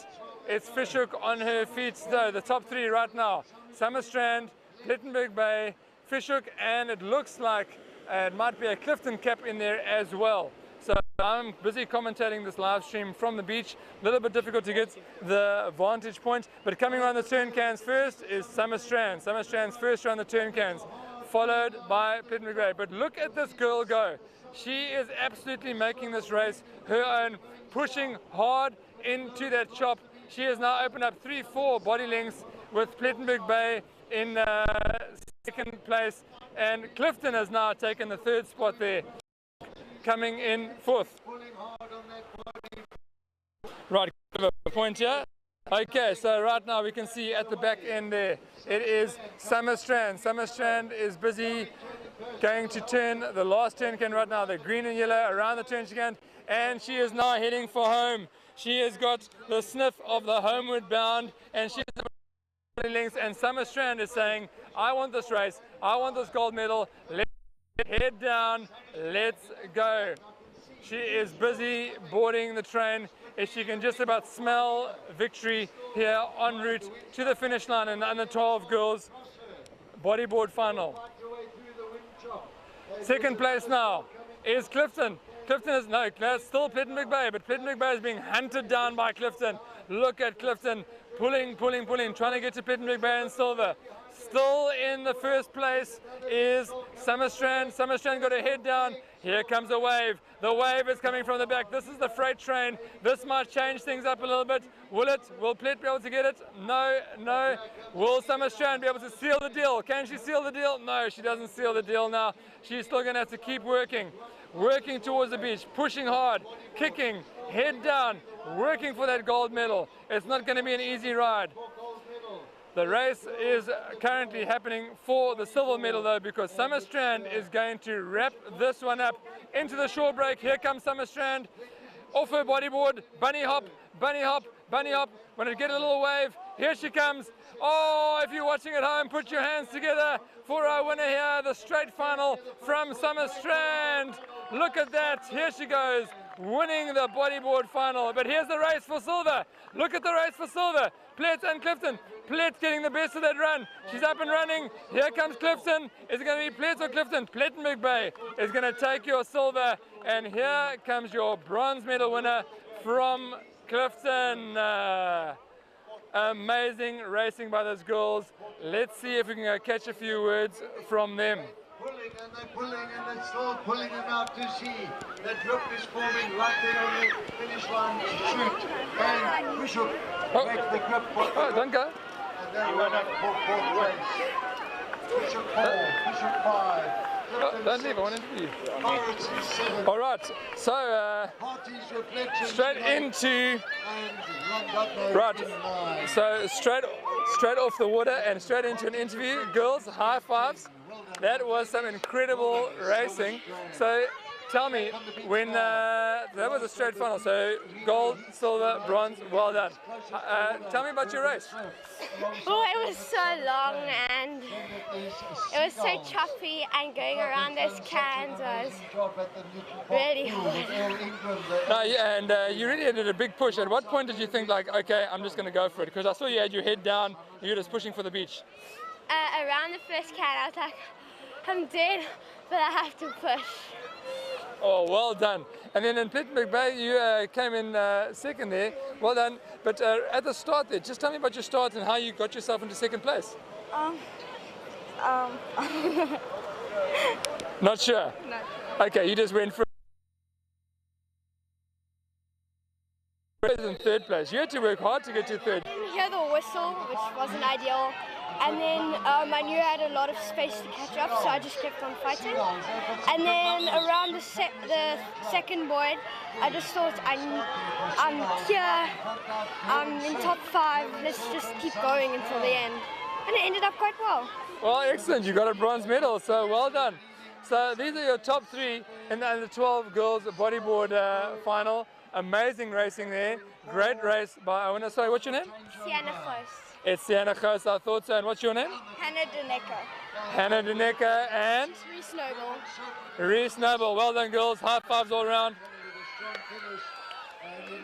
it's Fishhook on her feet. So the top 3 right now: Summerstrand, Plettenberg Bay, Fishhook, and it looks like it might be a Clifton cap in there as well. So I'm busy commentating this live stream from the beach. A little bit difficult to get the vantage point, but coming around the turn cans first is Summerstrand. Summerstrand's first around the turn cans, followed by Plettenberg Bay. But look at this girl go. She is absolutely making this race her own, pushing hard into that chop. She has now opened up 3-4 body lengths, with Plettenberg Bay in second place, and Clifton has now taken the 3rd spot there, coming in 4th. Right, a point here. Okay, so right now we can see at the back end there, it is Summerstrand. Summerstrand is busy going to turn the last turn can right now, the green and yellow around the turn can, and she is now heading for home. She has got the sniff of the homeward bound, and she's lengths, and Summerstrand is saying, I want this race, I want this gold medal, let's head down, let's go. She is busy boarding the train. She can just about smell victory here en route to the finish line in the under 12 girls bodyboard final. Second place now is Clifton. Clifton is, no, that's still Plettenberg Bay, but Plettenberg Bay is being hunted down by Clifton. Look at Clifton pulling, trying to get to Plettenberg Bay in silver. Still in the first place is Summerstrand. Summerstrand got her head down. Here comes a wave. The wave is coming from the back. This is the freight train. This might change things up a little bit. Will it? Will Plet be able to get it? No, no. Will Summerstrand be able to seal the deal? Can she seal the deal? No, she doesn't seal the deal now. She's still going to have to keep working towards the beach, pushing hard, kicking, head down, working for that gold medal. It's not going to be an easy ride. The race is currently happening for the silver medal though, because Summerstrand is going to wrap this one up into the shore break. Here comes Summerstrand off her bodyboard, bunny hop, bunny hop, bunny hop. When it get a little wave, here she comes. Oh, if you're watching at home, put your hands together for our winner here, the straight final from Summerstrand. Look at that, here she goes, winning the bodyboard final. But here's the race for silver. Look at the race for silver. Plet and Clifton. Plet getting the best of that run. She's up and running. Here comes Clifton. Is it going to be Plet or Clifton? Plettenberg Bay is going to take your silver. And here comes your bronze medal winner from Clifton. Amazing racing by those girls. Let's see if we can go catch a few words from them. Pulling and they're pulling and they're still pulling them out to sea. That grip is forming right there on the finish line. Shoot and Bishop makes the grip. Oh, don't go. And they run up for 4th place. Bishop 4, Bishop 5. Oh, don't leave, I want to interview you. All right, so straight into, right, so straight off the water and straight into an interview. Girls, high fives. That was some incredible racing. So tell me, when that was a straight final, so gold, silver, bronze, well done. Tell me about your race. Oh, it was so long and it was so choppy, and going around those cans was really hard. And you really did a big push. At what point did you think, like, okay, I'm just going to go for it? Because I saw you had your head down, you were just pushing for the beach. Around the first can, I was like, I'm dead. but I have to push. Oh, well done. And then in Plettenberg Bay, you came in second there. Well done. But at the start there, just tell me about your start and how you got yourself into second place. Not sure? No. Okay, you just went for in third place. You had to work hard to get to third. Hear the whistle, which wasn't ideal. And then I knew I had a lot of space to catch up, so I just kept on fighting. And then around the second void, I just thought, I'm here, I'm in top 5, let's just keep going until the end. And it ended up quite well. Well, excellent. You got a bronze medal, so well done. So these are your top 3 in the under 12 girls bodyboard final. Amazing racing there. Great race by Owen. Sorry, what's your name? Sienna Close. It's Sienna Close, I thought so. And what's your name? Hannah Denecker. Hannah Denecker and? Reese Noble. Reese Noble. Well done, girls. High fives all around.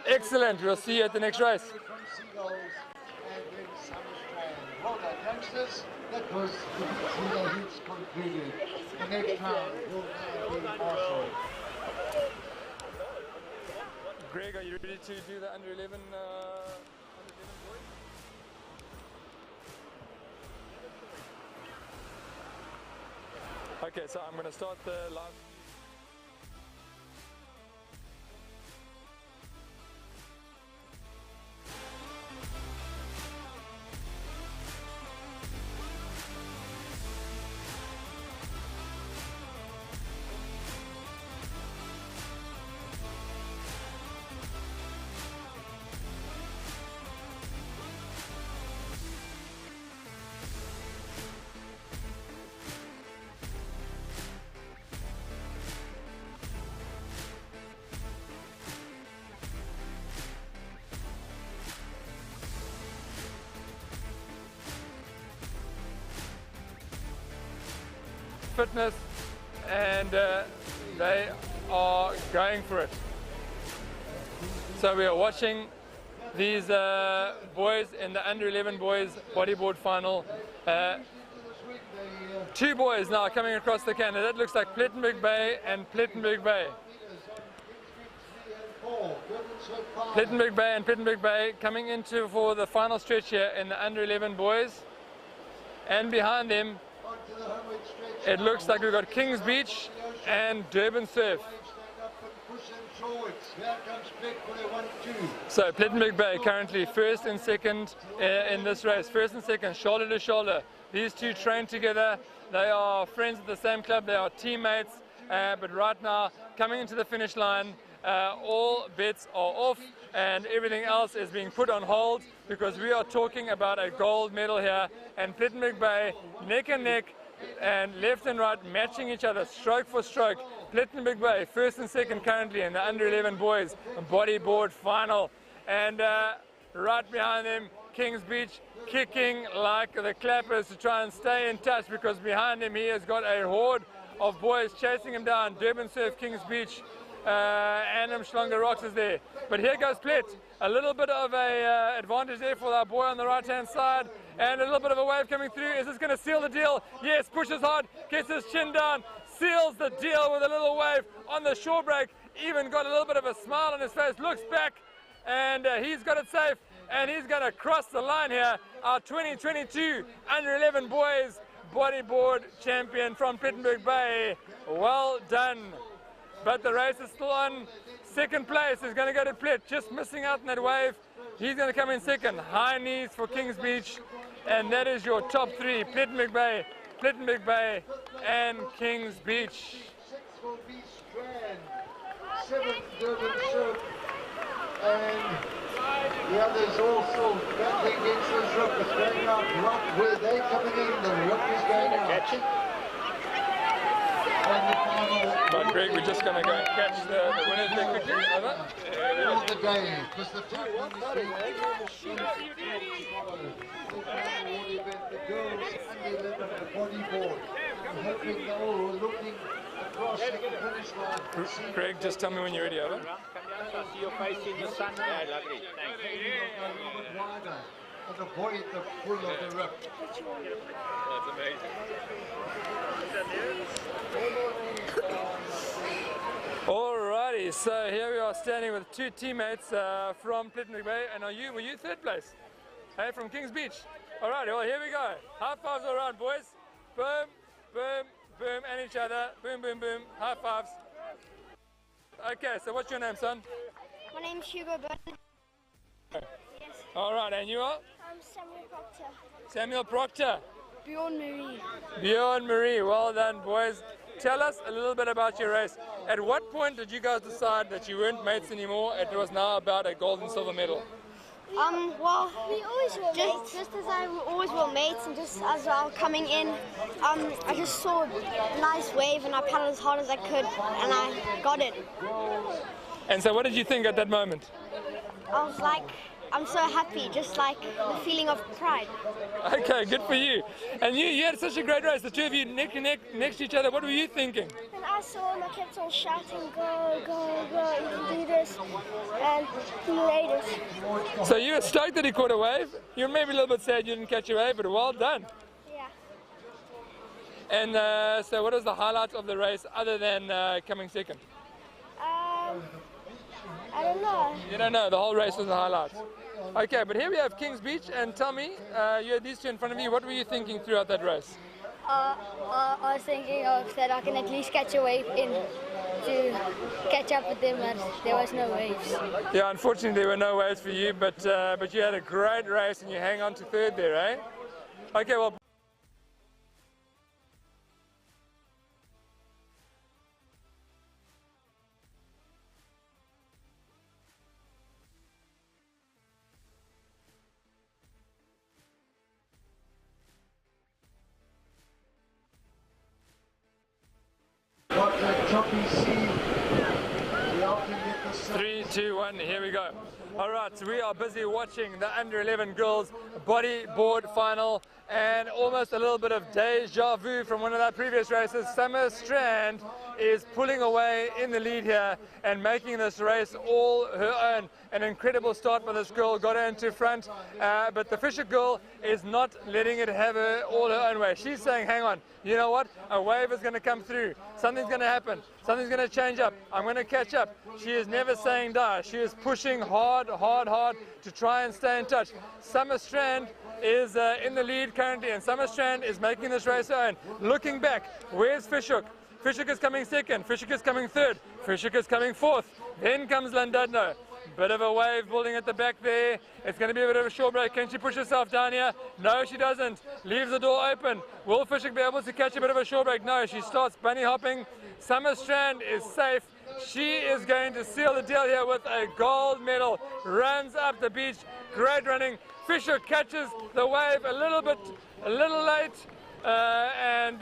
Excellent. We'll see you at the next race. Well done, youngsters. That was the hits concluded. The next round will now be Arsenal. Greg, are you ready to do the under 11 boys? Okay, so I'm going to start the live. Fitness, and they are going for it. So we are watching these boys in the under 11 boys bodyboard final. 2 boys now coming across the cannon. That looks like Plettenberg Bay and Plettenberg Bay. Plettenberg Bay and Plettenberg Bay coming into for the final stretch here in the under 11 boys. And behind them, it looks like we've got Kings Beach and Durban Surf. So Plettenberg Bay currently first and second in this race. First and second, shoulder to shoulder. These 2 train together. They are friends at the same club. They are teammates. But right now, coming into the finish line, all bets are off and everything else is being put on hold because we are talking about a gold medal here. And Plettenberg Bay, neck and neck, and left and right matching each other stroke for stroke. Plettenberg Bay first and second currently in the under 11 boys bodyboard final, and right behind them Kings Beach kicking like the clappers to try and stay in touch because behind him he has got a horde of boys chasing him down. Durban Surf, Kings Beach, Annam Schlonger Rocks is there, but here goes Plet. A little bit of a advantage there for our boy on the right hand side, and a little bit of a wave coming through. Is this going to seal the deal? Yes, pushes hard, gets his chin down, seals the deal with a little wave on the shore break, even got a little bit of a smile on his face, looks back, and he's got it safe, and he's going to cross the line here. Our 2022 under 11 boys bodyboard champion from Plettenberg Bay. Well done. But the race is still on. Second place is going to go to Plet, just missing out on that wave. He's going to come in second. High knees for Kings Beach. And that is your top 3, Plettenberg Bay, and Kings Beach. 6th will be Strand, 7th Durban Surf, and the others also battling against this rook. It's going out rock where they're coming in. The rook is going out. But Greg, we're just going to go and catch the winners there quickly. Over. Of the day, because the top one is the girls under 11 bodyboard. I'm hoping they're all looking across the finish line. Greg, just tell me when you're ready. Over. See your face in the sun. Yeah, lovely. Thanks. and avoid the pull of the rope. That's amazing. Alrighty, so here we are standing with two teammates from Taplin Bay, and were you third place? Hey, from Kings Beach. Alright, well here we go. High fives all around, boys. Boom, boom, boom, and each other. Boom, boom, boom. High fives. Okay, so what's your name, son? My name's Hugo Burton. Yes. Alright, and you are? I'm Samuel Proctor. Samuel Proctor. Bjorn Marie. Bjorn Marie, well done, boys. Tell us a little bit about your race. At what point did you guys decide that you weren't mates anymore? It was now about a gold and silver medal. Well, we always were mates. Just as I always were mates, and just as I was coming in, I just saw a nice wave, and I paddled as hard as I could, and I got it. And so what did you think at that moment? I was like, I'm so happy, just like the feeling of pride. Okay, good for you. And you had such a great race, the two of you neck to neck next to each other. What were you thinking? And I saw my kids all shouting, go, go, go, you can do this, and he made it. So you were stoked that he caught a wave. You were maybe a little bit sad you didn't catch a wave, but well done. Yeah. And so what was the highlight of the race other than coming second? I don't know. You don't know, the whole race was the highlight. Okay, but here we have Kings Beach, and tell me, you had these two in front of you, what were you thinking throughout that race? I was thinking of that I can at least catch a wave in to catch up with them, but there was no waves. Yeah, unfortunately there were no waves for you, but you had a great race and you hang on to third there, eh? Okay, well. What the choppy sea. We often get the 3, 2, 1, here we go. Alright, so we are busy watching the under 11 girls bodyboard final, and almost a little bit of deja vu from one of our previous races. Summer Strand is pulling away in the lead here and making this race all her own. An incredible start by this girl, got her into front, but the Fisher girl is not letting it have her all her own way. She's saying, hang on, you know what, a wave is going to come through, something's going to happen, something's going to change up, I'm going to catch up. She is never saying die, she is pushing hard, hard, hard to try and stay in touch. Summer Strand is in the lead currently, and Summer Strand is making this race her own. Looking back, where's Fishhook? Fishhook is coming second, Fishhook is coming third, Fishhook is coming fourth, then comes Landudno. Bit of a wave building at the back there. It's going to be a bit of a short break. Can she push herself down here? No, she doesn't. Leaves the door open. Will Fishhook be able to catch a bit of a short break? No, she starts bunny hopping. Summer Strand is safe. She is going to seal the deal here with a gold medal. Runs up the beach. Great running. Fishhook catches the wave a little late, and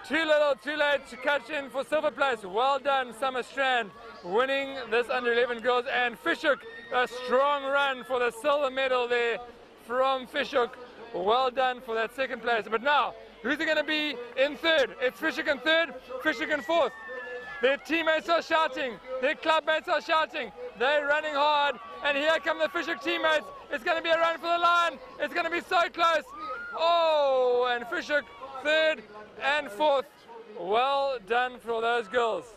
too little, too late to catch in for silver place. Well done, Summer Strand, winning this under 11 girls, and Fishhook, a strong run for the silver medal there from Fishhook. Well done for that second place. But now, who's it going to be in third? It's Fishhook in third, Fishhook in fourth. Their teammates are shouting, their clubmates are shouting, they're running hard, and here come the Fishhook teammates. It's going to be a run for the line. It's going to be so close. Oh, and Fishhook third and fourth. Well done for those girls.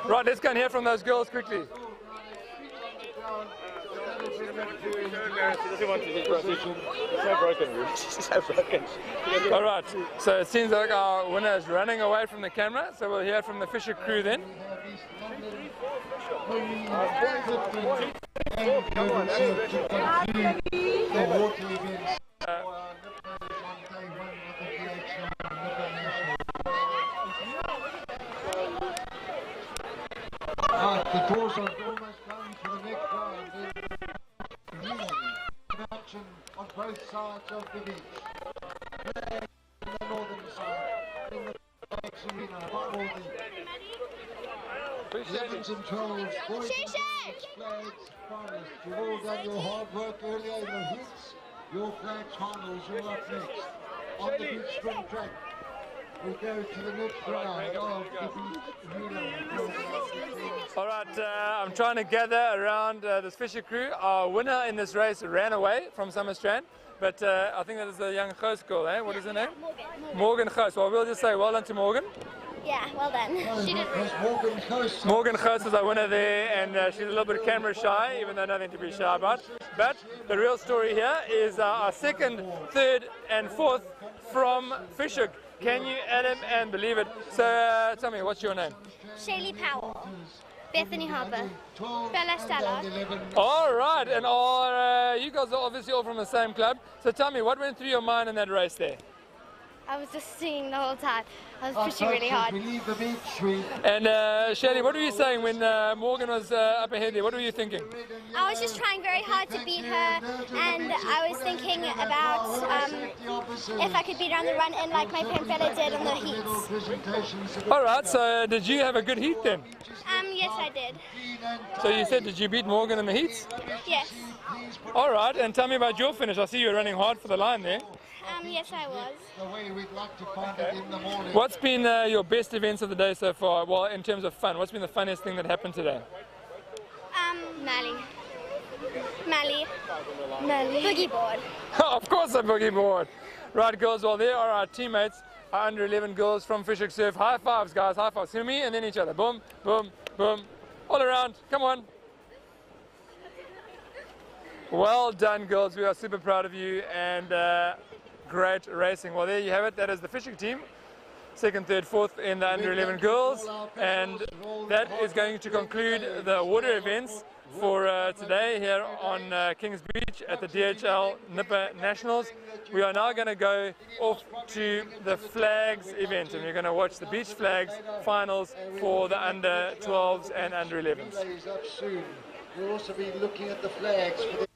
Right, let's go and hear from those girls quickly. She doesn't want to hit position. It's so broken, Ruth. She's so broken. All right, so it seems like our winner is running away from the camera, so we'll hear from the Fisher crew then. The doors are almost going for the next round. Action on both sides of the beach. In the northern side, in the next arena, above all the 11s and 12s, boys and girls, flags, finalists. You've all done your hard work earlier in the hits. Your flags finals, you're up next. On the beach spring track. We go to the next round of All right, I'm trying to gather around this Fisher crew. Our winner in this race ran away from Summerstrand, but I think that is the young Goos girl, eh? What is her name? Morgan Goos. Well, we'll just say well done to Morgan. Yeah, well done. She did. Morgan Goos is our winner there, and she's a little bit camera shy, even though nothing to be shy about. But the real story here is our second, third, and fourth from Fisher. Can you, Adam, and believe it? So tell me, what's your name? Shaylee Powell. Bethany Harper. Bella Stella. All right, and you guys are obviously all from the same club. So tell me, what went through your mind in that race there? I was just singing the whole time. I was pushing really hard. And Shaylee, what were you saying when Morgan was up ahead there? What were you thinking? I was just trying very hard to beat her, and I was thinking about if I could beat her on the run in like my pen fella did on the heats. All right, so did you have a good heat then? Yes, I did. So you said, did you beat Morgan in the heats? Yes. All right, and tell me about your finish. I see you were running hard for the line there. Yes, I was. What's been your best events of the day so far? Well, in terms of fun, what's been the funniest thing that happened today? Mally. Boogie board. Of course, a boogie board. Right, girls, well, there are our teammates, our under 11 girls from Fisher Surf. High fives, guys, high fives. To me and then each other. Boom, boom, boom. All around. Come on. Well done, girls. We are super proud of you, and great racing. Well, there you have it. That is the fishing team. Second, third, fourth in the under 11 girls. And that is going to conclude the water events for today here on Kings Beach at the DHL Nipper Nationals. We are now going to go off to the flags event, and we're going to watch the beach flags finals for the under 12s and under 11s. We'll also be looking at the flags for the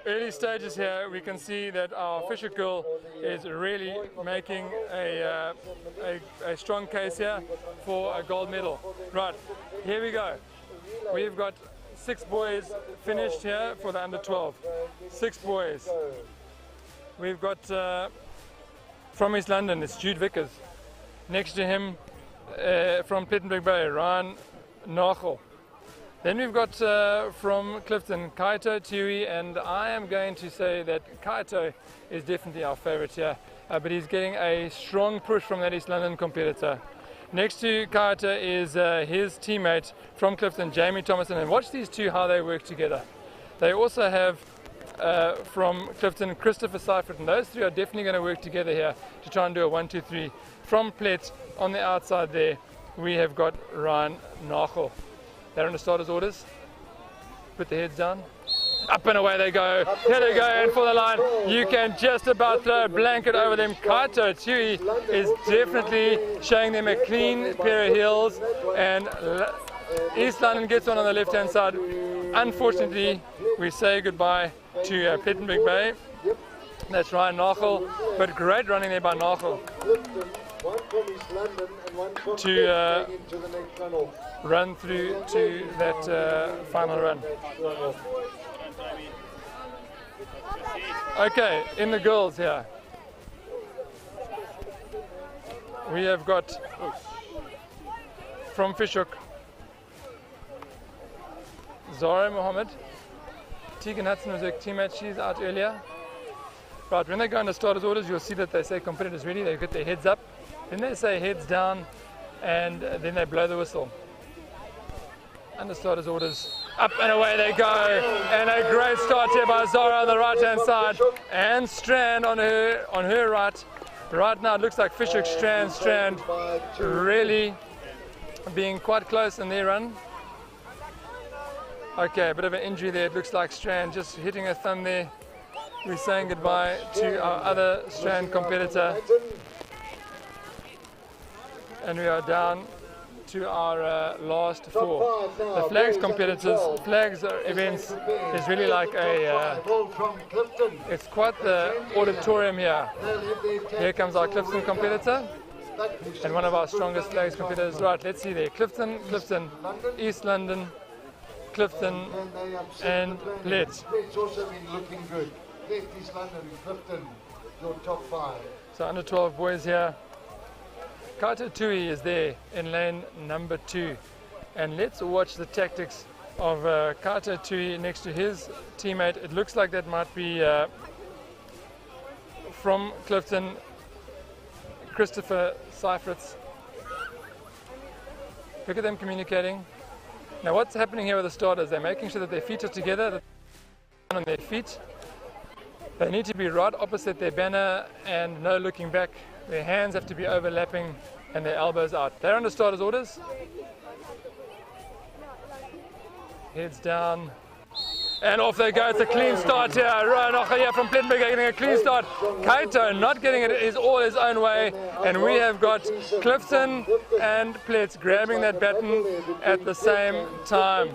Early stages here, we can see that our Fisher girl is really making a strong case here for a gold medal. Right, here we go. We've got 6 boys finished here for the under 12. 6 boys. We've got from East London, it's Jude Vickers. Next to him from Plettenberg Bay, Ryan Nachel. Then we've got from Clifton, Kaito Tui, and I am going to say that Kaito is definitely our favorite here, but he's getting a strong push from that East London competitor. Next to Kaito is his teammate from Clifton, Jamie Thomason, and watch these two how they work together. They also have from Clifton, Christopher Seifert, and those 3 are definitely going to work together here to try and do a 1-2-3. From Plet on the outside there, we have got Ryan Nachel. They're on the starters' orders. Put the heads down. Up and away they go. Here they go, and for the line. You can just about throw a blanket over them. Kaito Tui is definitely showing them a clean pair of heels, and East London gets on the left-hand side. Unfortunately, we say goodbye to Plettenberg Bay. That's Ryan Nachel, but great running there by Nachel to run through to that final run. Okay, in the girls here, we have got from Fishhook, Zara Mohammed. Tegan Hudson was her teammate, she's out earlier. Right, when they go under starters' orders, you'll see that they say competitors ready, they get their heads up, then they say heads down, and then they blow the whistle. Under starters' orders, up and away they go, and a great start here by Zara on the right-hand side, and Strand on her right. Right now it looks like Fishhook, Strand really being quite close in their run. Okay, a bit of an injury there, it looks like Strand just hitting her thumb there. We're saying goodbye to our other Strand competitor. And we are down to our last 4. The flags competitors, flags events is really like a, it's quite the auditorium here. Here comes our Clifton competitor and one of our strongest flags competitors. Right, let's see there. Clifton, East London, Clifton and Plet. Plet's also been looking good. Plet, East London, Clifton, your top 5. So under 12 boys here. Kaito Tui is there in lane number 2. And let's watch the tactics of Kaito Tui next to his teammate. It looks like that might be from Clifton, Christopher Seifert. Look at them communicating. Now what's happening here with the starters? They're making sure that their feet are together, that they're on their feet. They need to be right opposite their banner and no looking back. Their hands have to be overlapping and their elbows out. They're under starters' orders. Heads down. And off they go. It's a clean start here. Ryan Nachel here from Plettenberg getting a clean start. Kaito not getting it is all his own way. And we have got Clifton and Plet grabbing that baton at the same time.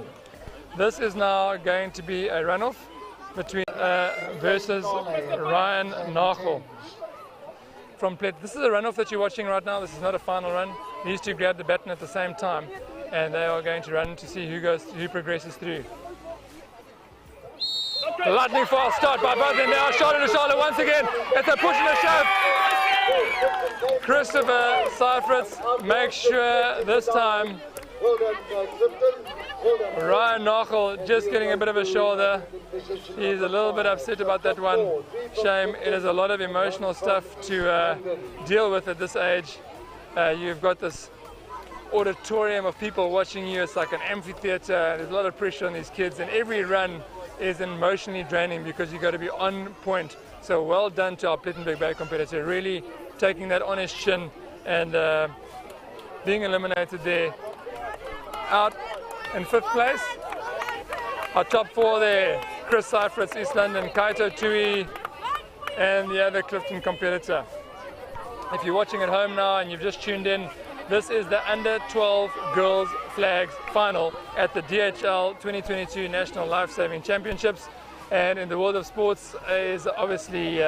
This is now going to be a runoff between versus Ryan Nachel from Plet. This is a runoff that you're watching right now. This is not a final run. These two grab the baton at the same time, and they are going to run to see who progresses through. The lightning fast start by both of them now. Shoulder to shoulder once again. It's a push and a shove. Christopher Seifert makes sure this time. Ryan Nachel just getting a bit of a shoulder. He's a little bit upset about that one. Shame. It is a lot of emotional stuff to deal with at this age. You've got this auditorium of people watching you. It's like an amphitheater. There's a lot of pressure on these kids, and every run is emotionally draining because you've got to be on point. So well done to our Plettenberg Bay competitor, really taking that on his chin and being eliminated there. Out in 5th place, our top 4 there, Chris Seifert, East London, Kaito Tui, and the other Clifton competitor. If you're watching at home now and you've just tuned in, this is the under 12 girls flags final at the DHL 2022 National Lifesaving Championships. And in the world of sports is obviously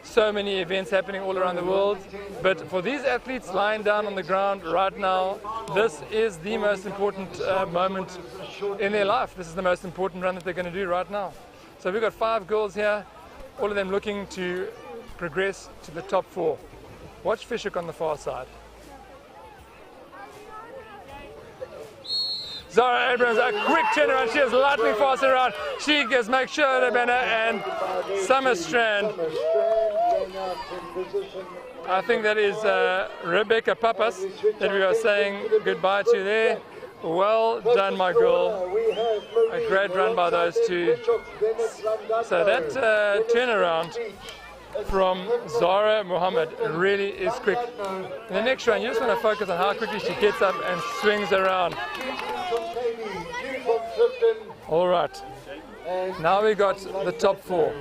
so many events happening all around the world. But for these athletes lying down on the ground right now, this is the most important moment in their life. This is the most important run that they're going to do right now. So we've got 5 girls here, all of them looking to progress to the top 4. Watch Fishhook on the far side. Zara Abrams, a quick turnaround. She is lightning fast around. She gets make sure the banner and Summer Strand. I think that is Rebecca Papas that we are saying goodbye to there. Well done, my girl. A great run by those two. So that turnaround from Zara Muhammad really is quick. In the next run, you just want to focus on how quickly she gets up and swings around. All right, now we got the top 4.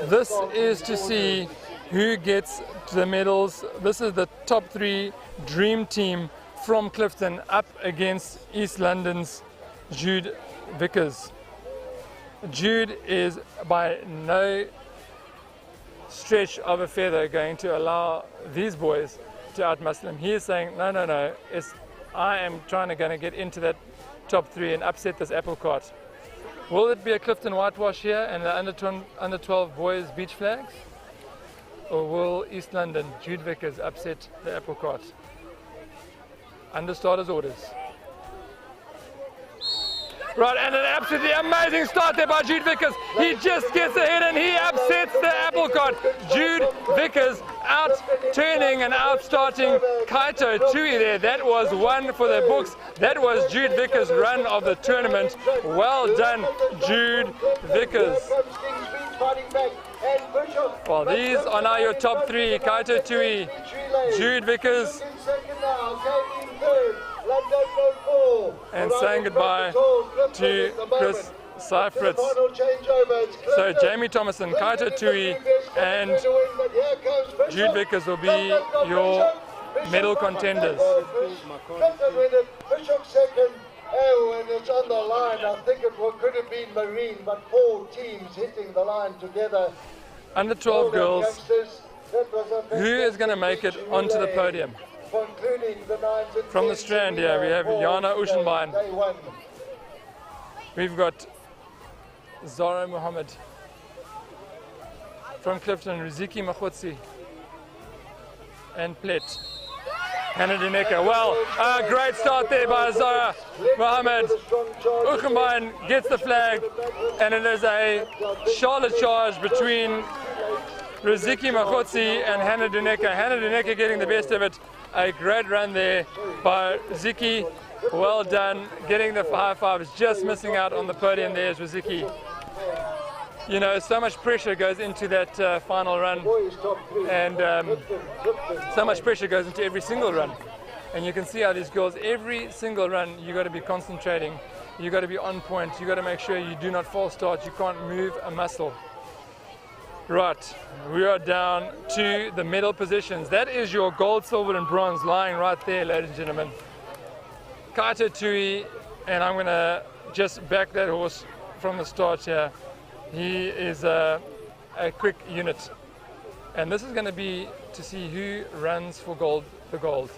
This is to see who gets the medals. This is the top 3 dream team from Clifton up against East London's Jude Vickers. Jude is by no stretch of a feather going to allow these boys to outmuscle him. He is saying, no, I am going to get into that top 3 and upset this apple cart. Will it be a Clifton whitewash here and the under 12 boys beach flags? Or will East London, Jude Vickers, upset the apple cart? Under starters' orders. Right, and an absolutely amazing start there by Jude Vickers. He just gets ahead and he upsets the apple cart. Jude Vickers out turning and out starting Kaito Tui there. That was one for the books. That was Jude Vickers' run of the tournament. Well done, Jude Vickers. Well, these are now your top 3. Kaito Tui, Jude Vickers, and saying goodbye to Chris Seifritz. So Jamie Thomason, Kaito Tui and Jude Vickers will be your medal contenders. Oh, and it's on the line. I think it could have been Marine, but 4 teams hitting the line together. Under 12 girls, who is going to make it onto the podium? From the Strand here, we have Jana Ushenbein. We've got Zara Muhammad. From Clifton, Riziki Makhotsi and Plet. Hannah Dineka. Well, a great start there by Zara Muhammad. Ushenbein gets the flag, and it is a shoulder charge between Riziki Makhotsi and Hannah Dineka. Hannah Dineka getting the best of it. A great run there by Riziki. Well done, getting the high fives, just missing out on the podium there is Riziki. You know, so much pressure goes into that final run, and so much pressure goes into every single run. And you can see how these girls, every single run, you got to be concentrating, you got to be on point, you got to make sure you do not false start, you can't move a muscle. Right, we are down to the medal positions. That is your gold, silver, and bronze lying right there, ladies and gentlemen. Kaito Tui, and I'm going to just back that horse from the start here. He is a quick unit, and this is going to be to see who runs for gold, the gold.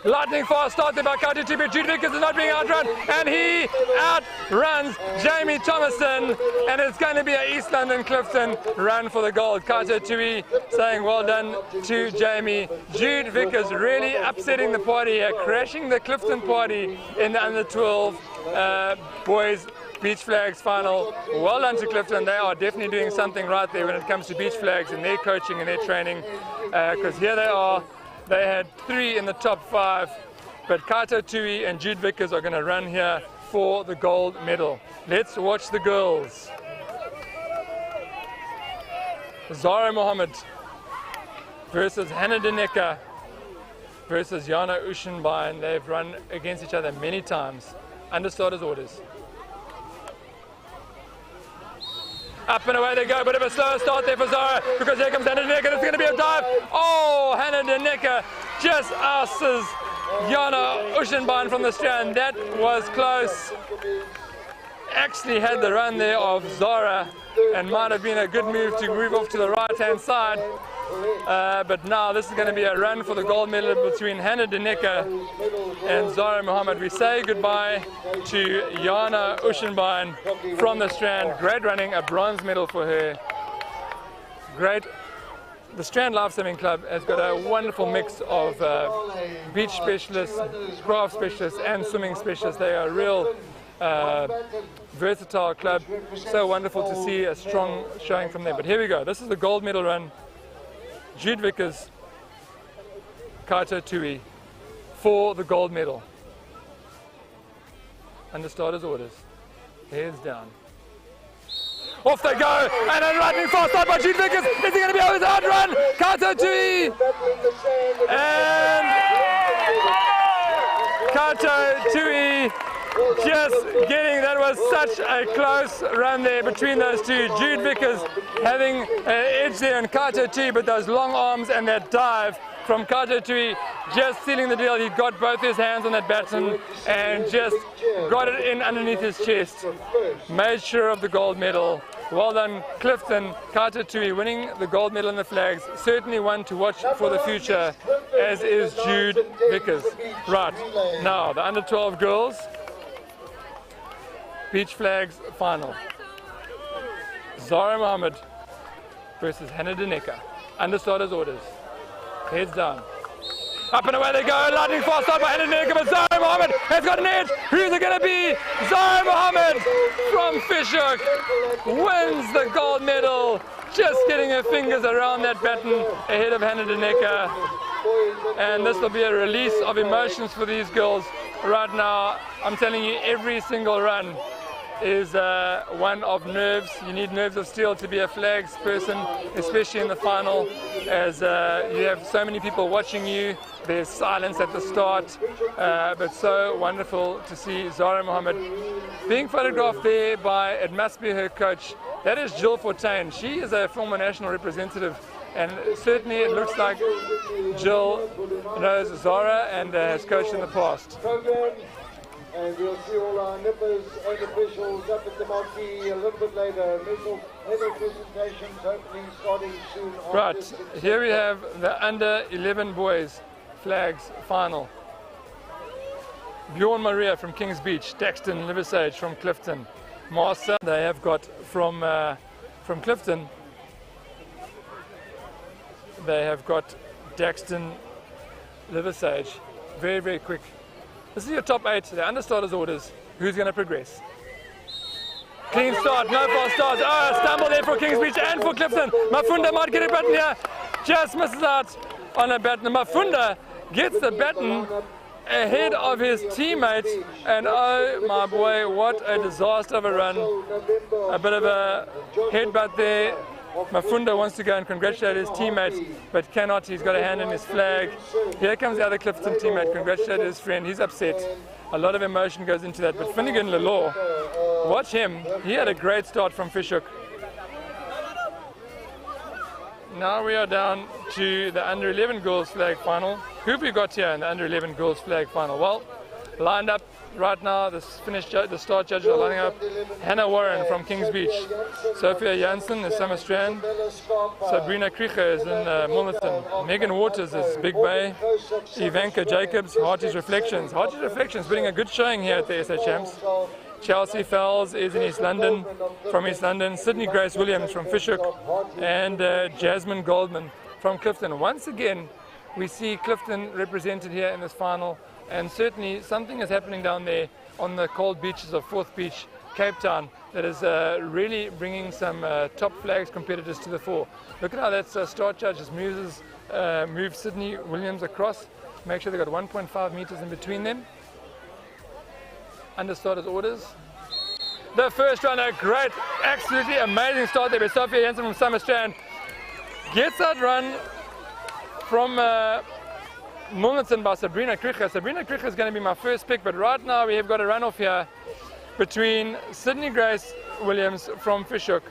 Lightning fast start there by Kaito Tui, but Jude Vickers is not being outrun, and he outruns Jamie Thomason, and it's going to be an East London Clifton run for the gold. Kaito Tui saying well done to Jamie. Jude Vickers really upsetting the party here, crashing the Clifton party in the under 12 boys beach flags final. Well done to Clifton. They are definitely doing something right there when it comes to beach flags and their coaching and their training, because here they are. They had 3 in the top 5, but Kaito Tui and Jude Vickers are going to run here for the gold medal. Let's watch the girls. Zara Muhammad versus Hannah Dineka versus Jana Ushenbein. They've run against each other many times. Under starters' orders. Up and away they go, bit of a slower start there for Zara, because here comes Hannah Dineka, it's going to be a dive. Oh, Hannah Dineka just passes Jana Uschenbein from the strand. That was close. Actually had the run there of Zara and might have been a good move to move off to the right hand side. But now this is going to be a run for the gold medal between Hannah Deneka and Zara Mohammed. We say goodbye to Jana Uschenbein from the strand. Great running, a bronze medal for her. Great. The Strand Lifesaving Club has got a wonderful mix of beach specialists, craft specialists and swimming specialists. They are a real versatile club. So wonderful to see a strong showing from them. But here we go. This is the gold medal run. Jude Vickers, Kaito Tui for the gold medal. Under starters orders. Heads down. Off they go, and a running fast start by Jude Vickers. Is he going to be able to outrun Kaito Tui? And Kaito Tui just getting, that was such a close run there between those two. Jude Vickers having an edge there on Kaito Tui, but those long arms and that dive from Kaito Tui just sealing the deal. He got both his hands on that baton and just got it in underneath his chest. Made sure of the gold medal. Well done, Clifton. Kaito Tui winning the gold medal in the flags. Certainly one to watch for the future, as is Jude Vickers. Right, now the under 12 girls. Beach flags final. Zara Mohammed versus Hannah Deneka. Under starters orders. Heads down. Up and away they go. Lightning fast start by Hannah Deneka, but Zara Mohammed has got an edge. Who's it going to be? Zara Mohammed from Fishhook wins the gold medal. Just getting her fingers around that baton ahead of Hannah Deneka. And this will be a release of emotions for these girls. Right now, I'm telling you, every single run is one of nerves. You need nerves of steel to be a flags person, especially in the final, as you have so many people watching you. There's silence at the start, but so wonderful to see Zara Mohammed being photographed there by, it must be her coach. That is Jill Fortain. She is a former national representative, and certainly it looks like Jill knows Zara and has coached in the past. And we'll see all our nippers and officials up at the marquee a little bit later. Medal presentations hopefully starting soon. Right, here we have the under 11 boys flags final. Bjorn Maria from Kings Beach, Daxton Liversage from Clifton, Master they have got from Clifton. They have got Daxton Liversage, very, very quick. This is your top 8, the understarters orders. Who's going to progress? Clean start, no false starts. Oh, a stumble there for Kings Beach and for Clifton. Mafunda might get a baton here. Just misses out on a baton. Mafunda gets the baton ahead of his teammate. And oh my boy, what a disaster of a run. A bit of a headbutt there. Mafunda wants to go and congratulate his teammate, but cannot. He's got a hand in his flag. Here comes the other Clifton teammate, congratulate his friend. He's upset. A lot of emotion goes into that. But Finnegan Lalore, watch him. He had a great start from Fishhook. Now we are down to the under 11 girls flag final. Who have we got here in the under 11 girls flag final? Well, lined up right now, the start judges are lining up. Hannah Warren from Kings Beach, Sophia Janssen is Summer Strand, Sabrina Krieger is in Milnerton, Megan Waters is Big Bay, Ivanka Jacobs, Harty's Reflections. Harty's Reflections putting a good showing here at the SA Champs. Chelsea Fells is in East London, from East London, Sydney Grace Williams from Fishhook, and Jasmine Goldman from Clifton. Once again, we see Clifton represented here in this final. And certainly something is happening down there on the cold beaches of Fourth Beach, Cape Town, that is really bringing some top flags competitors to the fore. Look at how that start judge just moves Sydney Williams across. Make sure they've got 1.5 meters in between them. Under starters orders. The first runner, great, absolutely amazing start there by Sophia Janssen from Summer Strand. Gets that run from Milnerton by Sabrina Krieger. Sabrina Krieger is going to be my first pick, but right now we have got a runoff here between Sydney Grace Williams from Fishhook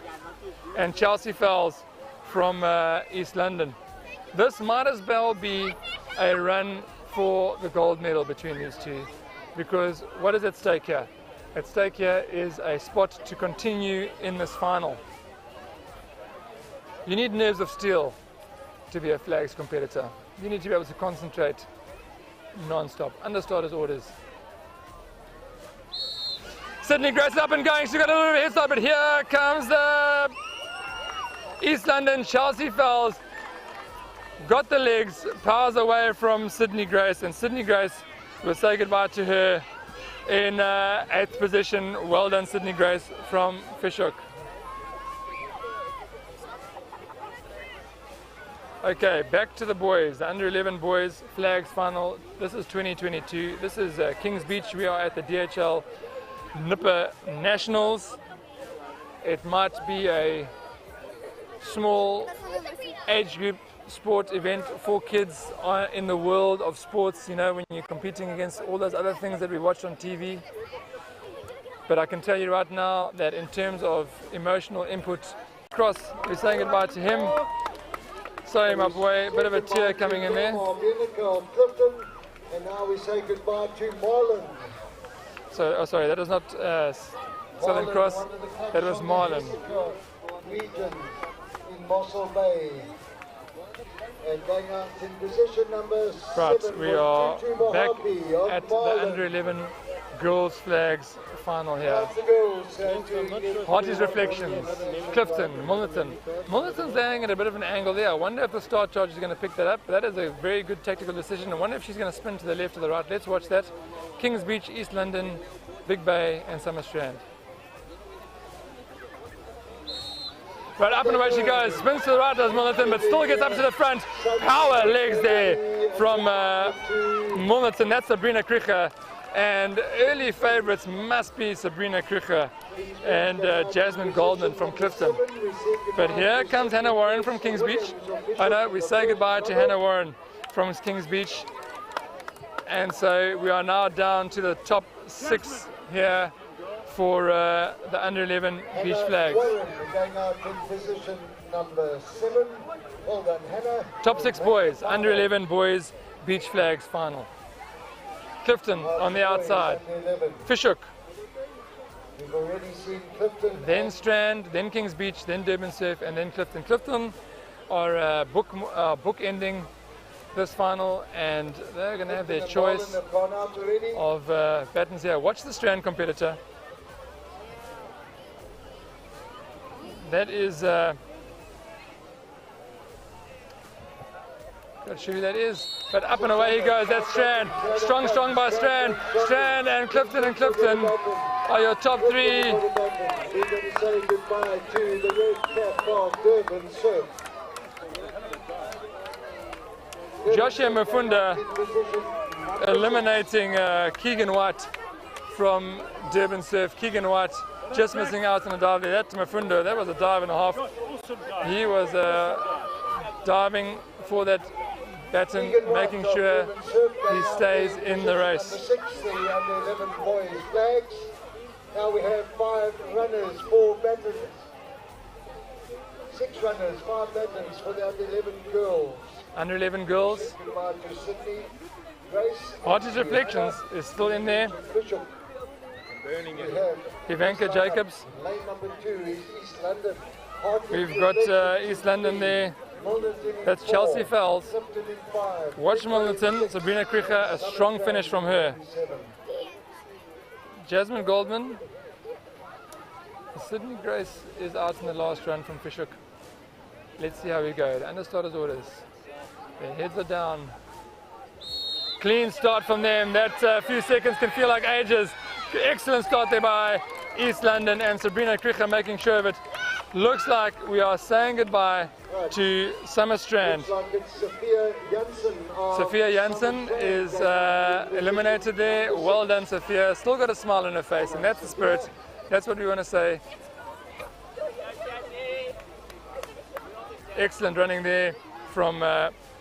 and Chelsea Fells from East London. This might as well be a run for the gold medal between these two, because what is at stake here? At stake here is a spot to continue in this final. You need nerves of steel to be a flags competitor. You need to be able to concentrate non-stop, under starters orders. Sydney Grace up and going, she's got a little bit of a head start, but here comes the East London Chelsea Fells. Got the legs, powers away from Sydney Grace, and Sydney Grace will say goodbye to her in 8th position. Well done, Sydney Grace from Fishhook. Okay, back to the boys, the under 11 boys flags final. This is 2022. This is Kings Beach. We are at the DHL Nipper Nationals. It might be a small age group sport event for kids in the world of sports, you know, when you're competing against all those other things that we watch on TV. But I can tell you right now that in terms of emotional input, Cross, we're saying goodbye to him. Sorry, my boy, a bit of a tear coming in there. And now we say goodbye to Marlon. So, oh, sorry, that was not Southern Cross, that was Marlon. Region in Mossel Bay. And going out in position number 7. Right, we are back at the under 11 girls flags final here. Harty's Reflections, Clifton, Mullerton. Mullerton's laying at a bit of an angle there. I wonder if the start charge is going to pick that up. That is a very good tactical decision. I wonder if she's going to spin to the left or the right. Let's watch that. Kings Beach, East London, Big Bay and Summer Strand. Right, up and away she goes. Spins to the right as Mullerton, but still gets up to the front. Power legs there from Mullerton. That's Sabrina Kricher. And early favourites must be Sabrina Kricher and Jasmine Goldman from Clifton. But here comes Hannah Warren from Kings Beach. I know, we say goodbye to Hannah Warren from Kings Beach. And so we are now down to the top 6 here for the under 11 beach flags. Going out in position number 7. Well done, Hannah. Top 6 boys, under 11 boys, beach flags final. Clifton on the outside. Fishhook. We've already seen Clifton. Then Strand, then Kings Beach, then Durban Surf, and then Clifton. Clifton are book ending this final, and they're going to have their choice of patterns here. Watch the Strand competitor. That is, got to show you who that is. But up and away he goes, that's Strand. Strong, strong by Strand. Strand and Clifton are your top 3. We're going to say goodbye to the red cap of Durban Surf. Joshua Mafunda eliminating Keegan White from Durban Surf. Keegan White just missing out on a dive there. That's Mafunda, that was a dive and a half. He was diving for that baton, making sure he stays in the race. Number 6, the under 11 boys flags. Now we have 5 runners, 4 batons. 6 runners, 5 batons for the under 11 girls. Under 11 girls. Goodbye to Sydney Grace. Harty's Reflections is still in there. Ivanka Jacobs. Lane number 2 is East London. We've got East London there. That's Chelsea Fells. Watch Mullerton, Sabrina Kricher, a strong finish from her. Jasmine Goldman. Sydney Grace is out in the last run from Fishhook. Let's see how we go. The understarters orders. Their heads are down. Clean start from them. That few seconds can feel like ages. Excellent start there by East London and Sabrina Kricher making sure of it. Looks like we are saying goodbye to Summer Strand. Sophia Janssen is eliminated there. Well done, Sophia. Still got a smile on her face, and that's the spirit. That's what we want to say. Excellent running there from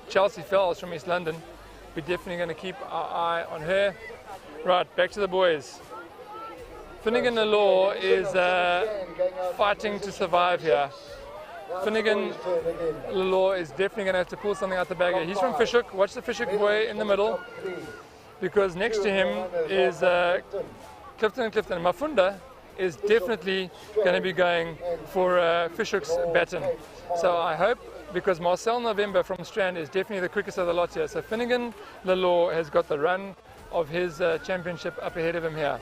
Chelsea Fells from East London. We're definitely going to keep our eye on her. Right, back to the boys. Finnegan the Law is fighting to survive here. Finnegan Lalore is definitely going to have to pull something out the bag here. He's from Fishhook. Watch the Fishhook boy in the middle, because next to him is Clifton and Clifton. Mafunda is definitely going to be going for Fishhook's baton. So I hope, because Marcel November from Strand is definitely the quickest of the lot here. So Finnegan Lalore has got the run of his championship up ahead of him here,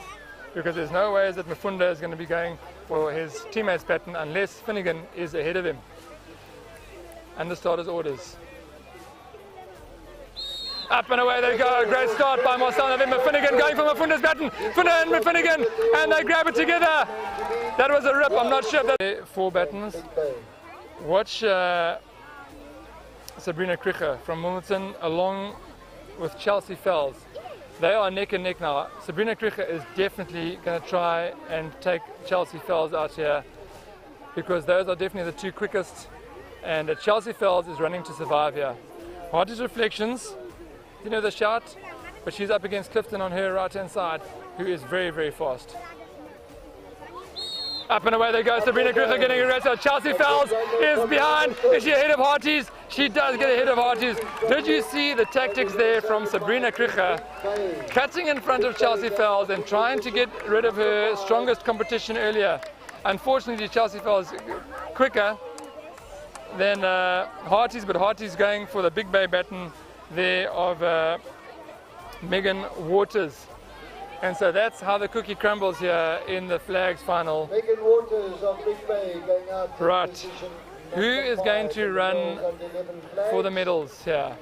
because there's no way that Mafunda is going to be going for his teammate's pattern unless Finnegan is ahead of him. Under starters orders. Up and away they go. Great start by Marcel November. Finnegan going for Mafunda's baton. Finnegan, and they grab it together. That was a rip. I'm not sure if that... 4 battens. Watch Sabrina Kricher from Wilmington along with Chelsea Fells. They are neck and neck now. Sabrina Kricher is definitely going to try and take Chelsea Fells out here, because those are definitely the 2 quickest, and Chelsea Fells is running to survive here. Hardest Reflections, you know the shout, but she's up against Clifton on her right hand side, who is very, very fast. Up and away they go. Sabrina Kricher getting arrested. Chelsea Fells is behind. Is she ahead of Harties? She does get ahead of Harties. Did you see the tactics there from Sabrina Kricher? Cutting in front of Chelsea Fells and trying to get rid of her strongest competition earlier. Unfortunately, Chelsea Fells quicker than Harties, but Harties going for the big bay baton there of Megan Waters. And so that's how the cookie crumbles here in the flags final. Megan Waters of Big Bay going out. Right. Who is going to run for the medals here?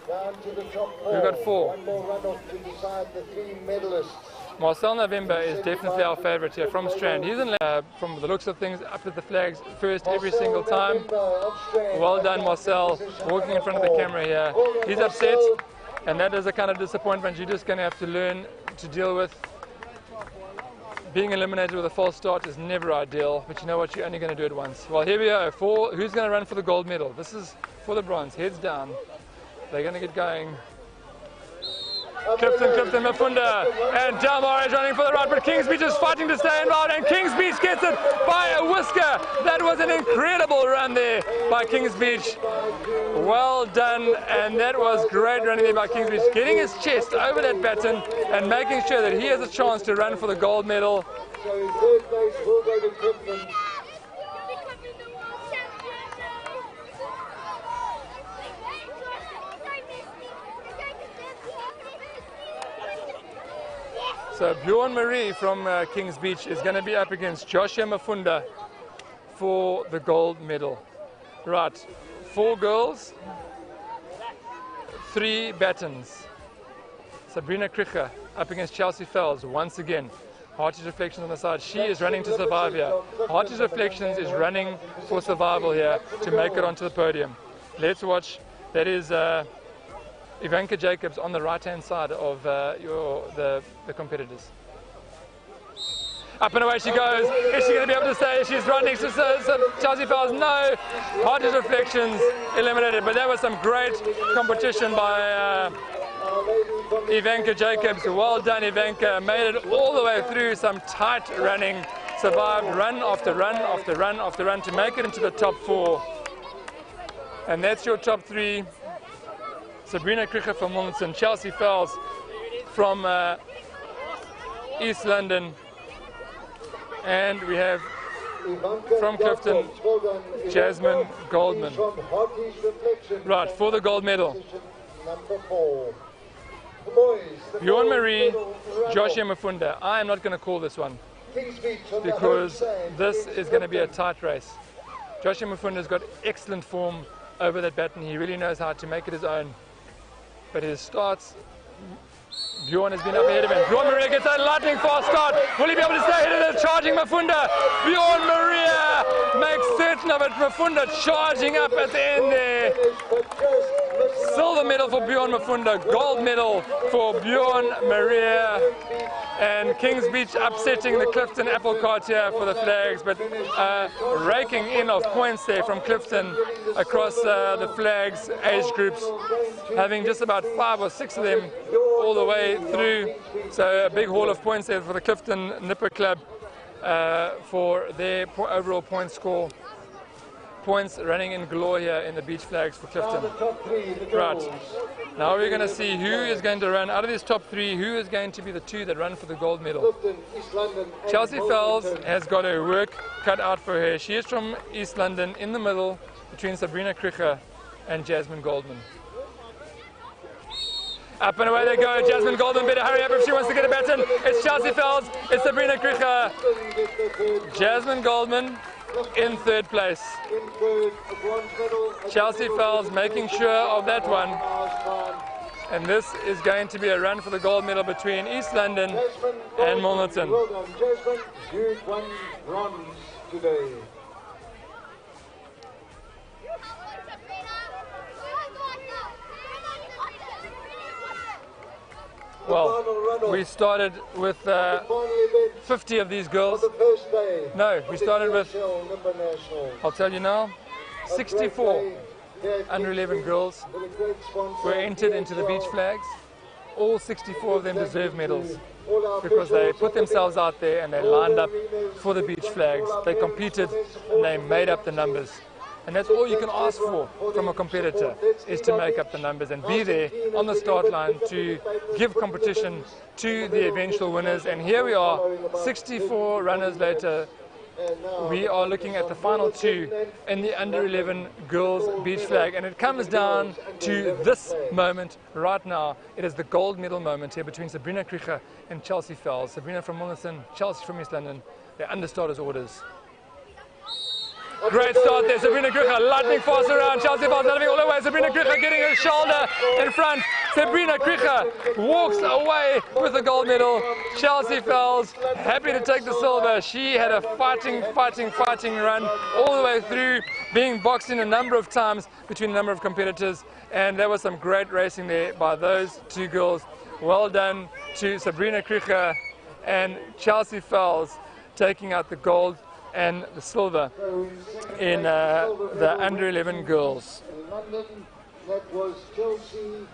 Down to the top 4. We've got 4. One more runoff to decide the 3 medalists. Marcel November is definitely our favourite here from Strand. He's in from the looks of things up at the flags first every single time. Well done, Marcel, walking in front of the camera here. He's upset, and that is a kind of disappointment you're just going to have to learn to deal with. Being eliminated with a false start is never ideal, but you know what, you're only going to do it once. Well, here we go. Who's going to run for the gold medal? This is for the bronze. Heads down. They're going to get going. Clifton, Mafunda, and Delmar is running for the right, but Kings Beach is fighting to stay involved, and Kings Beach gets it by a whisker. That was an incredible run there by Kings Beach. Well done, and that was great running there by Kings Beach, getting his chest over that baton and making sure that he has a chance to run for the gold medal. So third place will go to Clifton. So Bjorn Marie from Kings Beach is going to be up against Joshua Mafunda for the gold medal. Right, 4 girls, 3 batons. Sabrina Kricher up against Chelsea Fells once again. Harties Reflections on the side. She is running to survive here. Harties Reflections is running for survival here to make it onto the podium. Let's watch. That is Ivanka Jacobs on the right-hand side of the competitors. Up and away she goes. Is she going to be able to stay? She's right next to Chelsea Fells. No. Harties Reflections eliminated. But that was some great competition by Ivanka Jacobs. Well done, Ivanka. Made it all the way through some tight running. Survived run after run after run after run to make it into the top 4. And that's your top 3. Sabrina Kricher from Wilmington, Chelsea Fells from East London, and we have from Clifton, Jasmine Goldman. Right, for the gold medal. Number 4. Bjorn Marie, Joshua Mafunda. I am not going to call this one because this is going to be a tight race. Joshua Mafunda's got excellent form over that baton. He really knows how to make it his own. But his starts, Bjorn has been up ahead of him. Bjorn Maria gets a lightning fast start. Will he be able to stay ahead of the charging Mafunda? Bjorn Maria makes certain of it. Mafunda charging up at the end there. Silver medal for Bjorn Mafunda, gold medal for Bjorn Maria. And Kings Beach upsetting the Clifton apple cart here for the flags, but raking in of points there from Clifton across the flags age groups, having just about 5 or 6 of them all the way through. So a big haul of points there for the Clifton Nipper Club for their overall point score. points running in galore here in the beach flags for Clifton. Right, now we're going to see who is going to run out of these top 3, who is going to be the 2 that run for the gold medal. Chelsea Fells has got her work cut out for her. She is from East London, in the middle between Sabrina Kricher and Jasmine Goldman. Up and away they go. Jasmine Goldman better hurry up if she wants to get a baton. It's Chelsea Fells, it's Sabrina Kricher. Jasmine Goldman in 3rd place. Chelsea Fells making sure of that one. And this is going to be a run for the gold medal between East London and Milnerton. Well done, Jasmine. You've won bronze today. Well, we started with 50 of these girls. No, we started with, I'll tell you now, 64 under 11 girls were entered into the beach flags. All 64 of them deserve medals because they put themselves out there and they lined up for the beach flags. They competed and they made up the numbers. And that's all you can ask for from a competitor, is to make up the numbers and be there on the start line to give competition to the eventual winners. And here we are, 64 runners later. We are looking at the final 2 in the under 11 girls beach flag, and it comes down to this moment right now. It is the gold medal moment here between Sabrina Kricher and Chelsea Fells. Sabrina from Milnerton, Chelsea from East London. They're under starters orders. Great start there, Sabrina Kricher, lightning fast around, Chelsea Fells loving all the way, Sabrina Kricher getting her shoulder in front. Sabrina Kricher walks away with the gold medal. Chelsea Fells happy to take the silver. She had a fighting run all the way through, being boxed in a number of times between a number of competitors, and there was some great racing there by those 2 girls. Well done to Sabrina Kricher and Chelsea Fells taking out the gold and the silver in the under 11 girls. In London, that was Chelsea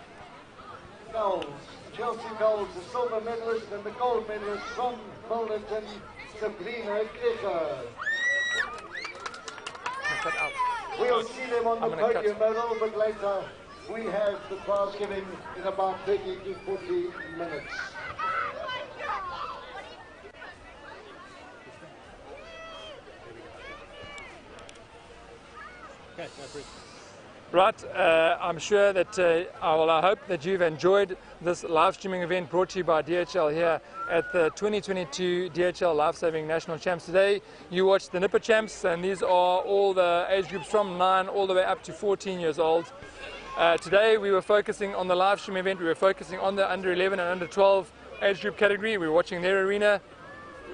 Fells. Chelsea Fells, the silver medalist, and the gold medalist from Milnerton, Sabrina Kricher. We'll see them on the podium a little bit later. We have the prize giving in about 30 to 40 minutes. Right, I'm sure that, I hope that you've enjoyed this live streaming event brought to you by DHL here at the 2022 DHL Lifesaving National Champs. Today you watched the Nipper Champs, and these are all the age groups from 9 all the way up to 14 years old. Today we were focusing on the live stream event. We were focusing on the under 11 and under 12 age group category. We were watching their arena.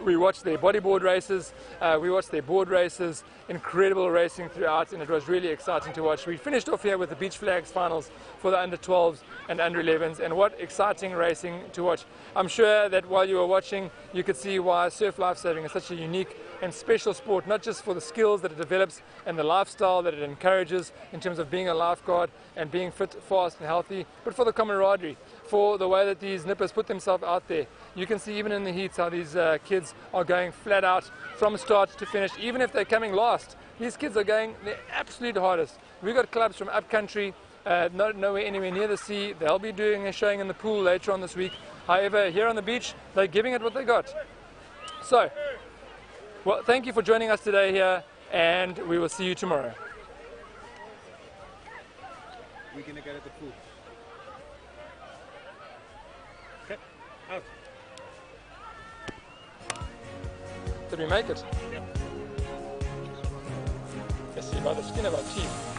We watched their bodyboard races, we watched their board races, incredible racing throughout, and it was really exciting to watch. We finished off here with the beach flags finals for the under 12s and under 11s, and what exciting racing to watch. I'm sure that while you were watching, you could see why surf lifesaving is such a unique and special sport, not just for the skills that it develops and the lifestyle that it encourages in terms of being a lifeguard and being fit, fast and healthy, but for the camaraderie, for the way that these nippers put themselves out there. You can see even in the heats how these kids are going flat out from start to finish, even if they're coming last. These kids are going their absolute hardest. We've got clubs from upcountry, nowhere anywhere near the sea. They'll be doing a showing in the pool later on this week. However, here on the beach, they're giving it what they got. So, well, thank you for joining us today here, and we will see you tomorrow. We're going to go to the pool. Okay, out. Did we make it? Yep. Let's see, by the skin of our teeth.